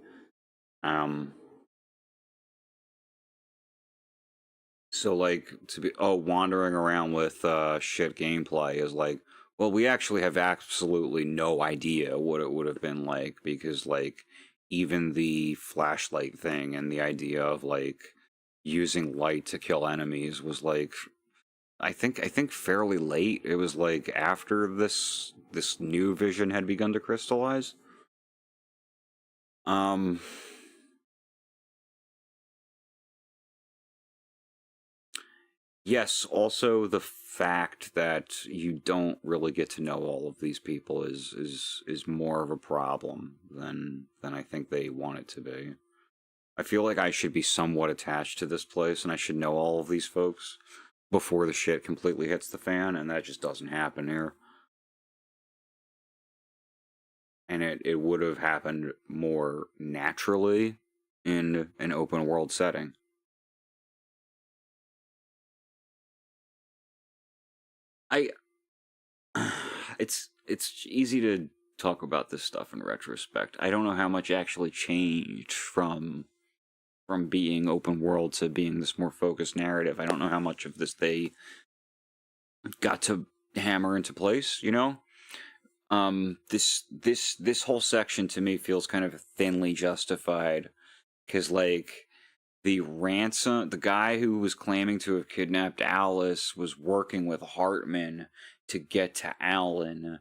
So, like, to be, wandering around with shit gameplay is like, well, we actually have absolutely no idea what it would have been like, because, like, even the flashlight thing and the idea of, like, using light to kill enemies was, like, I think fairly late. It was, like, after this new vision had begun to crystallize. Yes, also the fact that you don't really get to know all of these people is more of a problem than I think they want it to be. I feel like I should be somewhat attached to this place, and I should know all of these folks before the shit completely hits the fan, and that just doesn't happen here. And it would have happened more naturally in an open world setting. It's easy to talk about this stuff in retrospect. I don't know how much actually changed from being open world to being this more focused narrative. I don't know how much of this they got to hammer into place, you know? This whole section to me feels kind of thinly justified, because, like, the guy who was claiming to have kidnapped Alice was working with Hartman to get to Alan,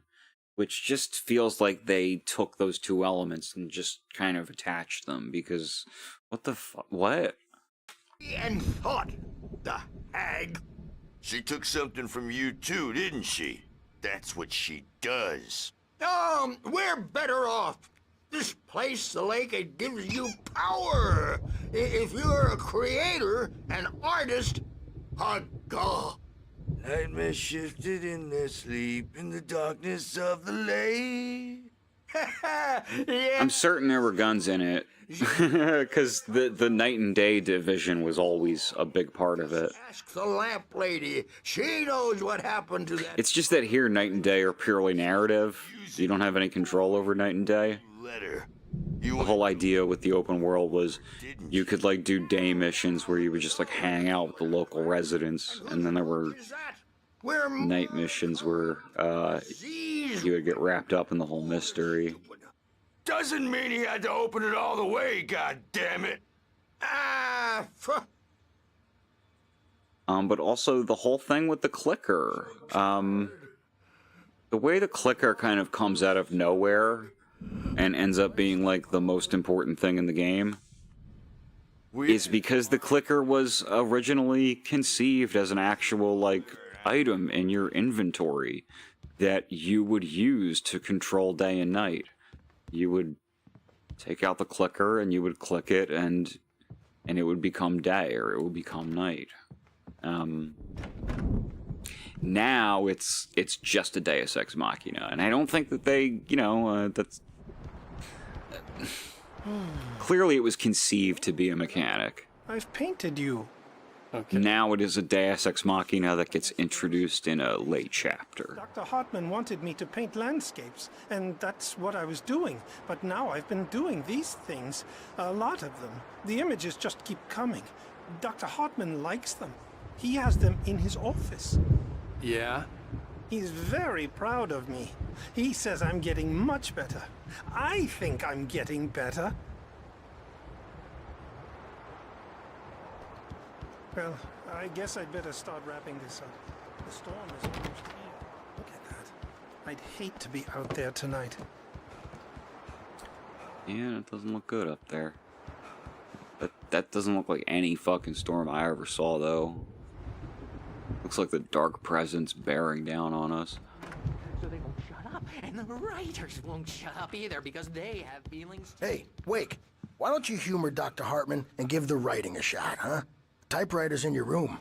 which just feels like they took those two elements and just kind of attached them, because what the fuck? What? And thought, the hag. She took something from you too, didn't she? That's what she does. We're better off. This place, the lake, it gives you power. If you're a creator, an artist, a god. Nightmares shifted in their sleep in the darkness of the lake. Yeah. I'm certain there were guns in it, because the night and day division was always a big part of it. Ask the lamp lady. She knows what happened to that. It's just that here night and day are purely narrative. You don't have any control over night and day. The whole idea with the open world was you could, like, do day missions where you would just, like, hang out with the local residents, and then there were night missions where you would get wrapped up in the whole mystery. Doesn't mean he had to open it all the way, god damn it. But also the whole thing with the clicker. The way the clicker kind of comes out of nowhere and ends up being, like, the most important thing in the game is because the clicker was originally conceived as an actual, like, item in your inventory that you would use to control day and night. You would take out the clicker and you would click it, and it would become day or it would become night. Now it's just a Deus Ex Machina, and I don't think that they, you know, that's clearly it was conceived to be a mechanic. I've painted you. Okay. Now it is a Deus Ex Machina that gets introduced in a late chapter. Dr. Hartman wanted me to paint landscapes, and that's what I was doing. But now I've been doing these things, a lot of them. The images just keep coming. Dr. Hartman likes them. He has them in his office. Yeah? He's very proud of me. He says I'm getting much better. I think I'm getting better. Well, I guess I'd better start wrapping this up. The storm is almost here. Look at that. I'd hate to be out there tonight. Yeah, it doesn't look good up there. But that doesn't look like any fucking storm I ever saw, though. Looks like the dark presence bearing down on us. So they won't shut up, and the writers won't shut up either, because they have feelings. Hey, Wake, why don't you humor Dr. Hartman and give the writing a shot, huh? Typewriter's in your room.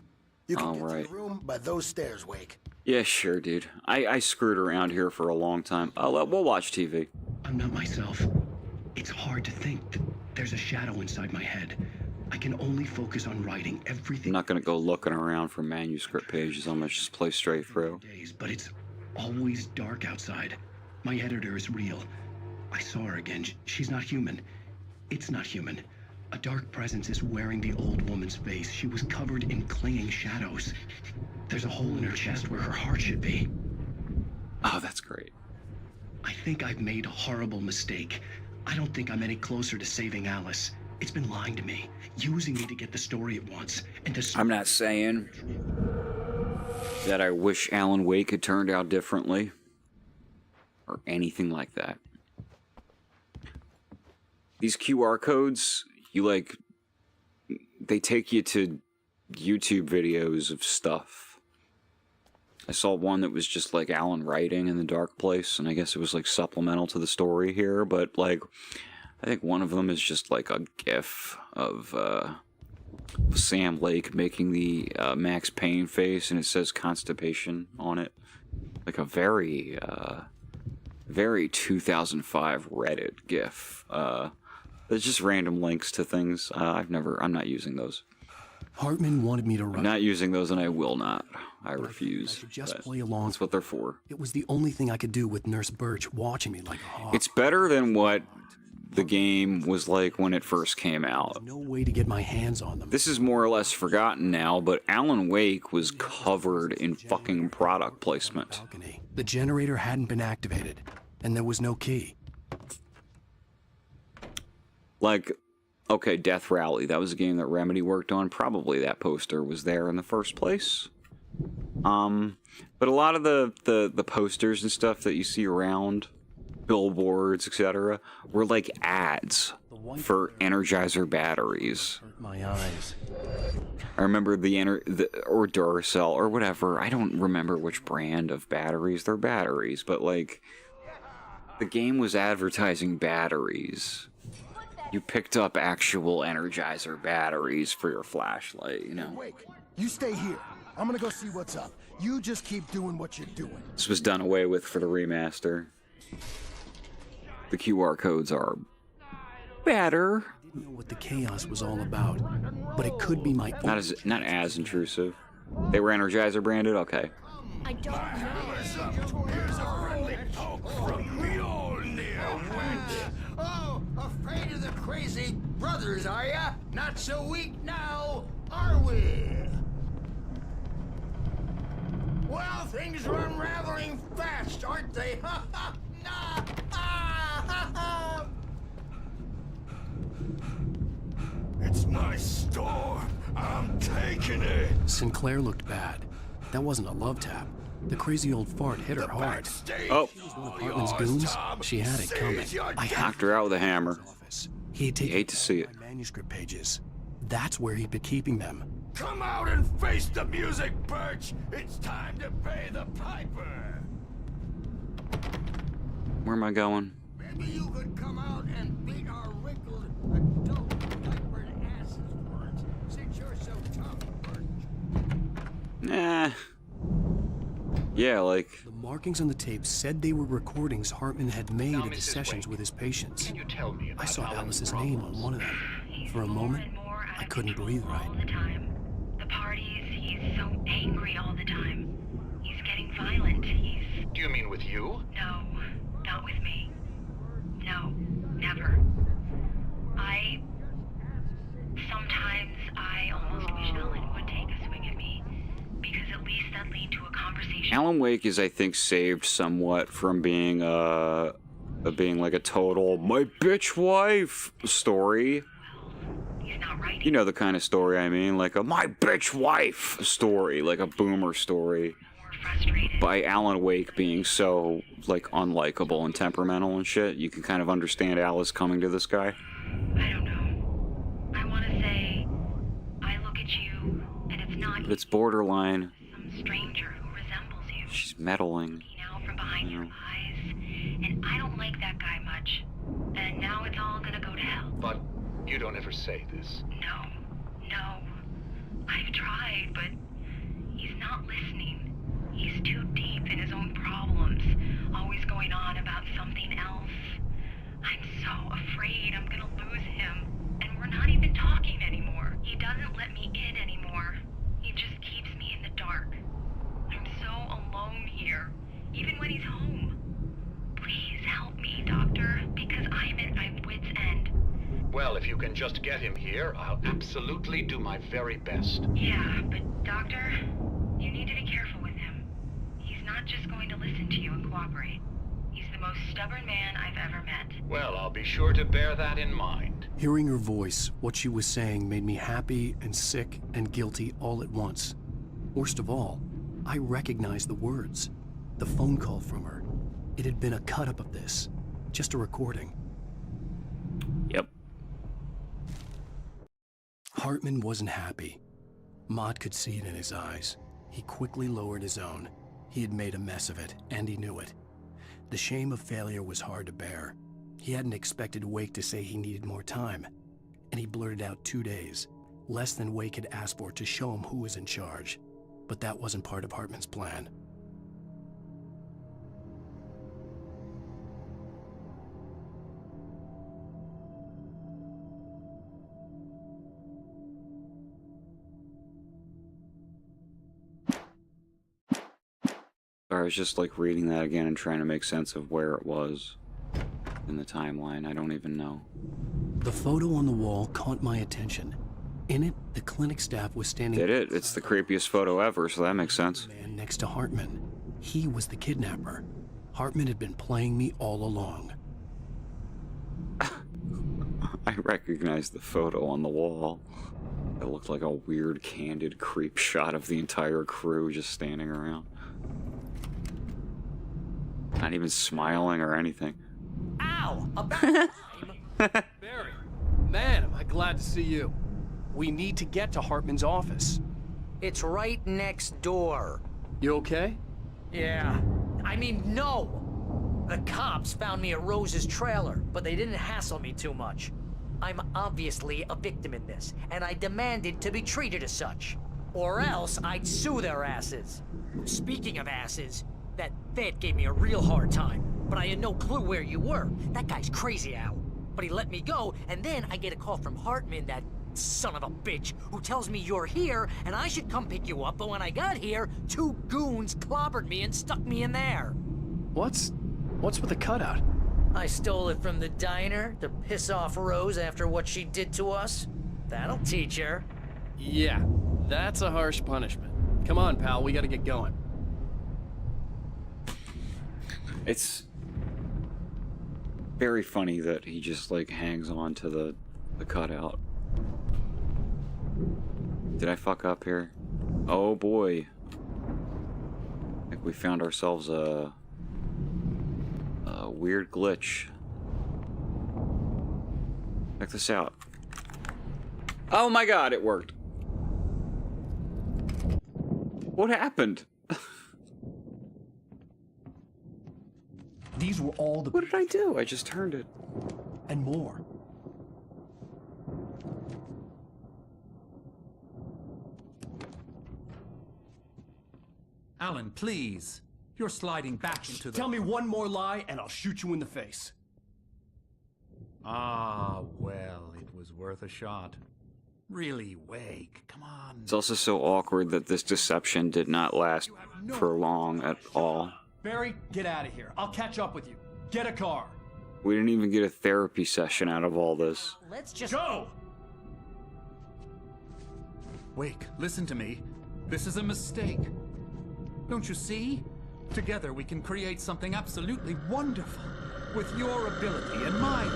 You can get to your room by those stairs, Wake. Yeah, sure, dude. I screwed around here for a long time. We'll watch TV. I'm not myself. It's hard to think. There's a shadow inside my head. I can only focus on writing everything. I'm not gonna go looking around for manuscript pages. I'm gonna just play straight through. But it's always dark outside. My editor is real. I saw her again. She's not human. It's not human. A dark presence is wearing the old woman's face. She was covered in clinging shadows. There's a hole in her chest where her heart should be. Oh, that's great. I think I've made a horrible mistake. I don't think I'm any closer to saving Alice. It's been lying to me, using me to get the story it wants, and to... I'm not saying that I wish Alan Wake had turned out differently, or anything like that. These QR codes, they take you to YouTube videos of stuff. I saw one that was just like Alan writing in the dark place, and I guess it was like supplemental to the story here, but like, I think one of them is just like a GIF of Sam Lake making the Max Payne face, and it says constipation on it. Like a very, very 2005 Reddit GIF. There's just random links to things. I'm not using those. Hartman wanted me to write. I'm not using those, and I will not. I refuse. I could just play along. That's what they're for. It was the only thing I could do with Nurse Birch watching me like a hawk. It's better than what the game was like when it first came out. No way to get my hands on them. This is more or less forgotten now, but Alan Wake was covered in fucking product placement. The generator hadn't been activated, and there was no key. Like, okay, Death Rally, that was a game that Remedy worked on. Probably that poster was there in the first place. But a lot of the posters and stuff that you see around, billboards, etc., were like ads for Energizer batteries. My eyes. I remember or Duracell or whatever. I don't remember which brand of batteries. They're batteries, but like the game was advertising batteries. You picked up actual Energizer batteries for your flashlight, you know. Wait, you stay here. I'm gonna go see what's up. You just keep doing what you're doing. This was done away with for the remaster. The QR codes are better. I didn't know what the chaos was all about, but it could be my not as intrusive. They were Energizer branded? Okay. I don't know. Here's a friendly poke from the old near wench. Oh, afraid of the crazy brothers, are ya? Not so weak now, are we? Well, things are unraveling fast, aren't they? Ha ha! Nah! Ah, ha, ha. It's my store. I'm taking it. Sinclair looked bad. That wasn't a love tap. The crazy old fart hit her hard. Oh. She was one of Hartman's goons. She had it coming. I knocked her out with a hammer. He had taken hate to see it. my manuscript pages. That's where he'd been keeping them. Come out and face the music, Birch. It's time to pay the piper. Where am I going? Maybe you could come out and beat our wrinkled adult diapered asses for it, since you're so tough, Birch. Nah. Yeah, like... The markings on the tape said they were recordings Hartman had made at the sessions with his patients. I saw Alice's name on one of them. For a moment, I couldn't breathe right. All the time. The parties, he's so angry all the time. He's getting violent. Do you mean with you? No, not with me. No, never. Sometimes I almost wish Alan would take a swing at me, because at least that lead to a conversation. Alan Wake is, I think, saved somewhat from being like a total my bitch wife story. You know the kind of story I mean, like a my bitch wife story, like a boomer story. By Alan Wake being so, like, unlikable and temperamental and shit, you can kind of understand Alice coming to this guy. I don't know. I want to say, I look at you, and it's not But it's borderline. some stranger who resembles you. She's meddling. Looking out from behind your eyes, and I don't like that guy much. And now it's all gonna go to hell. But you don't ever say this. No. I've tried, but he's not listening. He's too deep in his own problems, always going on about something else. I'm so afraid I'm gonna lose him, and we're not even talking anymore. He doesn't let me in anymore. He just keeps me in the dark. I'm so alone here. Even Well, if you can just get him here, I'll absolutely do my very best. Yeah, but Doctor, you need to be careful with him. He's not just going to listen to you and cooperate. He's the most stubborn man I've ever met. Well, I'll be sure to bear that in mind. Hearing her voice, what she was saying made me happy and sick and guilty all at once. Worst of all, I recognized the words. The phone call from her. It had been a cut-up of this. Just a recording. Yep. Hartman wasn't happy. Maud could see it in his eyes. He quickly lowered his own. He had made a mess of it, and he knew it. The shame of failure was hard to bear. He hadn't expected Wake to say he needed more time, and he blurted out 2 days, less than Wake had asked for, to show him who was in charge. But that wasn't part of Hartman's plan. I was just like reading that again and trying to make sense of where it was in the timeline. I don't even know. The photo on the wall caught my attention. In it, the clinic staff was standing... Did it? It's the creepiest photo ever, so that makes sense. ...man next to Hartman. He was the kidnapper. Hartman had been playing me all along. I recognized the photo on the wall. It looked like a weird, candid creep shot of the entire crew just standing around. Not even smiling or anything. Ow! About time! Barry, man, am I glad to see you. We need to get to Hartman's office. It's right next door. You okay? Yeah. I mean, no! The cops found me at Rose's trailer, but they didn't hassle me too much. I'm obviously a victim in this, and I demanded to be treated as such. Or else I'd sue their asses. Speaking of asses, that vet gave me a real hard time, but I had no clue where you were. That guy's crazy, Al. But he let me go, and then I get a call from Hartman, that son of a bitch, who tells me you're here, and I should come pick you up, but when I got here, 2 goons clobbered me and stuck me in there. What's with the cutout? I stole it from the diner to piss off Rose after what she did to us. That'll teach her. Yeah, that's a harsh punishment. Come on, pal, we gotta get going. It's very funny that he just like hangs on to the cutout. Did I fuck up here? Oh boy. I think we found ourselves a weird glitch. Check this out. Oh my god, it worked. What happened? These were all the... What did I do? I just turned it. And more. Alan, please. You're sliding back into the... Tell me one more lie and I'll shoot you in the face. Ah, well, it was worth a shot. Really, Wake, come on. It's also so awkward that this deception did not last for long at all. Barry, get out of here. I'll catch up with you. Get a car. We didn't even get a therapy session out of all this. Let's just go! Wake, listen to me. This is a mistake. Don't you see? Together we can create something absolutely wonderful. With your ability and mine.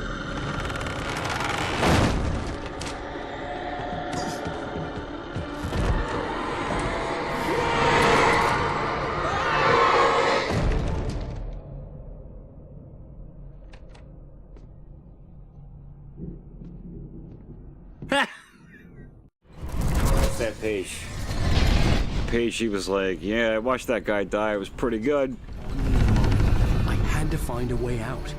What's that page? Page, she was like, yeah, I watched that guy die. It was pretty good. I had to find a way out.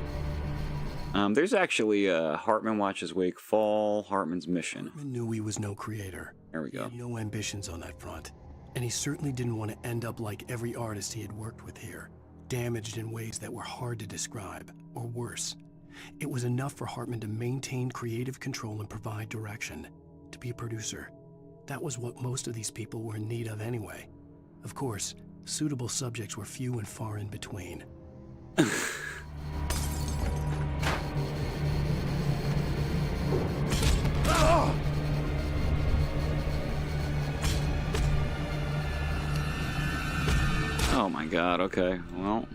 There's actually Hartman watches Wake fall, Hartman's mission. Hartman knew he was no creator. There we go. He had no ambitions on that front. And he certainly didn't want to end up like every artist he had worked with here, damaged in ways that were hard to describe, or worse. It was enough for Hartman to maintain creative control and provide direction, to be a producer. That was what most of these people were in need of anyway. Of course, suitable subjects were few and far in between. Oh my god, okay, well.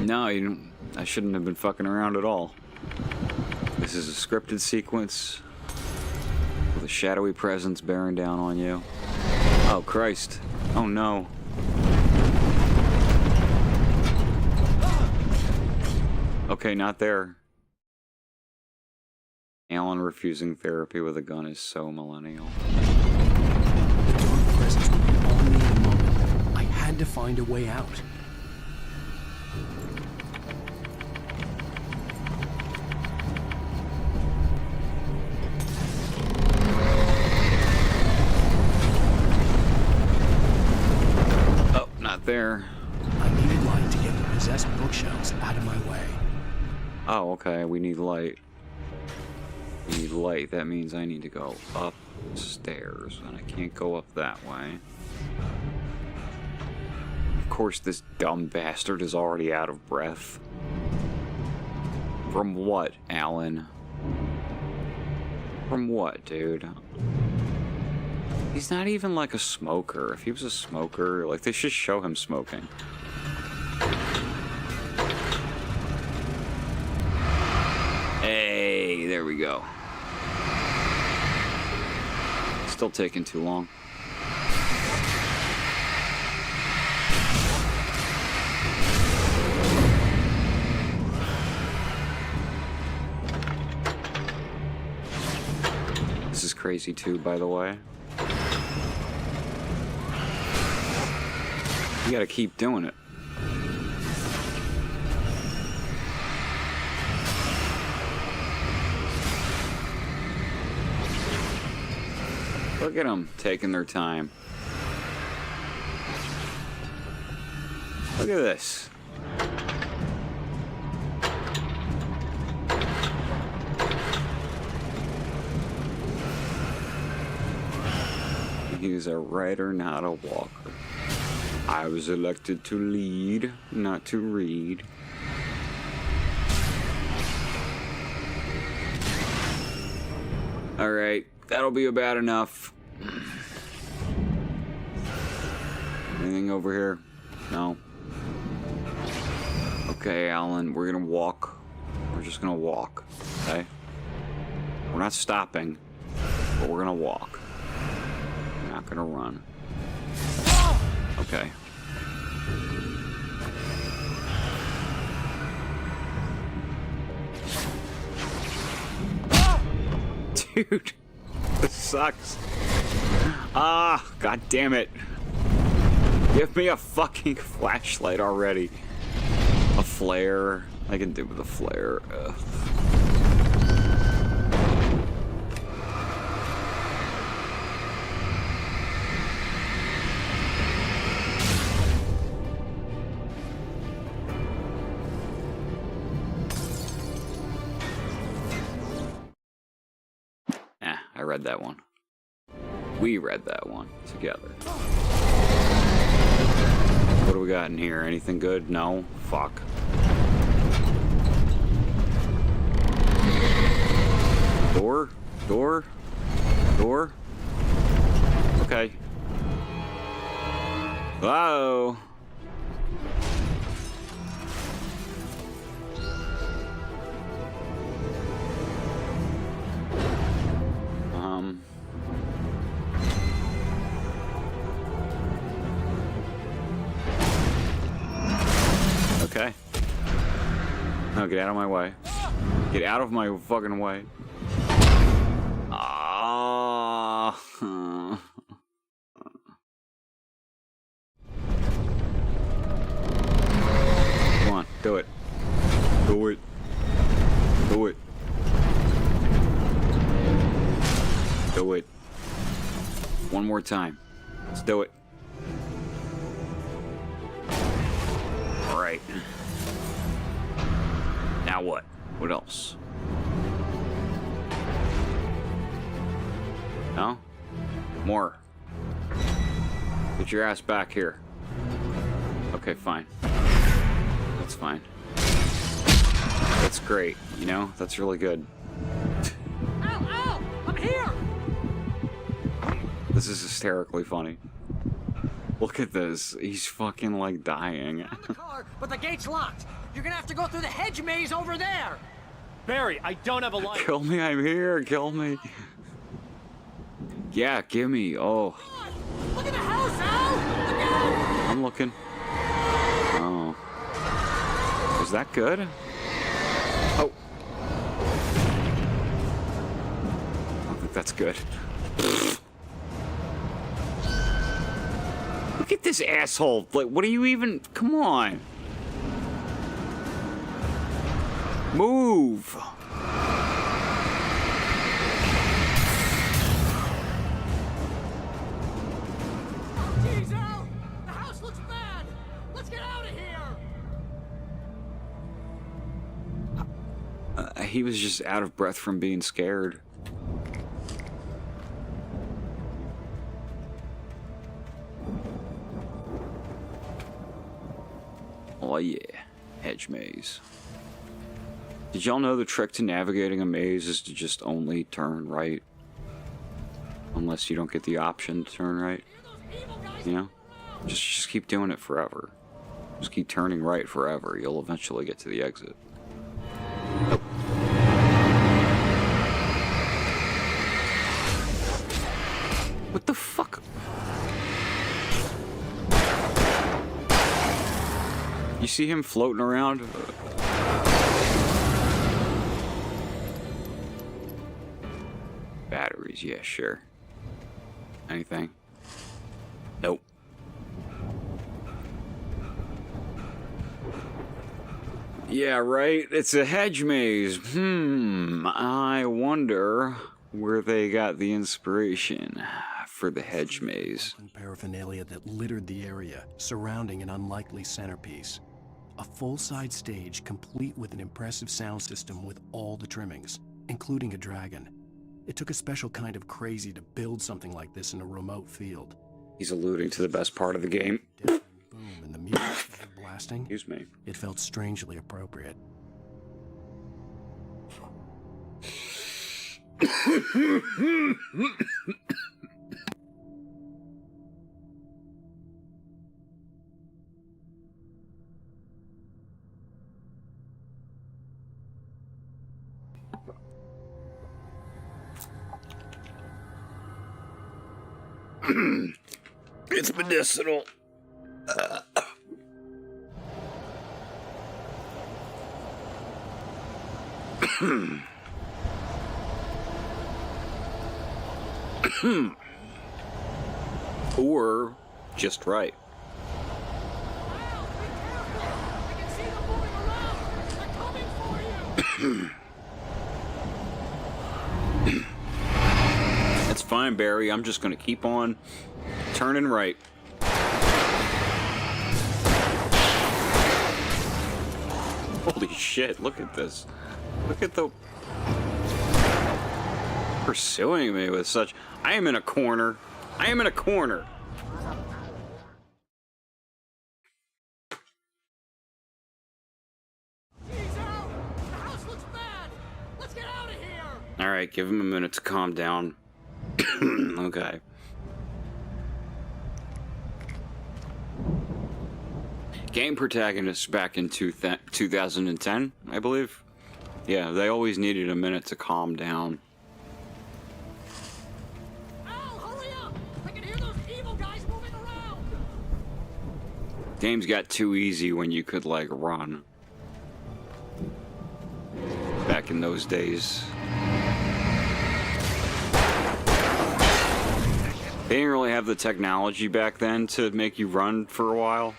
No, I shouldn't have been fucking around at all. This is a scripted sequence with a shadowy presence bearing down on you. Oh Christ. Oh no. Okay, not there. Alan refusing therapy with a gun is so millennial. The dark presence would be on me in a moment. I had to find a way out. Oh, not there. I needed light to get the possessed bookshelves out of my way. Oh, okay, we need light. We need light. That means I need to go upstairs, and I can't go up that way. Of course, this dumb bastard is already out of breath. From what, Alan? From what, dude? He's not even like a smoker. If he was a smoker, like, they should show him smoking. Hey, there we go. Still taking too long. This is crazy too, by the way. You gotta keep doing it. Look at them taking their time. Look at this. He's a writer, not a walker. I was elected to lead, not to read. Alright, that'll be about enough. Anything over here? No. Okay, Alan, we're gonna walk. We're just gonna walk, okay? We're not stopping, but we're gonna walk. We're not gonna run. Okay. Dude, this sucks. Ah, god damn it. Give me a fucking flashlight already. A flare. I can do with a flare. Ugh. I read that one. We read that one together. What do we got in here? Anything good? No? Fuck. Door? Door? Door? Okay. Hello? Okay. No, get out of my way. Get out of my fucking way. Ah. Come on, do it. Do it. Do it. Do it. One more time. Let's do it. Alright. Now what? What else? No? More. Get your ass back here. Okay, fine. That's fine. That's great, you know? That's really good. Ow, ow! I'm here! This is hysterically funny. Look at this. He's fucking like dying. Car, but the gate's locked. You're gonna have to go through the hedge maze over there. Barry, I don't have a light. Kill me, I'm here. Kill me. Yeah, give me. Oh. Look at the house, Al! Look out! I'm looking. Oh. Is that good? Oh. I don't think that's good. Look at this asshole. Like, what are you even... Come on. Move. Jeez, Al! The house looks bad! Let's get out of here! He was just out of breath from being scared. Oh yeah, hedge maze. Did y'all know the trick to navigating a maze is to just only turn right? Unless you don't get the option to turn right. You know? Just keep doing it forever. Just keep turning right forever. You'll eventually get to the exit. Oh. What the fuck? You see him floating around? Batteries, yeah, sure. Anything? Nope. Yeah, right. It's a hedge maze. I wonder where they got the inspiration for the hedge maze. Paraphernalia that littered the area, surrounding an unlikely centerpiece. A full-side stage complete with an impressive sound system with all the trimmings, including a dragon. It took a special kind of crazy to build something like this in a remote field. He's alluding to the best part of the game. Boom, and the music blasting. Excuse me. It felt strangely appropriate. It's medicinal. Or just right. That's fine, Barry. I'm just gonna keep on turning right. Holy shit, look at this. Look at the... Pursuing me with such... I am in a corner. I am in a corner. Alright, give him a minute to calm down. Okay. Game protagonists back in 2010, I believe. Yeah, they always needed a minute to calm down. Games got too easy when you could, like, run. Back in those days. They didn't really have the technology back then to make you run for a while.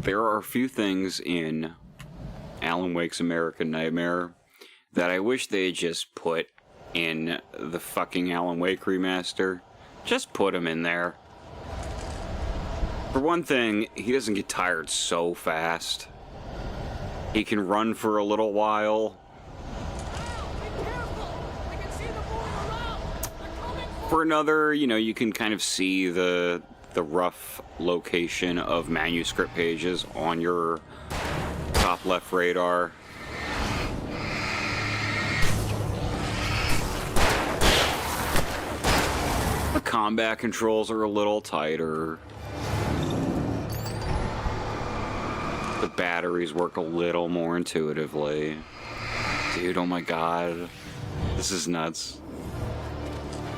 There are a few things in Alan Wake's American Nightmare that I wish they had just put in the fucking Alan Wake remaster. Just put him in there. For one thing, he doesn't get tired so fast. He can run for a little while. For another, you know, you can kind of see the rough location of manuscript pages on your top left radar. combat controls are a little tighter. The batteries work a little more intuitively. Dude, oh my god. This is nuts.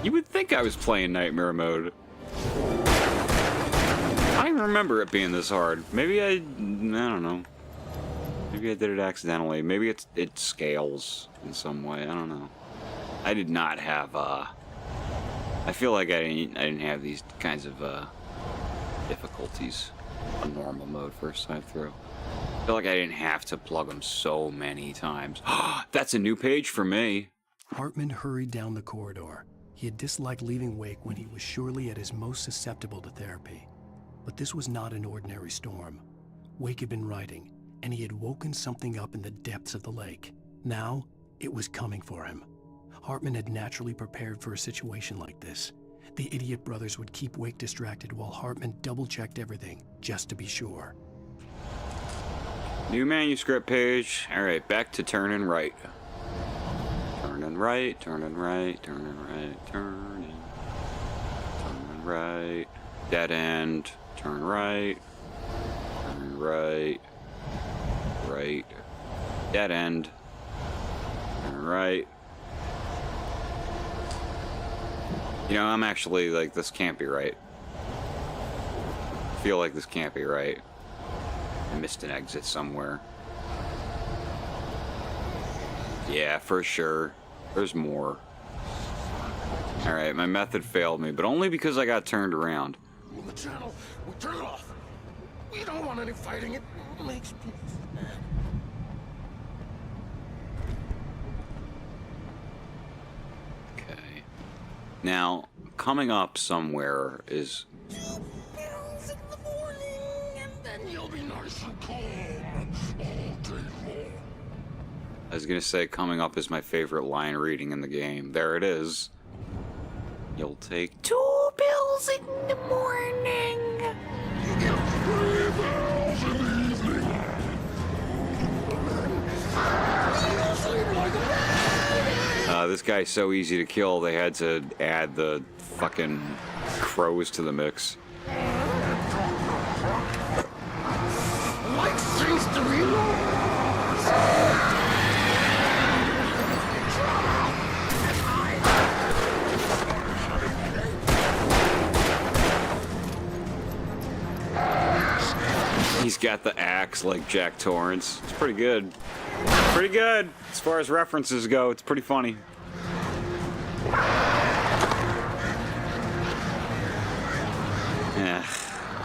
You would think I was playing Nightmare Mode. I don't even remember it being this hard. Maybe I don't know. Maybe I did it accidentally. Maybe it scales in some way. I don't know. I did not have, I feel like I didn't have these kinds of, difficulties on normal mode first time through. I feel like I didn't have to plug them so many times. That's a new page for me. Hartman hurried down the corridor. He had disliked leaving Wake when he was surely at his most susceptible to therapy. But this was not an ordinary storm. Wake had been writing, and he had woken something up in the depths of the lake. Now, it was coming for him. Hartman had naturally prepared for a situation like this. The idiot brothers would keep Wake distracted while Hartman double-checked everything, just to be sure. New manuscript page. Alright, back to turning right. Turning right, turning right, turning right, turning right. Dead end. Turn right. Turn right. Right. Dead end. Turn right. You know, I'm actually like, this can't be right. I feel like this can't be right. I missed an exit somewhere. Yeah, for sure. There's more. Alright, my method failed me, but only because I got turned around. On the channel, we turn it off. We don't want any fighting. It makes me sad. Okay. Now, coming up somewhere is... 2 pills in the morning, and then you'll be nice and calm all day long. I was gonna say coming up is my favorite line reading in the game. There it is. You'll take 2 pills in the morning. You get 3 pills in the evening. You sleep like a baby. This guy's so easy to kill, they had to add the fucking crows to the mix. Life seems to reload. He's got the axe like Jack Torrance. It's pretty good. Pretty good. As far as references go, it's pretty funny. Yeah.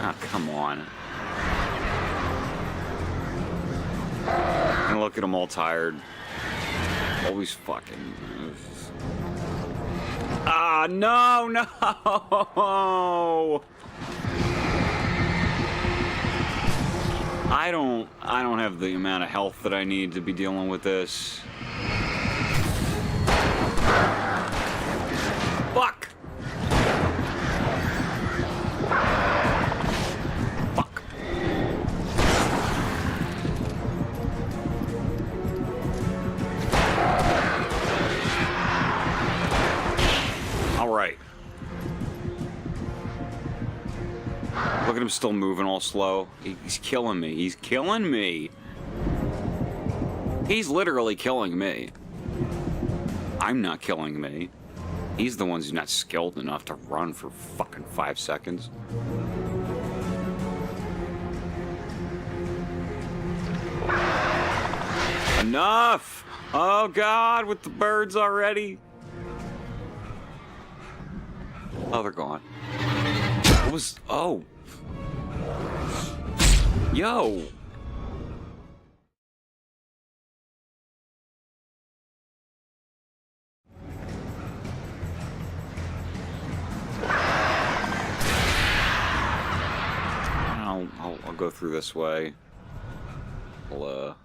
Oh, come on. And look at him all tired. Always fucking... Ah, no, no! I don't have the amount of health that I need to be dealing with this. Fuck! Fuck. All right. Look at him still moving all slow. He's killing me. He's killing me. He's literally killing me. I'm not killing me. He's the one who's not skilled enough to run for fucking 5 seconds. Enough! Oh God, with the birds already. Oh, they're gone. What was... Oh. Yo. I'll go through this way. A little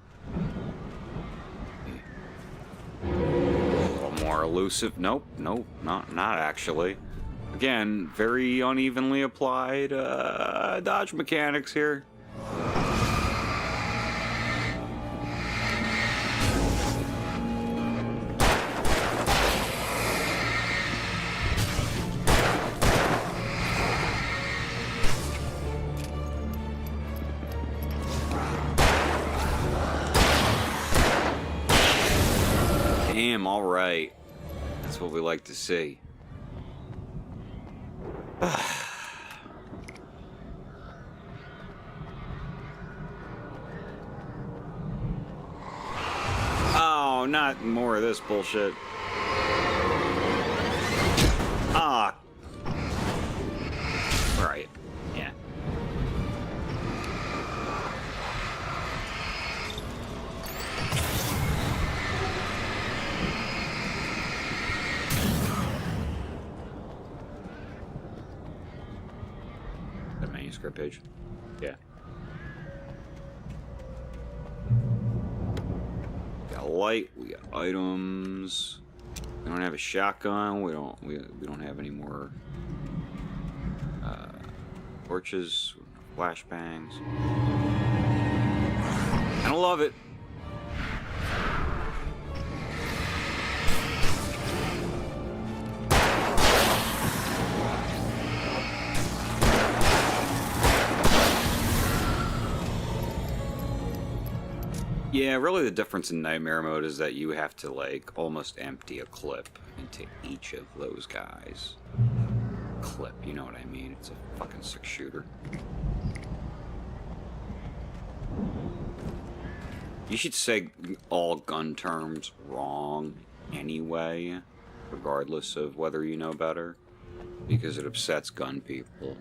more elusive. Nope, not actually. Again, very unevenly applied dodge mechanics here. Bam, alright. That's what we like to see. Oh, not more of this bullshit. Ah. Right. Yeah. The manuscript page. Yeah. Got light, we got items. We don't have a shotgun, we don't have any more torches, flashbangs. I don't love it. Yeah, really the difference in Nightmare Mode is that you have to, like, almost empty a clip into each of those guys. Clip, you know what I mean? It's a fucking 6-shooter. You should say all gun terms wrong anyway, regardless of whether you know better, because it upsets gun people.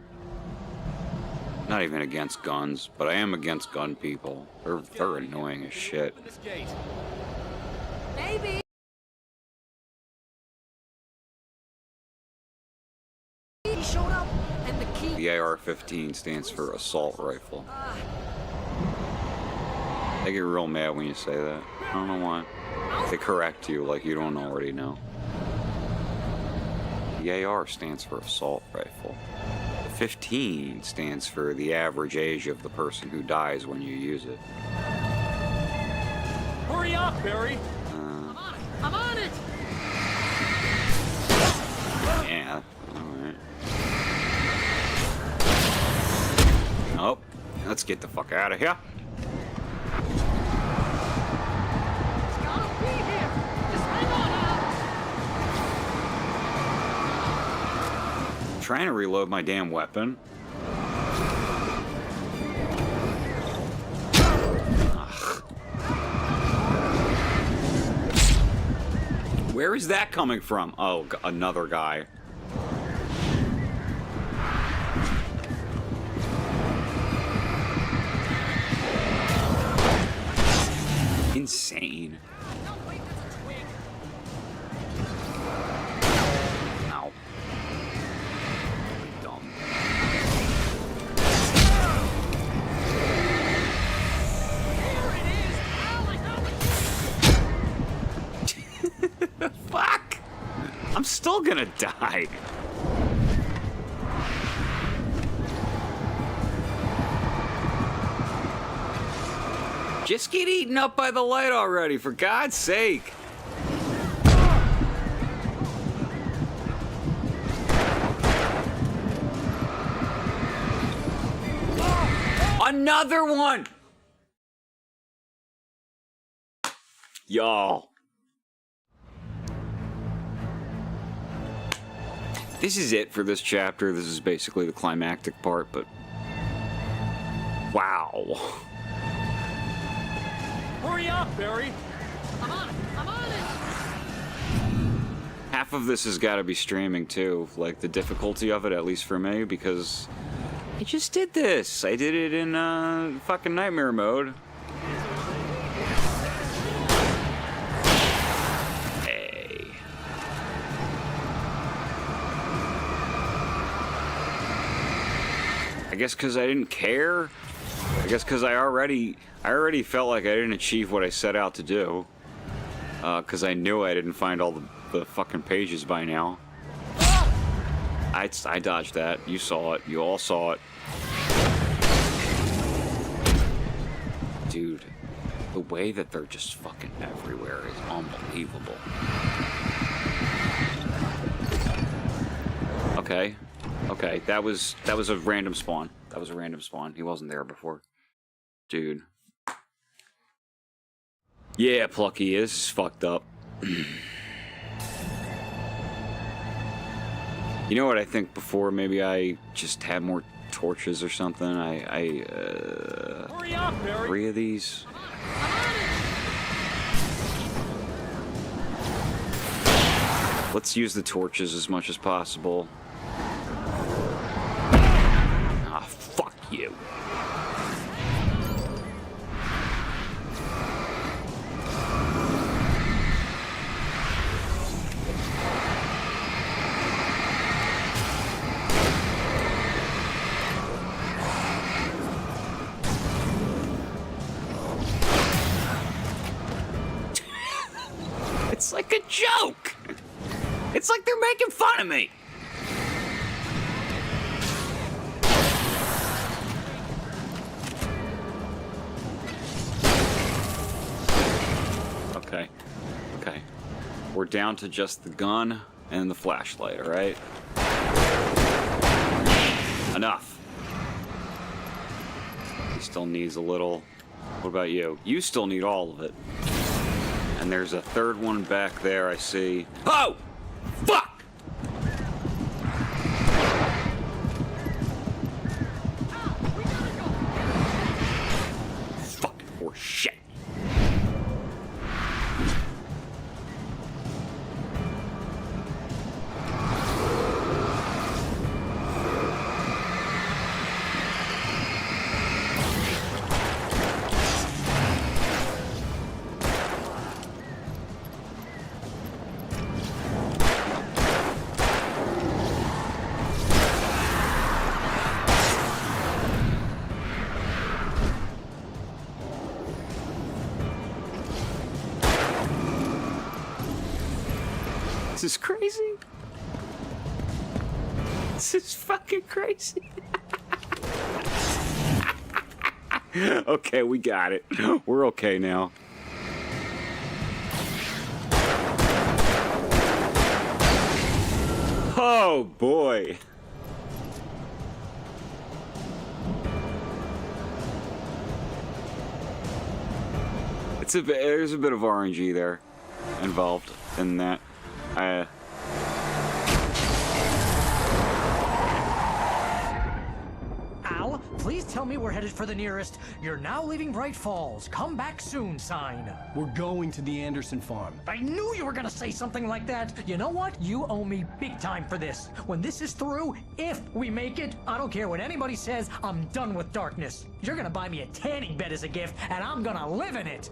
Not even against guns, but I am against gun people. They're annoying as shit. Maybe. He showed up, and the key. The AR-15 stands for assault rifle. I get real mad when you say that. I don't know why. They correct you like you don't already know. The AR stands for assault rifle. 15 stands for the average age of the person who dies when you use it. Hurry up, Barry! I'm on it! Yeah, alright. Oh, let's get the fuck out of here. Trying to reload my damn weapon. Ugh. Where is that coming from? Oh, another guy. Insane. Ow. Fuck! I'm still gonna die. Just get eaten up by the light already, for God's sake. Another one! Y'all. This is it for this chapter. This is basically the climactic part, but... wow. Hurry up, Barry! I'm on it! I'm on it! Half of this has got to be streaming, too. Like, the difficulty of it, at least for me, because... I just did this. I did it in, fucking Nightmare Mode. I guess because I didn't care. I guess because I already felt like I didn't achieve what I set out to do. Because I knew I didn't find all the fucking pages by now. I dodged that. You saw it. You all saw it. Dude, the way that they're just fucking everywhere is unbelievable. Okay. Okay, that was a random spawn. That was a random spawn. He wasn't there before. Dude. Yeah, Plucky, this is fucked up. You know what I think before? Maybe I just had more torches or something. Hurry up, Barry. 3 of these. Let's use the torches as much as possible. Ah, fuck you. It's like a joke. It's like they're making fun of me. Okay. Okay. We're down to just the gun and the flashlight, all right? Enough. He still needs a little. What about you? You still need all of it. And there's a third one back there, I see. Oh! Fuck! Fucking horse shit. This is crazy. This is fucking crazy. Okay, we got it. We're okay now. Oh boy. There's a bit of RNG there involved in that. Al, please tell me we're headed for the nearest "You're now leaving Bright Falls. Come back soon" sign. We're going to the Anderson farm. I knew you were gonna say something like that. You know what? You owe me big time for this. When this is through, if we make it, I don't care what anybody says, I'm done with darkness. You're gonna buy me a tanning bed as a gift, and I'm gonna live in it.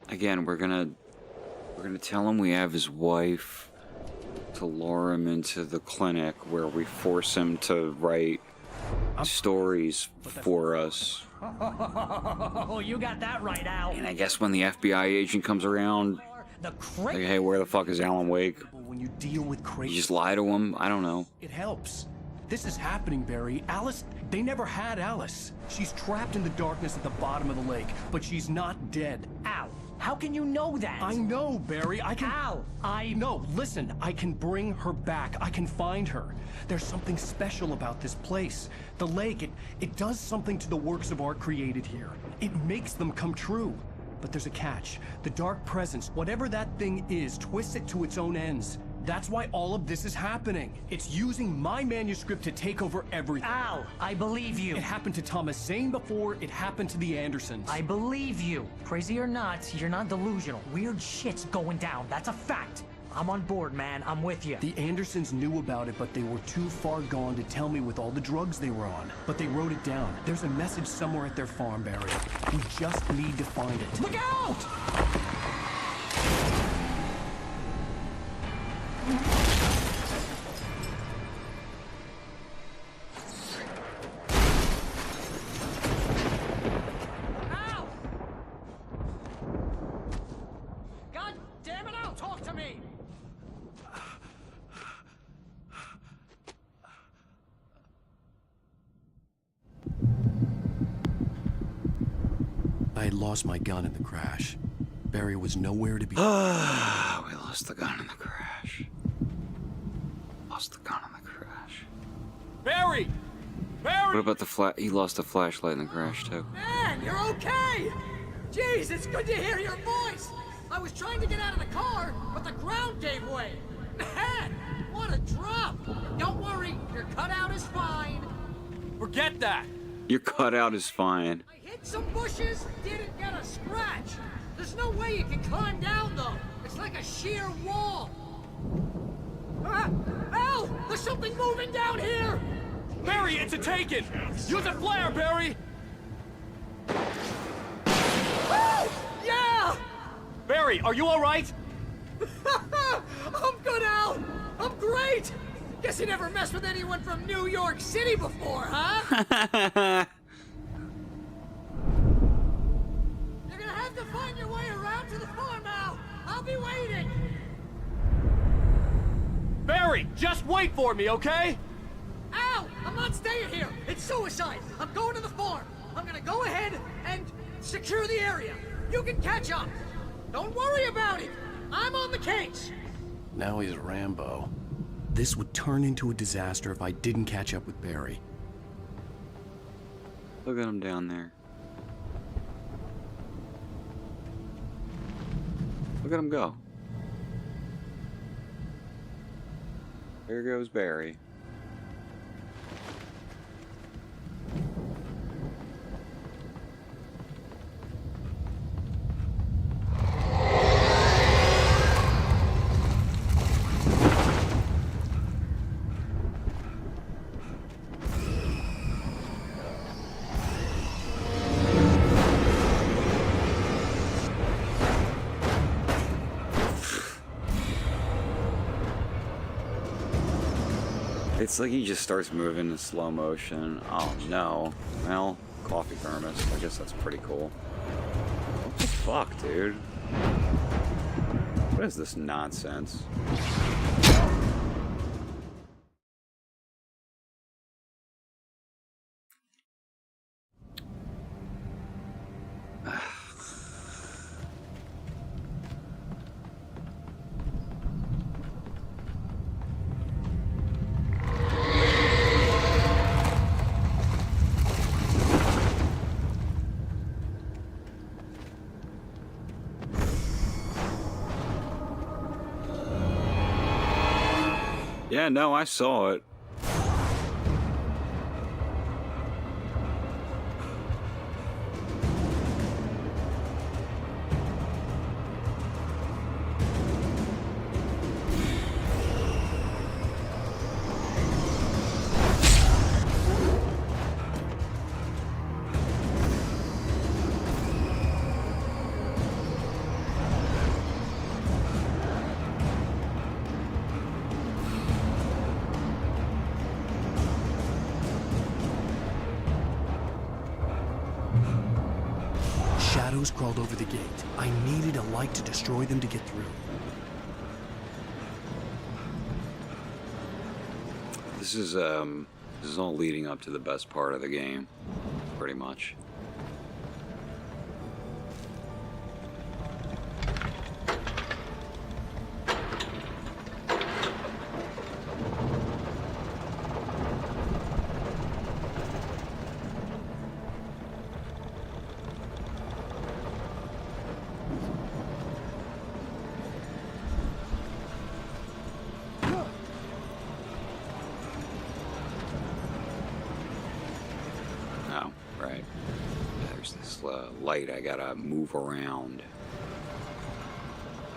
Again, we're gonna tell him we have his wife to lure him into the clinic where we force him to write stories for us. Oh, you got that right, Al. And I guess when the FBI agent comes around, like, hey, where the fuck is Alan Wake? When you deal with crazy, You just lie to him? I don't know. it helps. This is happening, Barry. Alice, they never had Alice. She's trapped in the darkness at the bottom of the lake, but she's not dead. Al, how can you know that? I know, Barry. I can... Al, No, listen. I can bring her back. I can find her. There's something special about this place. The lake, it does something to the works of art created here. It makes them come true. But there's a catch. The dark presence, whatever that thing is, twists it to its own ends. That's why all of this is happening. It's using my manuscript to take over everything. Al, I believe you. It happened to Thomas Zane before, it happened to the Andersons. I believe you. Crazy or not, you're not delusional. Weird shit's going down. That's a fact. I'm on board, man. I'm with you. The Andersons knew about it, but they were too far gone to tell me with all the drugs they were on. But they wrote it down. There's a message somewhere at their farm, Barry. We just need to find it. Look out! Al! God damn it, Al, talk to me! I had lost my gun in the crash. Barry was nowhere to be. We lost the gun in the crash. lost the gun in the crash. Barry! Barry! What about the he lost the flashlight in the crash too. Man, you're okay! Jeez, it's good to hear your voice! I was trying to get out of the car, but the ground gave way. Man, what a drop! Don't worry, your cutout is fine. Forget that! Your cutout is fine. I hit some bushes, didn't get a scratch. There's no way you can climb down, though. It's like a sheer wall. Al! There's something moving down here! Barry, it's a taken! Use a flare, Barry! Oh! Yeah! Barry, are you alright? I'm good, Al! I'm great! Guess you never messed with anyone from New York City before, huh? You're gonna have to find your way around to the farm, Al! I'll be waiting! Barry, just wait for me, okay? Al! I'm not staying here! It's suicide! I'm going to the farm! I'm gonna go ahead and secure the area! You can catch up! Don't worry about it! I'm on the case! Now he's Rambo. This would turn into a disaster if I didn't catch up with Barry. Look at him down there. Look at him go. There goes Barry. It's like he just starts moving in slow motion. Oh no. Well, coffee thermos. I guess that's pretty cool. What the fuck, dude? What is this nonsense? Yeah, no, I saw it. Shadows crawled over the gate. I needed a light to destroy them to get through. This is all leading up to the best part of the game, pretty much. Light I gotta move around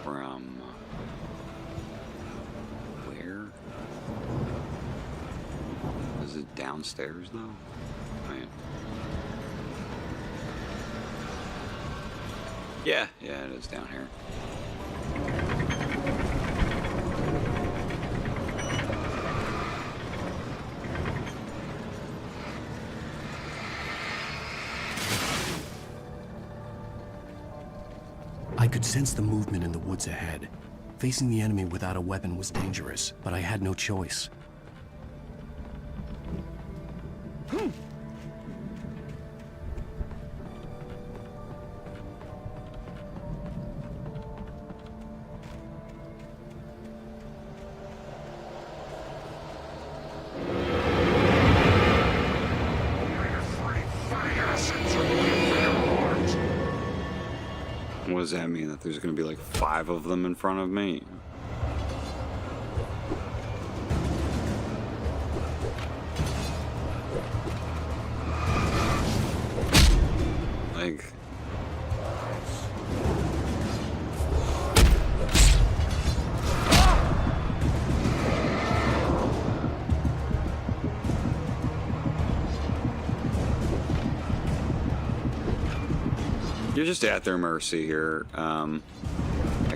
from where? Is it downstairs though? Right. Yeah, it is down here. I could sense the movement in the woods ahead. Facing the enemy without a weapon was dangerous, but I had no choice. What does that mean? That there's gonna be like 5 of them in front of me? Like... You're just at their mercy here, I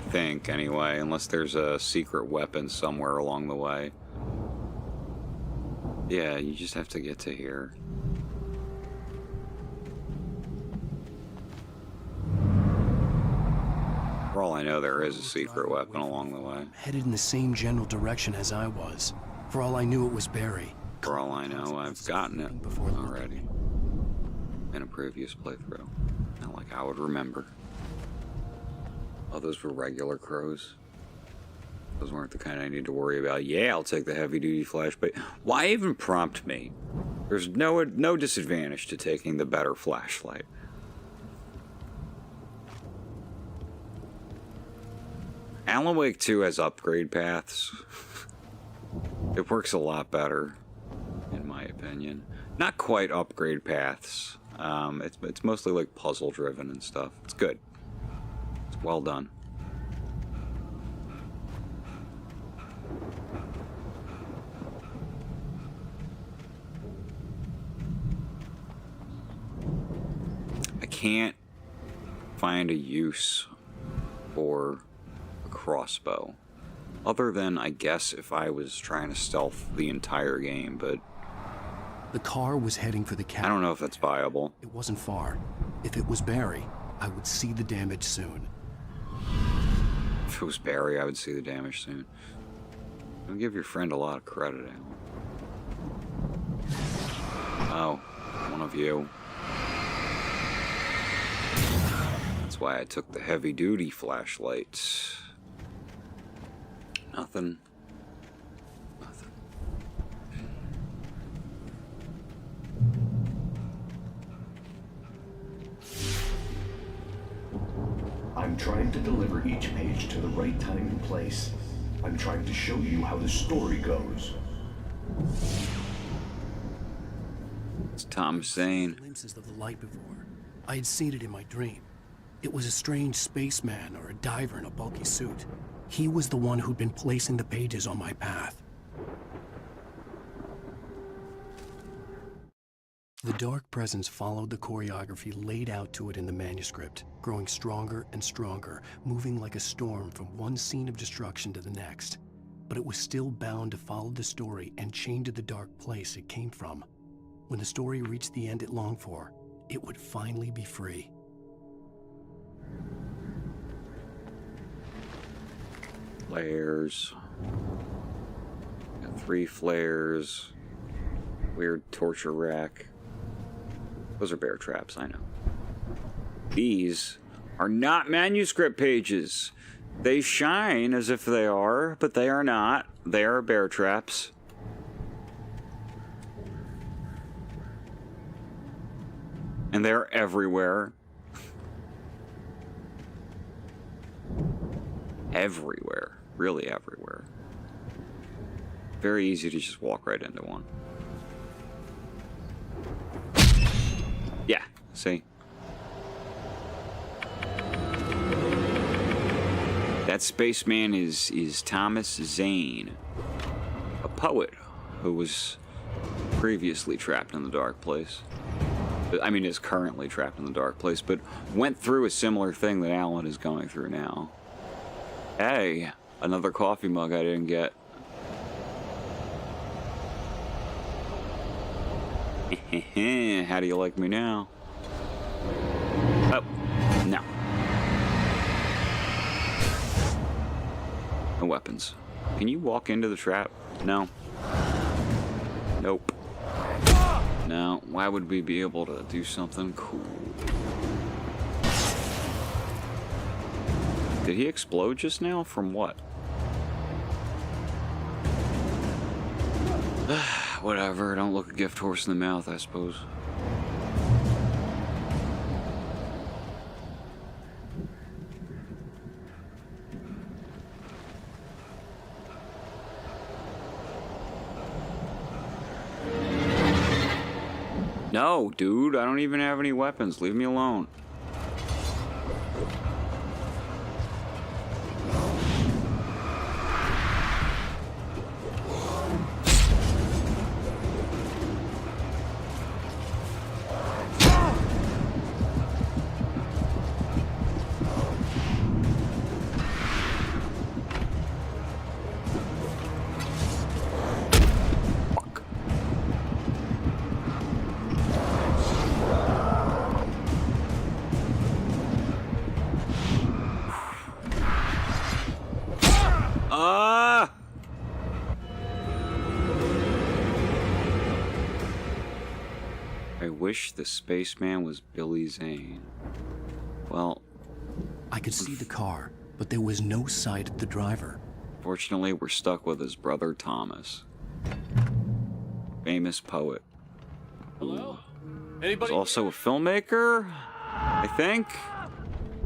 think, anyway, unless there's a secret weapon somewhere along the way. Yeah, you just have to get to here. For all I know, there is a secret weapon along the way. Headed in the same general direction as I was. For all I knew, it was Barry. For all I know, I've gotten it already in a previous playthrough. Not like I would remember. Oh, those were regular crows. Those weren't the kind I need to worry about. Yeah, I'll take the heavy-duty flashlight. Why even prompt me? There's no disadvantage to taking the better flashlight. Alan Wake 2 has upgrade paths. It works a lot better, in my opinion. Not quite upgrade paths. It's mostly like puzzle driven and stuff. It's good. It's well done. I can't find a use for a crossbow. Other than, I guess, if I was trying to stealth the entire game, but... The car was heading for the cabin. I don't know if that's viable. It wasn't far. If it was Barry, I would see the damage soon. If it was Barry, I would see the damage soon. Don't give your friend a lot of credit, Alan. Oh, one of you. That's why I took the heavy-duty flashlight. Nothing. Nothing. I'm trying to deliver each page to the right time and place. I'm trying to show you how the story goes. It's Thomas Zane. Glimpses of the light before. I had seen it in my dream. It was a strange spaceman or a diver in a bulky suit. He was the one who'd been placing the pages on my path. The dark presence followed the choreography laid out to it in the manuscript, growing stronger and stronger, moving like a storm from one scene of destruction to the next. But it was still bound to follow the story and chained to the dark place it came from. When the story reached the end it longed for, it would finally be free. Flares. Got 3 flares. Weird torture rack. Those are bear traps, I know. These are not manuscript pages. They shine as if they are, but they are not. They are bear traps. And they're everywhere. Everywhere. Really everywhere. Very easy to just walk right into one. Yeah, see? That spaceman is Thomas Zane, a poet who was previously trapped in the dark place. I mean, is currently trapped in the dark place, but went through a similar thing that Alan is going through now. Hey, another coffee mug I didn't get. How do you like me now? Oh, no. No weapons. Can you walk into the trap? No. Nope. No, why would we be able to do something cool? Did he explode just now? From what? Whatever, don't look a gift horse in the mouth, I suppose. No, dude, I don't even have any weapons. Leave me alone. I wish the spaceman was Billy Zane. Well, I could see the car, but there was no sight of the driver. Fortunately, we're stuck with his brother Thomas. Famous poet. Hello? He's Anybody? also a filmmaker, I think.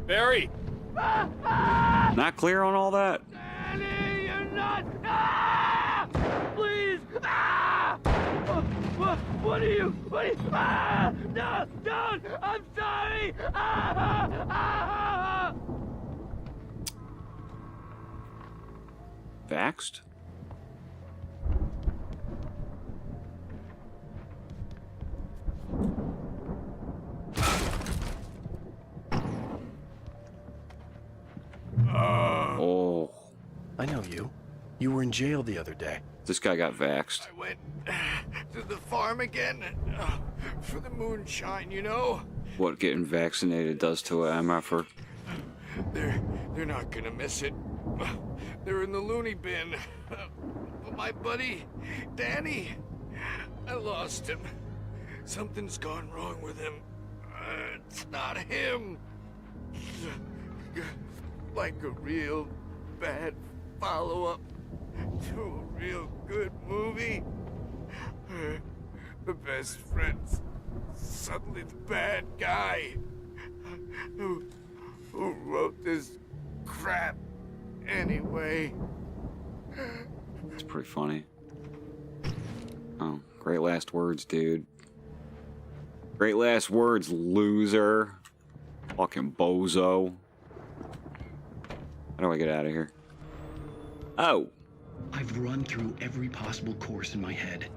Barry! Not clear on all that. Danny, you're not. Ah! Please. Ah! What are you? Ah! No, don't. I'm sorry. Ah! Ah! Vaxxed? Oh. I know you. You were in jail the other day. This guy got vaxxed. I went to the farm again for the moonshine, you know? What getting vaccinated does to an MFer. They're not gonna miss it. They're in the loony bin. But my buddy, Danny, I lost him. Something's gone wrong with him. It's not him. Like a real bad follow-up to a real good movie. The best friend's suddenly the bad guy who wrote this crap anyway. It's pretty funny. Oh, great last words, dude. Great last words, loser. Fucking bozo. How do I get out of here? Oh! I've run through every possible course in my head.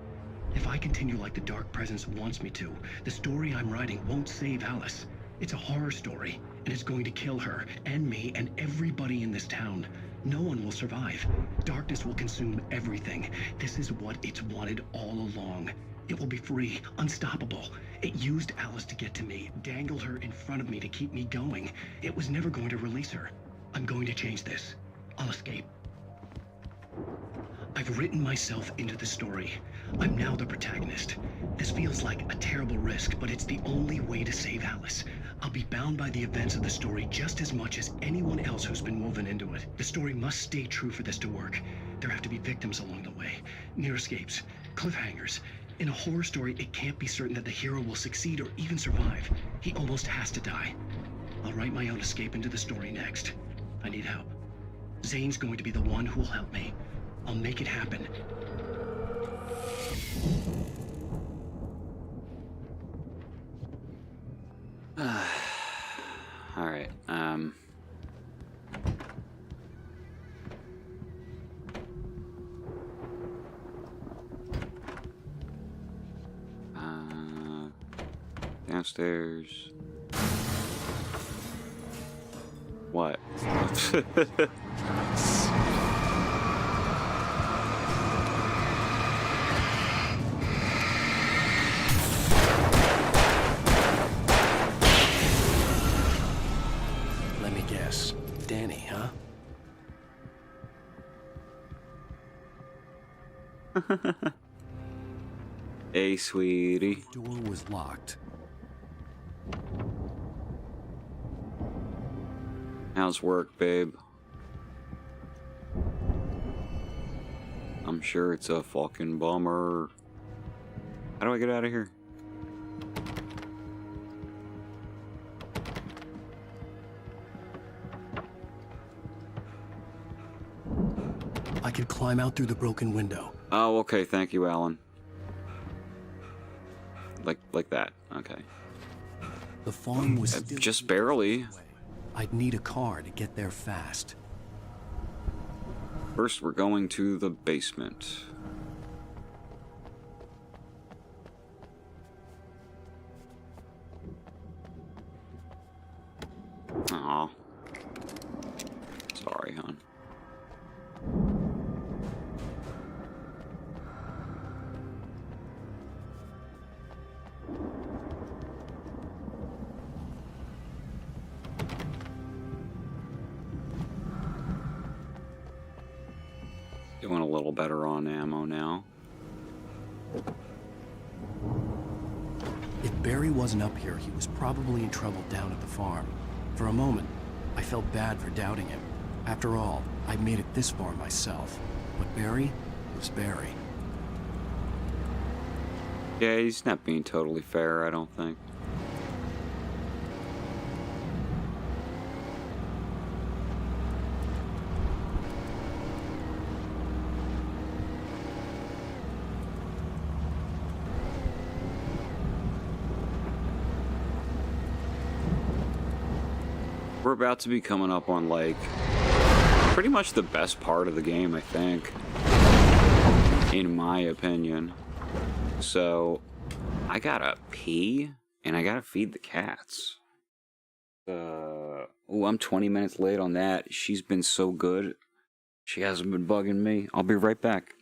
If I continue like the Dark Presence wants me to, the story I'm writing won't save Alice. It's a horror story, and it's going to kill her, and me, and everybody in this town. No one will survive. Darkness will consume everything. This is what it's wanted all along. It will be free, unstoppable. It used Alice to get to me, dangled her in front of me to keep me going. It was never going to release her. I'm going to change this. I'll escape. I've written myself into the story. I'm now the protagonist. This feels like a terrible risk, but it's the only way to save Alice. I'll be bound by the events of the story just as much as anyone else who's been woven into it. The story must stay true for this to work. There have to be victims along the way, near escapes, cliffhangers. In a horror story, it can't be certain that the hero will succeed or even survive. He almost has to die. I'll write my own escape into the story next. I need help. Zane's going to be the one who will help me. I'll make it happen. Alright, downstairs. What? Let me guess. Danny, huh? Hey, sweetie. The door was locked. How's work, babe? I'm sure it's a fucking bummer. How do I get out of here? I could climb out through the broken window. Oh, okay. Thank you, Alan. Like that. Okay. The farm was still just barely. I'd need a car to get there fast. First, we're going to the basement. Aw. Sorry, hon. Doing a little better on ammo now. If Barry wasn't up here, he was probably in trouble down at the farm. For a moment, I felt bad for doubting him. After all, I made it this far myself. But Barry was Barry. Yeah, he's not being totally fair, I don't think. We're about to be coming up on, like, pretty much the best part of the game, I think. In my opinion. So, I gotta pee, and I gotta feed the cats. Oh, I'm 20 minutes late on that. She's been so good. She hasn't been bugging me. I'll be right back.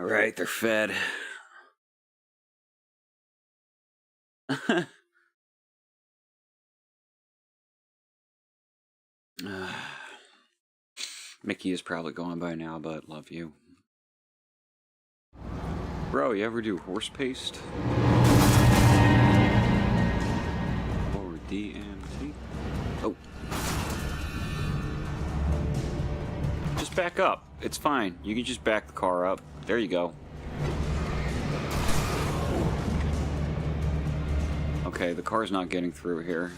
Alright, they're fed. Mickey is probably gone by now, but love you. Bro, you ever do horse paste? Or DMT? Oh. just back up. It's fine. You can just back the car up. There you go. Okay, the car's not getting through here.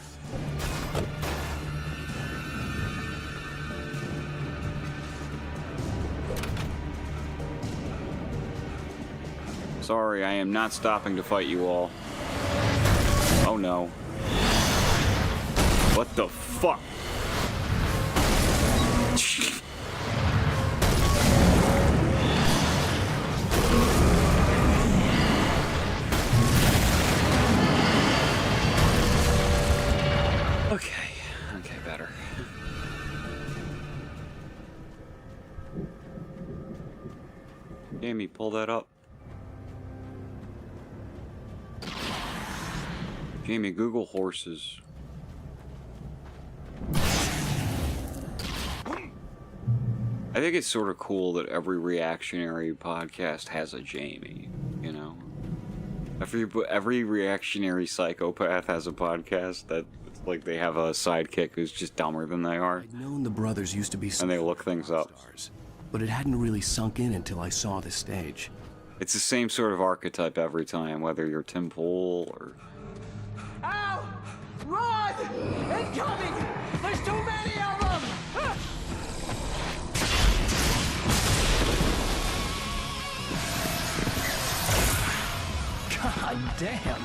Sorry, I am not stopping to fight you all. Oh no. What the fuck? Okay, better. Jamie, pull that up. Jamie, Google horses. I think it's sort of cool that every reactionary podcast has a Jamie, you know? Every reactionary psychopath has a podcast that it's like they have a sidekick who's just dumber than they are. I'd known the brothers used to be and they look things up. But it hadn't really sunk in until I saw the stage. It's the same sort of archetype every time, whether you're Tim Pool or... Ow! Run! Incoming! There's too many of them! God damn.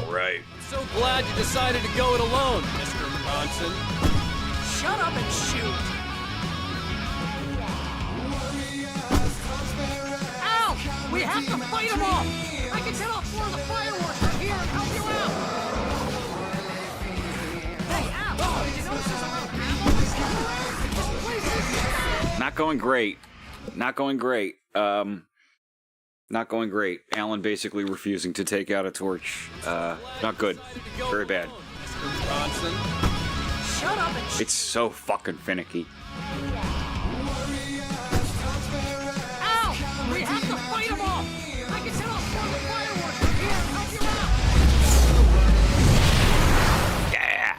All right. So glad you decided to go it alone, Mr. Bronson. Shut up and shoot! Ow! We have to fight them off! I can set off 4 of the fireworks from here and help you out! Hey, Al! Did you notice there's a lot of ammo? This place is... Not going great. Not going great. Not going great. Alan basically refusing to take out a torch. Not good. Very bad. Shut up and It's so fucking finicky. Ow! We have to fight them off! I can set off 4 of the fireworks from here and help you out! Yeah!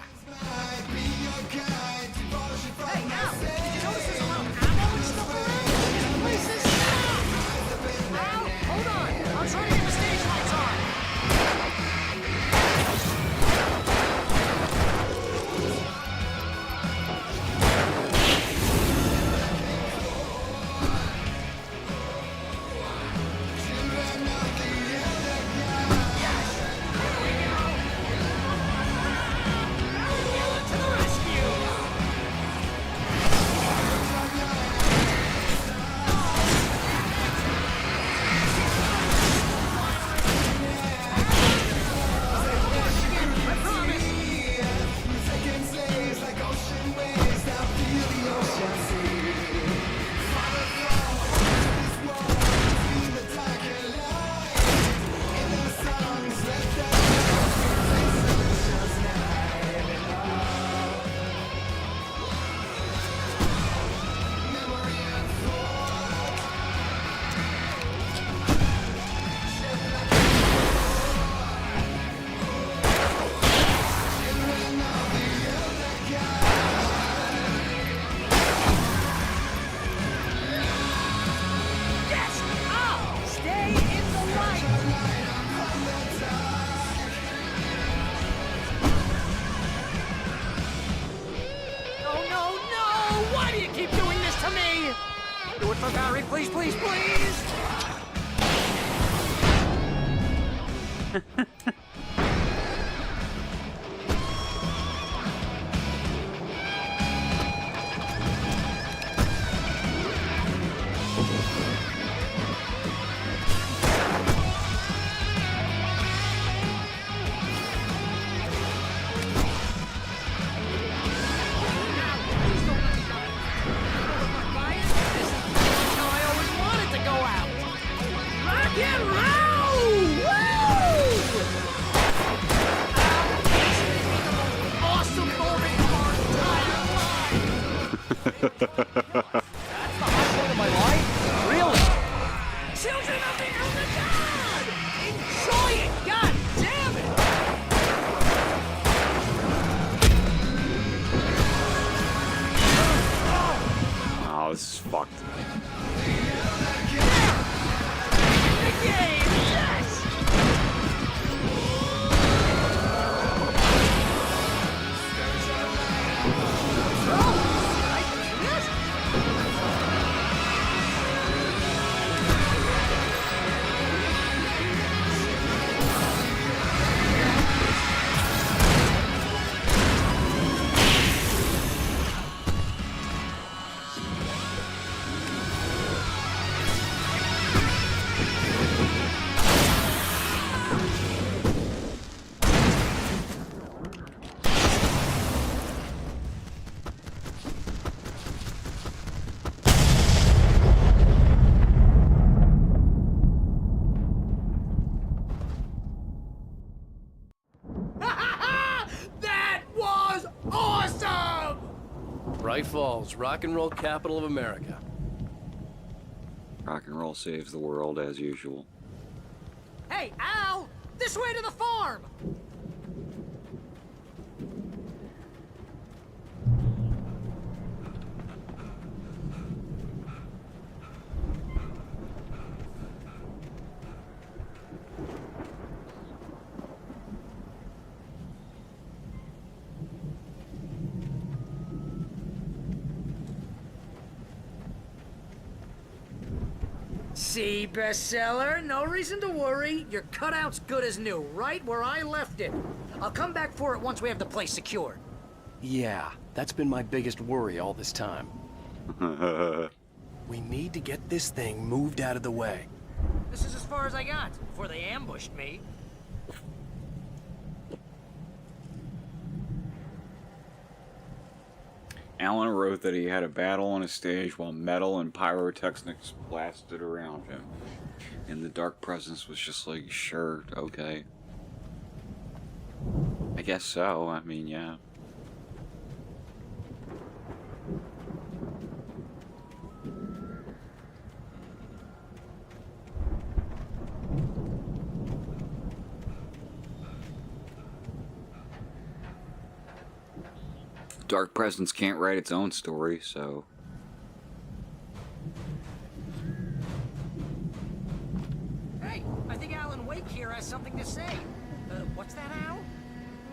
Hey, Al! Did you notice there's a lot of ammo and stuff around? This place is stuck! Al, hold on! I'm trying to get the stage lights on! Please, please, please! Bright Falls, rock and roll capital of America. Rock and roll saves the world as usual. Hey, Al! This way to the farm! See, bestseller? No reason to worry. Your cutout's good as new, right where I left it. I'll come back for it once we have the place secured. Yeah, that's been my biggest worry all this time. We need to get this thing moved out of the way. This is as far as I got before they ambushed me. Alan wrote that he had a battle on a stage while metal and pyrotechnics blasted around him. And the dark presence was just like, sure, okay. I guess so, I mean, yeah. Dark presence can't write its own story, so... Hey, I think Alan Wake here has something to say. What's that, Al?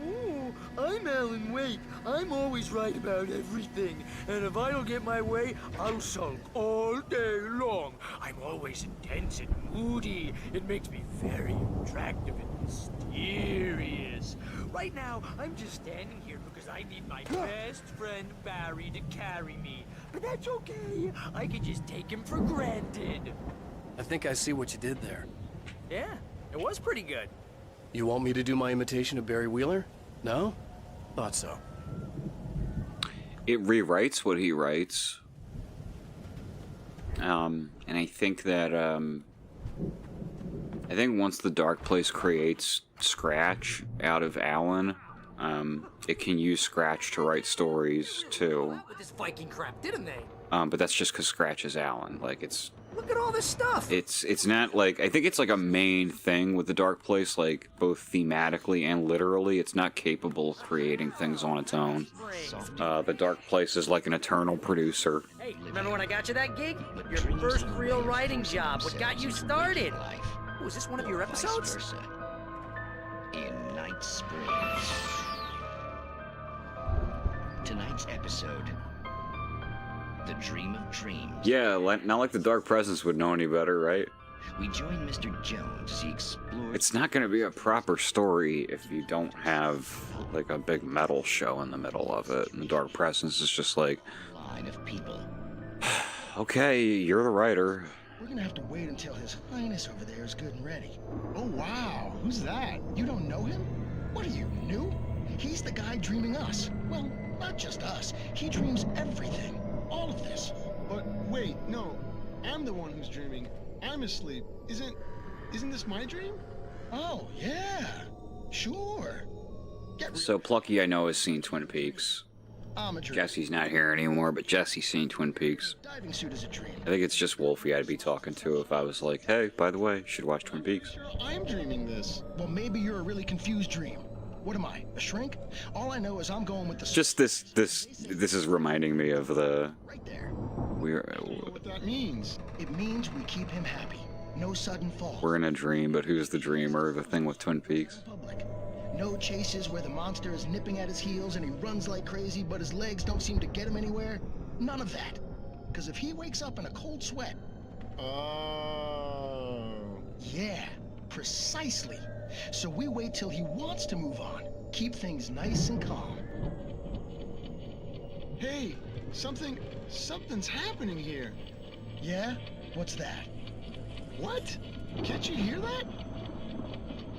Ooh, I'm Alan Wake. I'm always right about everything. And if I don't get my way, I'll sulk all day long. I'm always intense and moody. It makes me very attractive and mysterious. Right now, I'm just standing here because I need my best friend Barry to carry me. But that's okay. I can just take him for granted. I think I see what you did there. Yeah, it was pretty good. You want me to do my imitation of Barry Wheeler? No? Thought so. It rewrites what he writes. And I think that, I think once the Dark Place creates Scratch out of Alan, it can use Scratch to write stories too. With this Viking crap, didn't they? But that's just because Scratch is Alan. Like, it's... Look at all this stuff! It's not like... I think it's like a main thing with the Dark Place, like, both thematically and literally. It's not capable of creating things on its own. The Dark Place is like an eternal producer. Hey, remember when I got you that gig? Your first real writing job, what got you started? Oh, is this one of your episodes? In Night Springs. Tonight's episode, The Dream of Dreams. Yeah, not like the Dark Presence would know any better, right? We join Mr. Jones as he explores... It's not going to be a proper story if you don't have, like, a big metal show in the middle of it. And the Dark Presence is just like... line of people. Okay, you're the writer. We're gonna have to wait until His Highness over there is good and ready. Oh, wow. Who's that? You don't know him? What are you, new? He's the guy dreaming us. Well, not just us. He dreams everything. All of this. But wait, no. I'm the one who's dreaming. I'm asleep. Isn't this my dream? Oh, yeah. Sure. So Plucky, I know, has seen Twin Peaks. Jesse's not here anymore, but Jesse's seen Twin Peaks. Diving suit is a dream. I think it's just Wolfie I'd be talking to if I was like, hey, by the way, you should watch Twin Peaks. I'm dreaming this. Well, maybe you're a really confused dream. What am I, a shrink? All I know is I'm going with the... Just this is reminding me of the... Right there. What that means? It means we keep him happy. No sudden fall. We're in a dream, but who's the dreamer? The thing with Twin Peaks. No chases where the monster is nipping at his heels and he runs like crazy, but his legs don't seem to get him anywhere. None of that. Because if he wakes up in a cold sweat... Oh... Yeah, precisely. So we wait till he wants to move on. Keep things nice and calm. Hey, something's happening here. Yeah? What's that? What? Can't you hear that?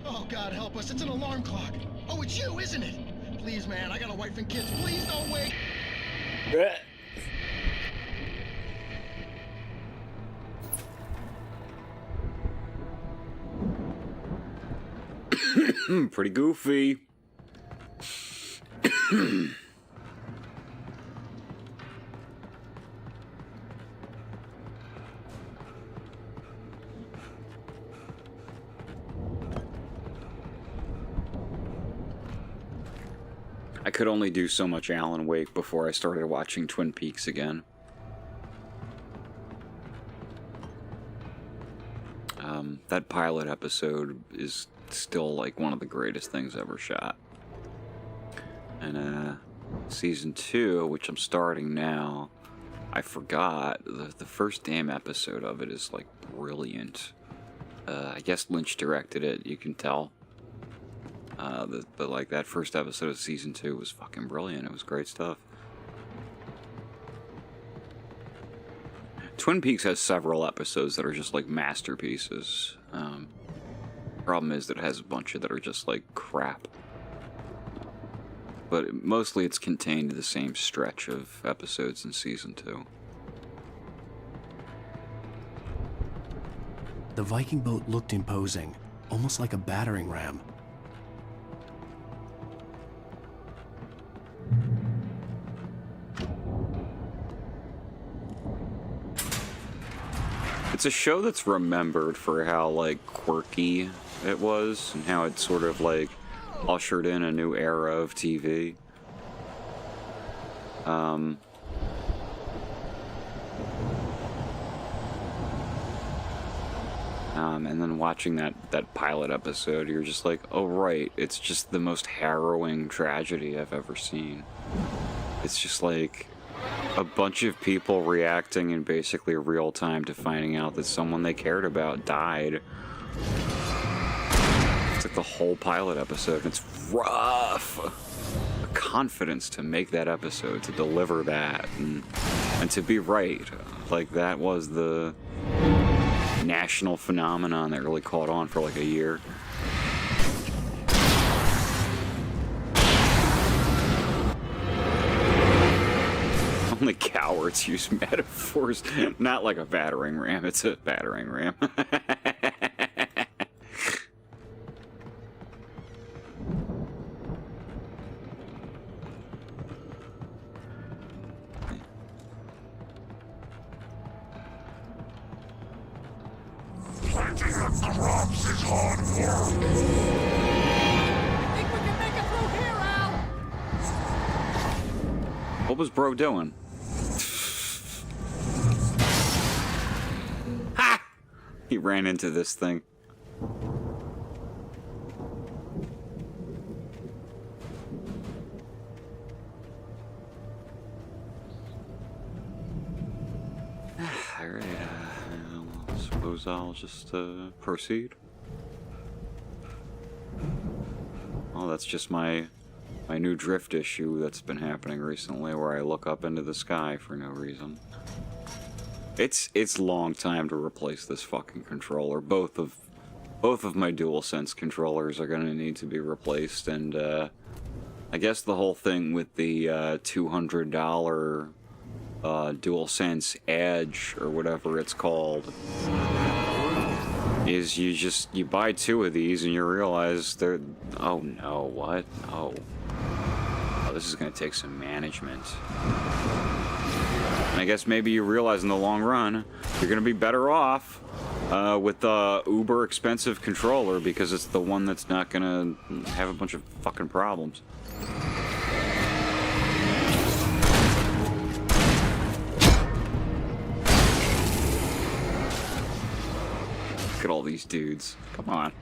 Oh, God help us, it's an alarm clock. Oh, it's you, isn't it? Please, man, I got a wife and kids. Please don't wait. Pretty goofy. I could only do so much Alan Wake before I started watching Twin Peaks again. That pilot episode is still like one of the greatest things ever shot. And season 2, which I'm starting now, I forgot the first damn episode of it is like brilliant. I guess Lynch directed it, you can tell. But like that first episode of season 2 was fucking brilliant. It was great stuff. Twin Peaks has several episodes that are just like masterpieces. Problem is that it has a bunch of that are just like crap. But mostly it's contained to the same stretch of episodes in season 2. The Viking boat looked imposing, almost like a battering ram. It's a show that's remembered for how, like, quirky it was, and how it sort of, like, ushered in a new era of TV. And then watching that pilot episode, you're just like, oh right, it's just the most harrowing tragedy I've ever seen. It's just like a bunch of people reacting in basically real time to finding out that someone they cared about died. It's like the whole pilot episode, and it's rough. The confidence to make that episode, to deliver that, and to be right. Like, that was the national phenomenon that really caught on for like a year. Only cowards use metaphors. Not like a battering ram, it's a battering ram. What was bro doing? Ha! He ran into this thing. Alright, I suppose I'll just proceed. Oh, that's just my new drift issue that's been happening recently, where I look up into the sky for no reason. It's long time to replace this fucking controller. Both of my DualSense controllers are gonna need to be replaced, and I guess the whole thing with the $200 DualSense Edge or whatever it's called is you buy 2 of these and you realize they're, oh no, what? Oh, this is gonna take some management. And I guess maybe you realize in the long run you're gonna be better off with the uber expensive controller, because it's the one that's not gonna have a bunch of fucking problems. Look at all these dudes. Come on.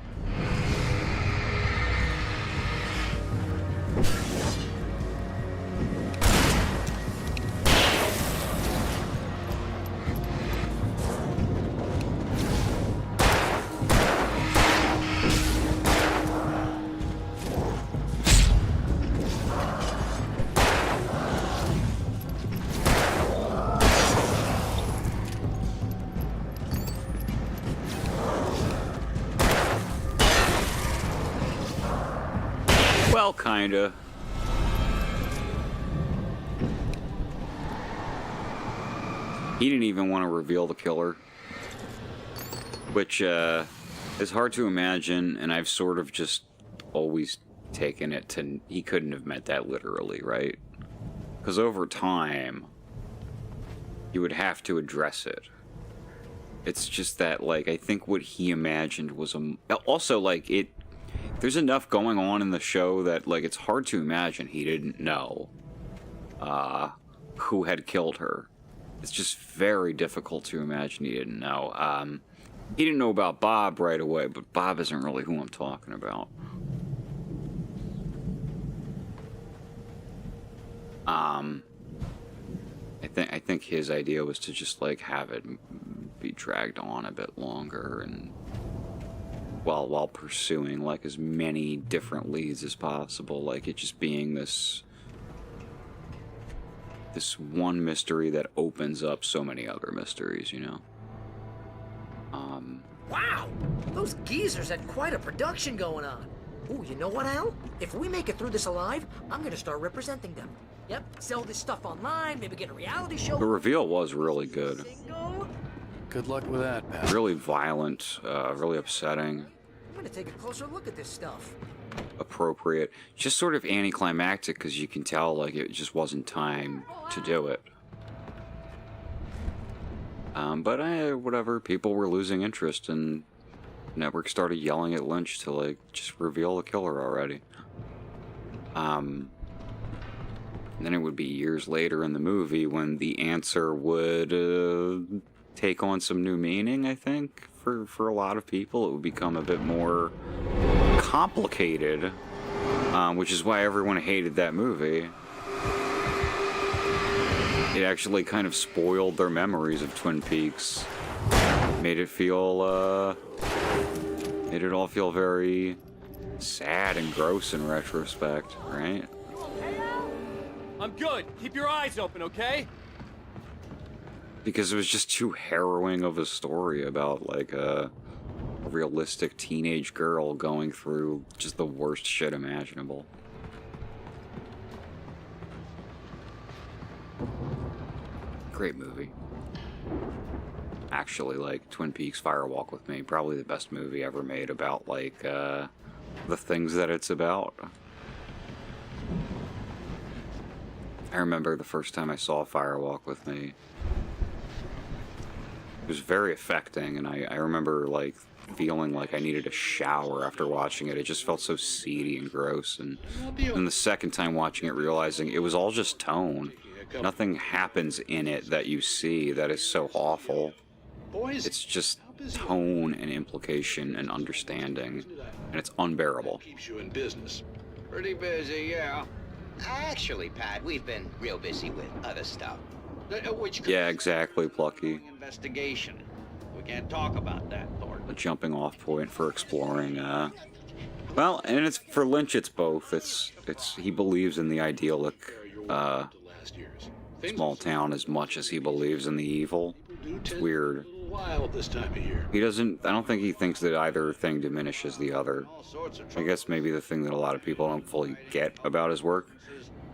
Well, kinda. He didn't even want to reveal the killer, which is hard to imagine, and I've sort of just always taken it to he couldn't have meant that literally, right? Because over time, you would have to address it. It's just that, like, I think what he imagined was also, like, there's enough going on in the show that, like, it's hard to imagine he didn't know who had killed her. It's just very difficult to imagine he didn't know. He didn't know about Bob right away, but Bob isn't really who I'm talking about. I think his idea was to just, like, have it be dragged on a bit longer, and while pursuing, like, as many different leads as possible, like it just being this one mystery that opens up so many other mysteries, you know? Wow! Those geezers had quite a production going on. Ooh, you know what, Al? If we make it through this alive, I'm gonna start representing them. Yep, sell this stuff online, maybe get a reality show. The reveal was really good. Good luck with that, pal. Really violent, really upsetting. I'm gonna take a closer look at this stuff. Appropriate. Just sort of anticlimactic, because you can tell, like, it just wasn't time to do it. But whatever, people were losing interest, and network started yelling at Lynch to, like, just reveal the killer already. And then it would be years later in the movie when the answer would take on some new meaning, I think, for a lot of people. It would become a bit more complicated, which is why everyone hated that movie. It actually kind of spoiled their memories of Twin Peaks. Made it all feel very sad and gross in retrospect, right? I'm good. Keep your eyes open, okay? Because it was just too harrowing of a story about, like, a realistic teenage girl going through just the worst shit imaginable. Great movie. Actually, like, Twin Peaks Fire Walk with Me, probably the best movie ever made about, like, the things that it's about. I remember the first time I saw Fire Walk with Me. It was very affecting, and I remember, like, feeling like I needed a shower after watching it. It just felt so seedy and gross, and then the second time watching it, realizing it was all just tone. Nothing happens in it that you see that is so awful. It's just tone and implication and understanding, and it's unbearable. Keeps you in business. Pretty busy, yeah. Actually, Pat, we've been real busy with other stuff. Yeah, exactly, Plucky. Investigation. We can't talk about that, Thornton. A jumping off point for exploring, well, and it's, for Lynch, it's both. It's he believes in the idyllic, small town as much as he believes in the evil. It's weird. Wild this time of year. He doesn't, I don't think he thinks that either thing diminishes the other. I guess maybe the thing that a lot of people don't fully get about his work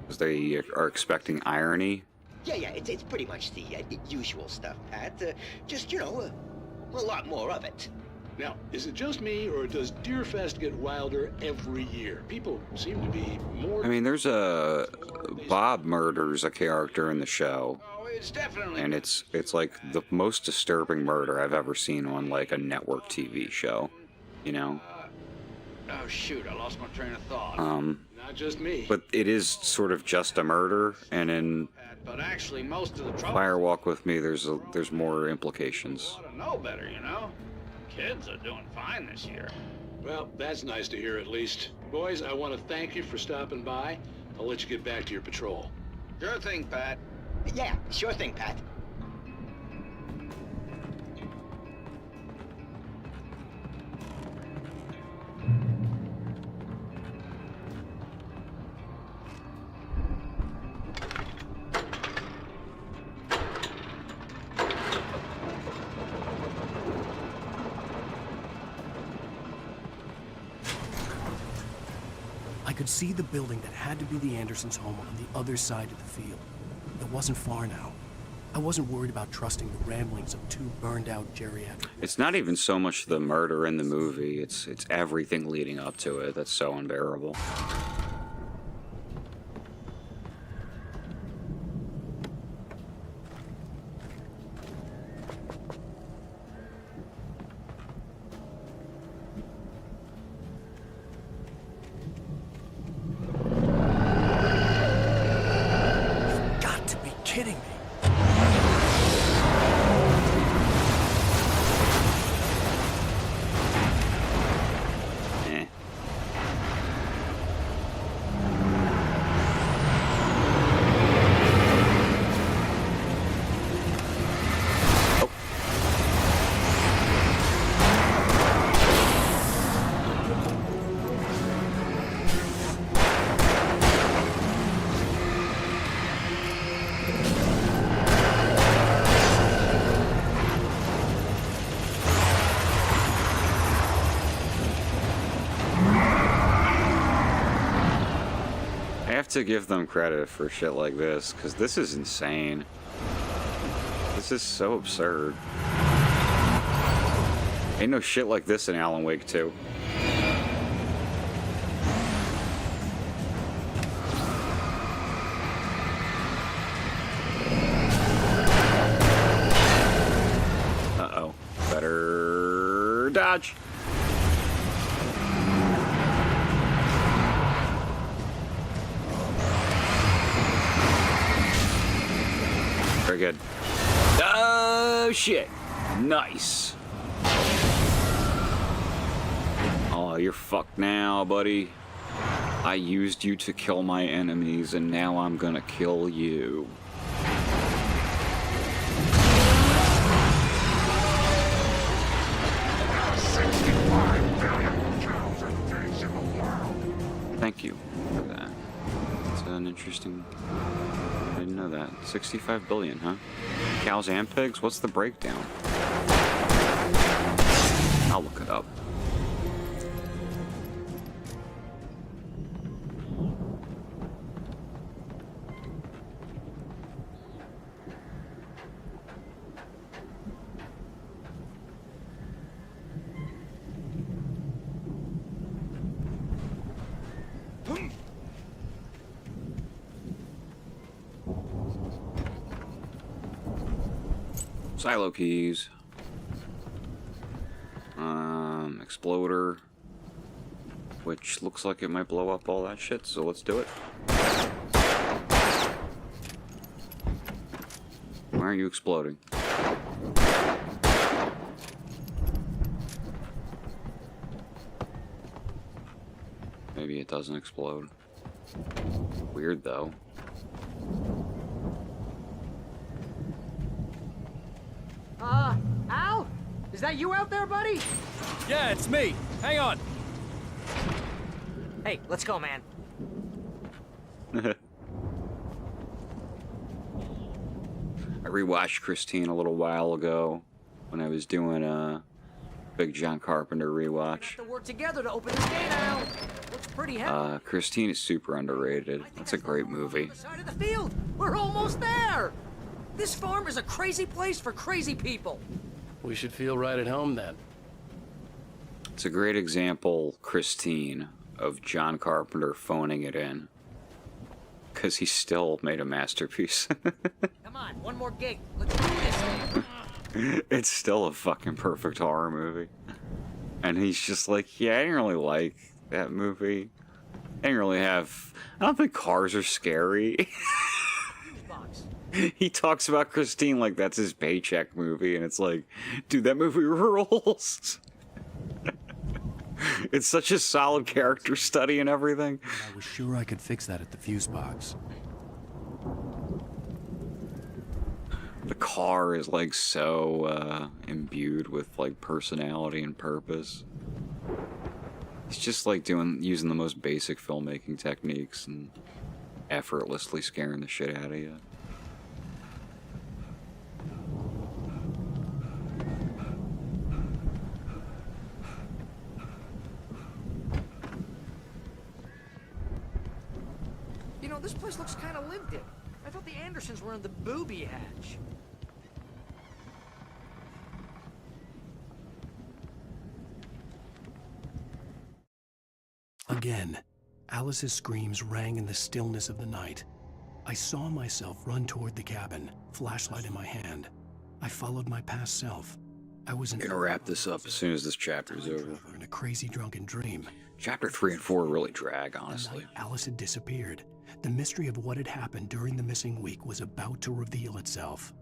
is they are expecting irony. Yeah, it's pretty much the usual stuff, Pat. Just, you know, a lot more of it. Now, is it just me, or does Deerfest get wilder every year? People seem to be more... I mean, there's a... Bob murders a character in the show. And it's like the most disturbing murder I've ever seen on, like, a network TV show. You know? Oh, shoot, I lost my train of thought. Not just me. But it is sort of just a murder, and in But actually, most of the trouble... Fire Walk with Me, there's more implications. I ought to know better, you know? Kids are doing fine this year. Well, that's nice to hear at least. Boys, I want to thank you for stopping by. I'll let you get back to your patrol. Sure thing, Pat. Yeah, sure thing, Pat. I could see the building that had to be the Andersons' home on the other side of the field. It wasn't far now. I wasn't worried about trusting the ramblings of two burned-out geriatric... It's not even so much the murder in the movie, it's everything leading up to it that's so unbearable. kidding me? Eh. I have to give them credit for shit like this, because this is insane. This is so absurd. Ain't no shit like this in Alan Wake 2. Uh-oh. Better dodge. Very good. Oh, shit. Nice. Oh, you're fucked now, buddy. I used you to kill my enemies, and now I'm gonna kill you. Thank you for that. It's an interesting... I didn't know that. 65 billion, huh? Cows and pigs? What's the breakdown? I'll look it up. Silo keys. Exploder. Which looks like it might blow up all that shit, so let's do it. Why are you exploding? Maybe it doesn't explode. Weird though. Al? Is that you out there, buddy? Yeah, it's me. Hang on. Hey, let's go, man. I rewatched Christine a little while ago when I was doing a big John Carpenter rewatch. We have to work together to open this gate, Al. Looks pretty heavy. Christine is super underrated. That's a great movie. Side of the field. We're almost there. This farm is a crazy place for crazy people. We should feel right at home then. It's a great example, Christine, of John Carpenter phoning it in. Because he still made a masterpiece. Come on, one more gate. Let's do this thing. It's still a fucking perfect horror movie. And he's just like, yeah, I didn't really like that movie. I don't think cars are scary. He talks about Christine like that's his paycheck movie, and it's like, dude, that movie rules. It's such a solid character study and everything. I was sure I could fix that at the fuse box. The car is like so imbued with like personality and purpose. It's just like using the most basic filmmaking techniques and effortlessly scaring the shit out of you. You know, this place looks kind of lived in. I thought the Andersons were in the booby hatch. Again, Alice's screams rang in the stillness of the night. I saw myself run toward the cabin, flashlight in my hand. I followed my past self. I was gonna wrap this up as soon as this chapter is over. In a crazy drunken dream. Chapter 3 and 4 really drag, honestly. Alice had disappeared. The mystery of what had happened during the missing week was about to reveal itself.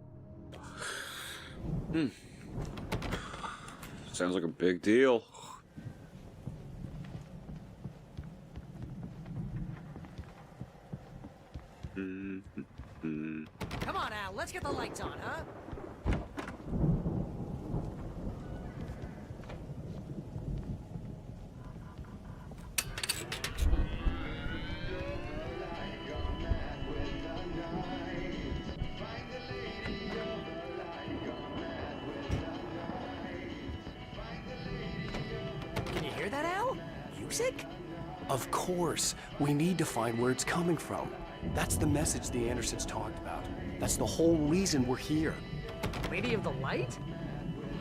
Sounds like a big deal. Come on, Al, let's get the lights on, huh? Can you hear that, Al? Music? Of course, we need to find where it's coming from. That's the message the Andersons talked about. That's the whole reason we're here. Lady of the Light?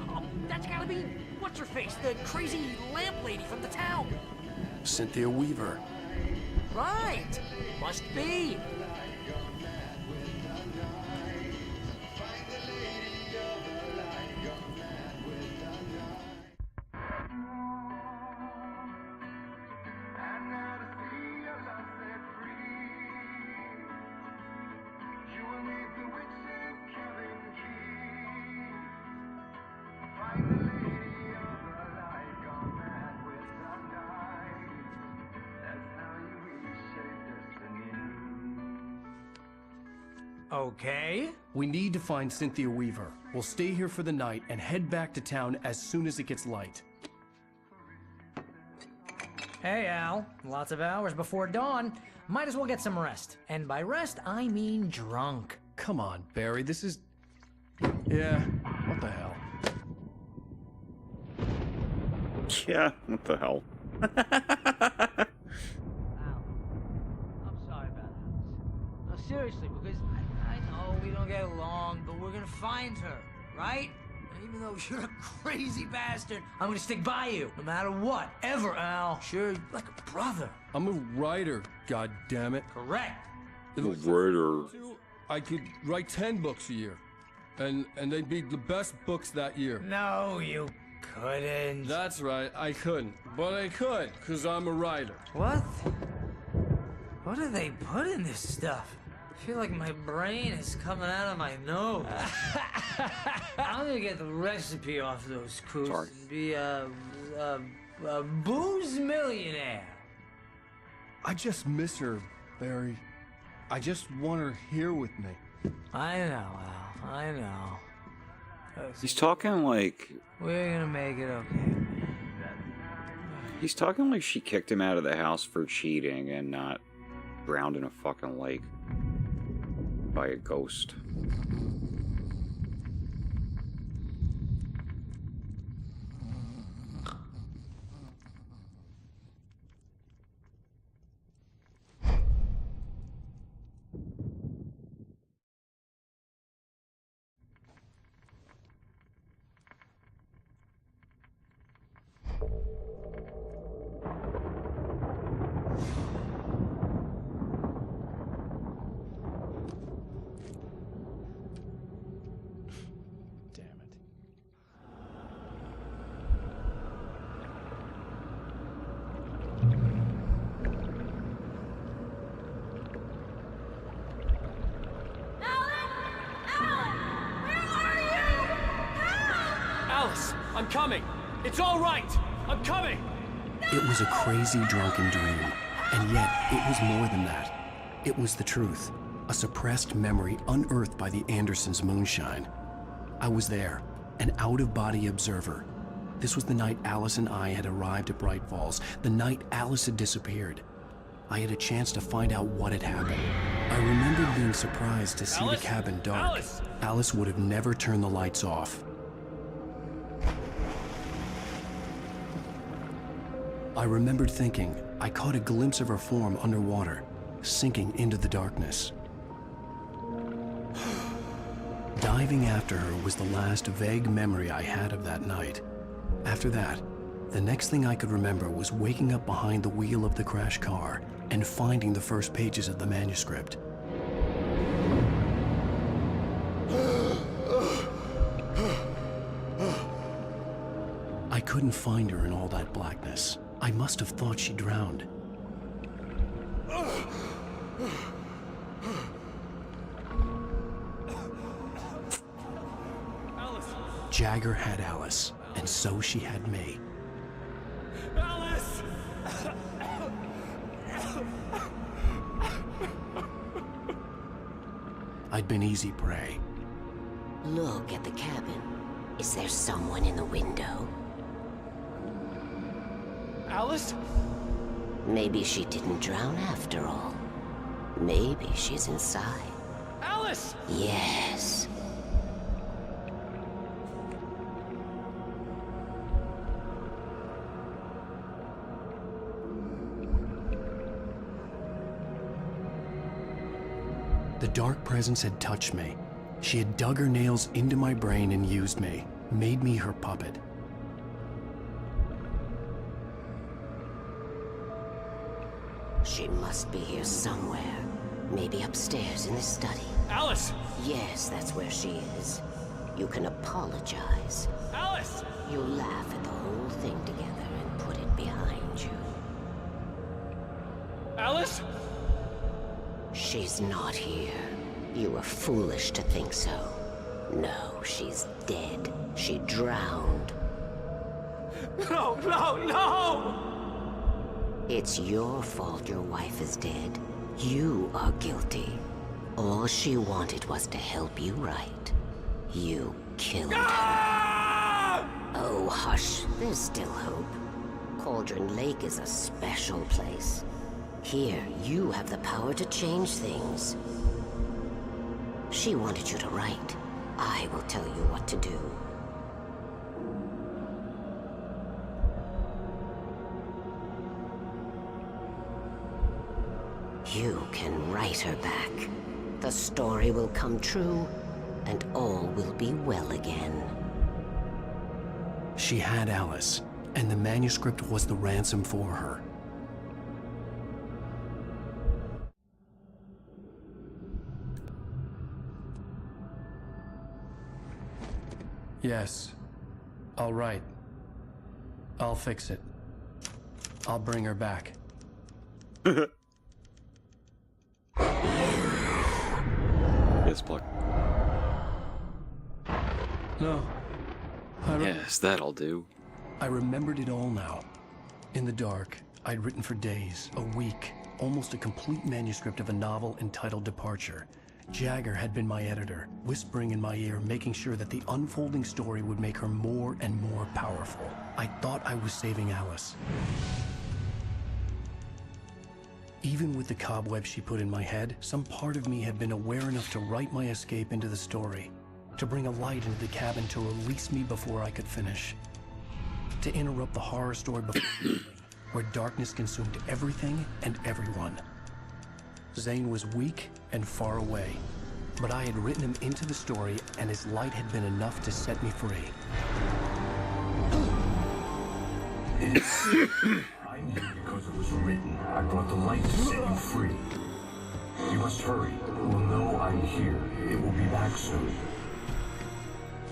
Oh, that's gotta be what's-her-face, the crazy lamp lady from the town. Cynthia Weaver. Right, must be. Okay. We need to find Cynthia Weaver. We'll stay here for the night and head back to town as soon as it gets light. Hey, Al. Lots of hours before dawn. Might as well get some rest. And by rest, I mean drunk. Come on, Barry, this is... Yeah, what the hell? Yeah, what the hell? I'm sorry about that. No, seriously, because I know we don't get along, but we're gonna find her, right? And even though you're a crazy bastard, I'm gonna stick by you, no matter what, ever, Al. Sure, you're like a brother. I'm a writer, goddammit. Correct. A writer. I could write 10 books a year, and they'd be the best books that year. No, you couldn't. That's right, I couldn't. But I could, because I'm a writer. What? What do they put in this stuff? I feel like my brain is coming out of my nose. I'm gonna get the recipe off those coots and be a booze millionaire. I just miss her, Barry. I just want her here with me. I know, Al. I know. He's talking like... We're gonna make it okay. He's talking like she kicked him out of the house for cheating and not drowned in a fucking lake by a ghost. Alice, I'm coming. It's all right. I'm coming. It was a crazy drunken dream, and yet it was more than that. It was the truth, a suppressed memory unearthed by the Andersons' moonshine. I was there, an out-of-body observer. This was the night Alice and I had arrived at Bright Falls, the night Alice had disappeared. I had a chance to find out what had happened. I remembered being surprised to see the cabin dark. Alice would have never turned the lights off. I remembered thinking I caught a glimpse of her form underwater, sinking into the darkness. Diving after her was the last vague memory I had of that night. After that, the next thing I could remember was waking up behind the wheel of the crashed car and finding the first pages of the manuscript. I couldn't find her in all that blackness. I must have thought she drowned. Jagger had Alice, and so she had me. Alice! I'd been easy prey. Look at the cabin. Is there someone in the window? Alice? Maybe she didn't drown after all. Maybe she's inside. Alice! Yes. The dark presence had touched me. She had dug her nails into my brain and used me, made me her puppet. She must be here somewhere. Maybe upstairs in the study. Alice! Yes, that's where she is. You can apologize. Alice! You'll laugh at the whole thing together and put it behind you. Alice? She's not here. You were foolish to think so. No, she's dead. She drowned. No, no, no! It's your fault your wife is dead. You are guilty. All she wanted was to help you right. You killed her. Oh, hush. There's still hope. Cauldron Lake is a special place. Here, you have the power to change things. She wanted you to write. I will tell you what to do. You can write her back. The story will come true, and all will be well again. She had Alice, and the manuscript was the ransom for her. Yes. All right. I'll fix it. I'll bring her back. Yes, Pluck. No. Yes, that'll do. I remembered it all now. In the dark, I'd written for days, a week, almost a complete manuscript of a novel entitled Departure. Jagger had been my editor, whispering in my ear, making sure that the unfolding story would make her more and more powerful. I thought I was saving Alice. Even with the cobweb she put in my head, some part of me had been aware enough to write my escape into the story, to bring a light into the cabin to release me before I could finish, to interrupt the horror story before me, where darkness consumed everything and everyone. Zane was weak and far away, but I had written him into the story, and his light had been enough to set me free. I'm here because it was written. I brought the light to set you free. You must hurry. It will know I'm here. It will be back soon.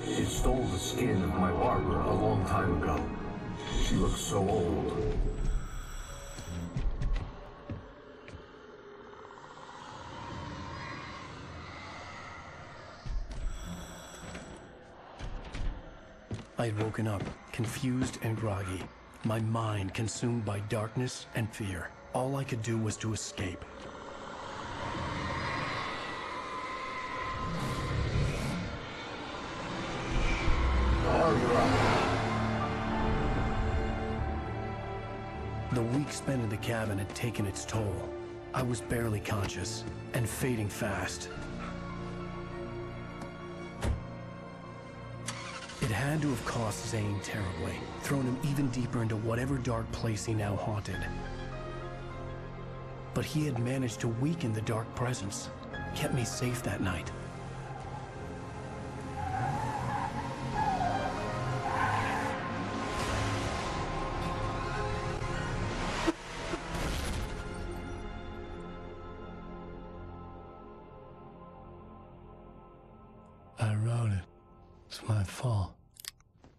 It stole the skin of my barber a long time ago. She looks so old. I had woken up, confused and groggy, my mind consumed by darkness and fear. All I could do was to escape. The week spent in the cabin had taken its toll. I was barely conscious, and fading fast. It had to have cost Zane terribly, thrown him even deeper into whatever dark place he now haunted. But he had managed to weaken the dark presence, kept me safe that night. I wrote it. It's my fault.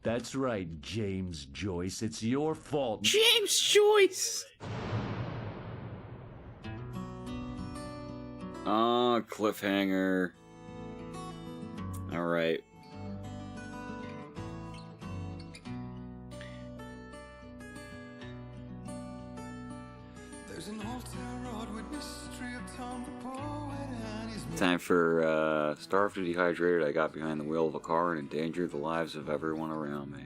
That's right, James Joyce. It's your fault. James Joyce! Oh, cliffhanger. Alright. Time for starved or dehydrated. I got behind the wheel of a car and endangered the lives of everyone around me.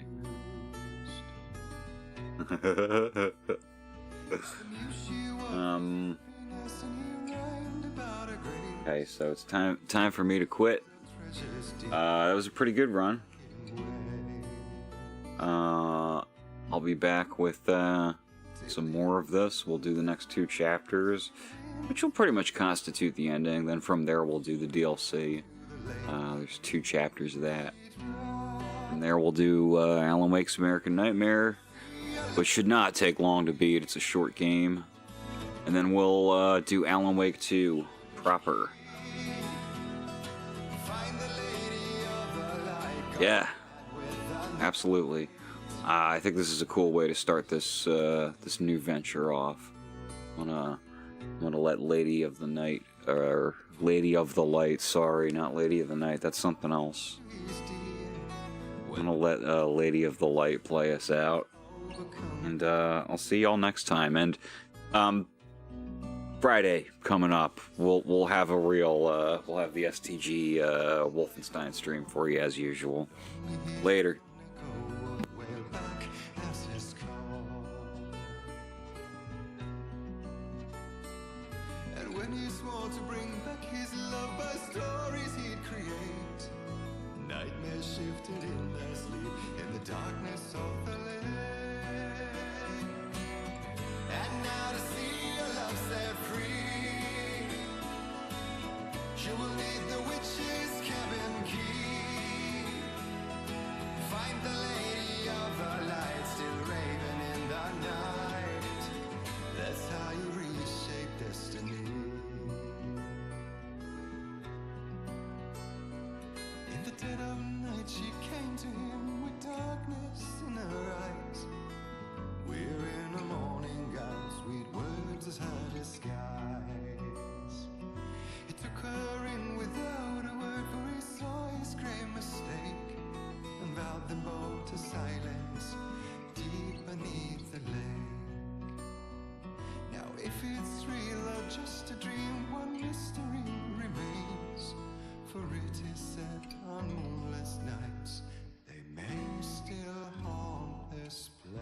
Okay, so it's time for me to quit. That was a pretty good run. I'll be back with some more of this. We'll do the next 2 chapters, which will pretty much constitute the ending. Then from there we'll do the DLC. There's 2 chapters of that. From there we'll do Alan Wake's American Nightmare, which should not take long to beat. It's a short game. And then we'll do Alan Wake 2 proper. Yeah, absolutely. I think this is a cool way to start this this new venture off. I'm gonna let Lady of the Night, or Lady of the Light, sorry, not Lady of the Night, that's something else. I'm gonna let Lady of the Light play us out. And I'll see y'all next time. And Friday coming up, we'll have a real we'll have the STG Wolfenstein stream for you as usual. Later. And when he swore to bring back his love by stories he'd create, nightmares shifted in their sleep in the darkness of the lake. And now to see your love set free, you will need the witch's cabin key. Find the lady of the light still raving in the night. That's how you reshape destiny. In the dead of night she came to him with darkness in her eyes. We're in a morning gown, sweet words as her disguise. He took her in without a word, for he saw his grave mistake, and vowed them both to silence deep beneath the lake. Now if it's real or just a dream, one mystery remains, for it is said on moonless nights they may still haunt this place.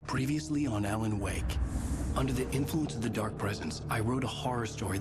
Previously on Alan Wake. Under the influence of the Dark Presence, I wrote a horror story that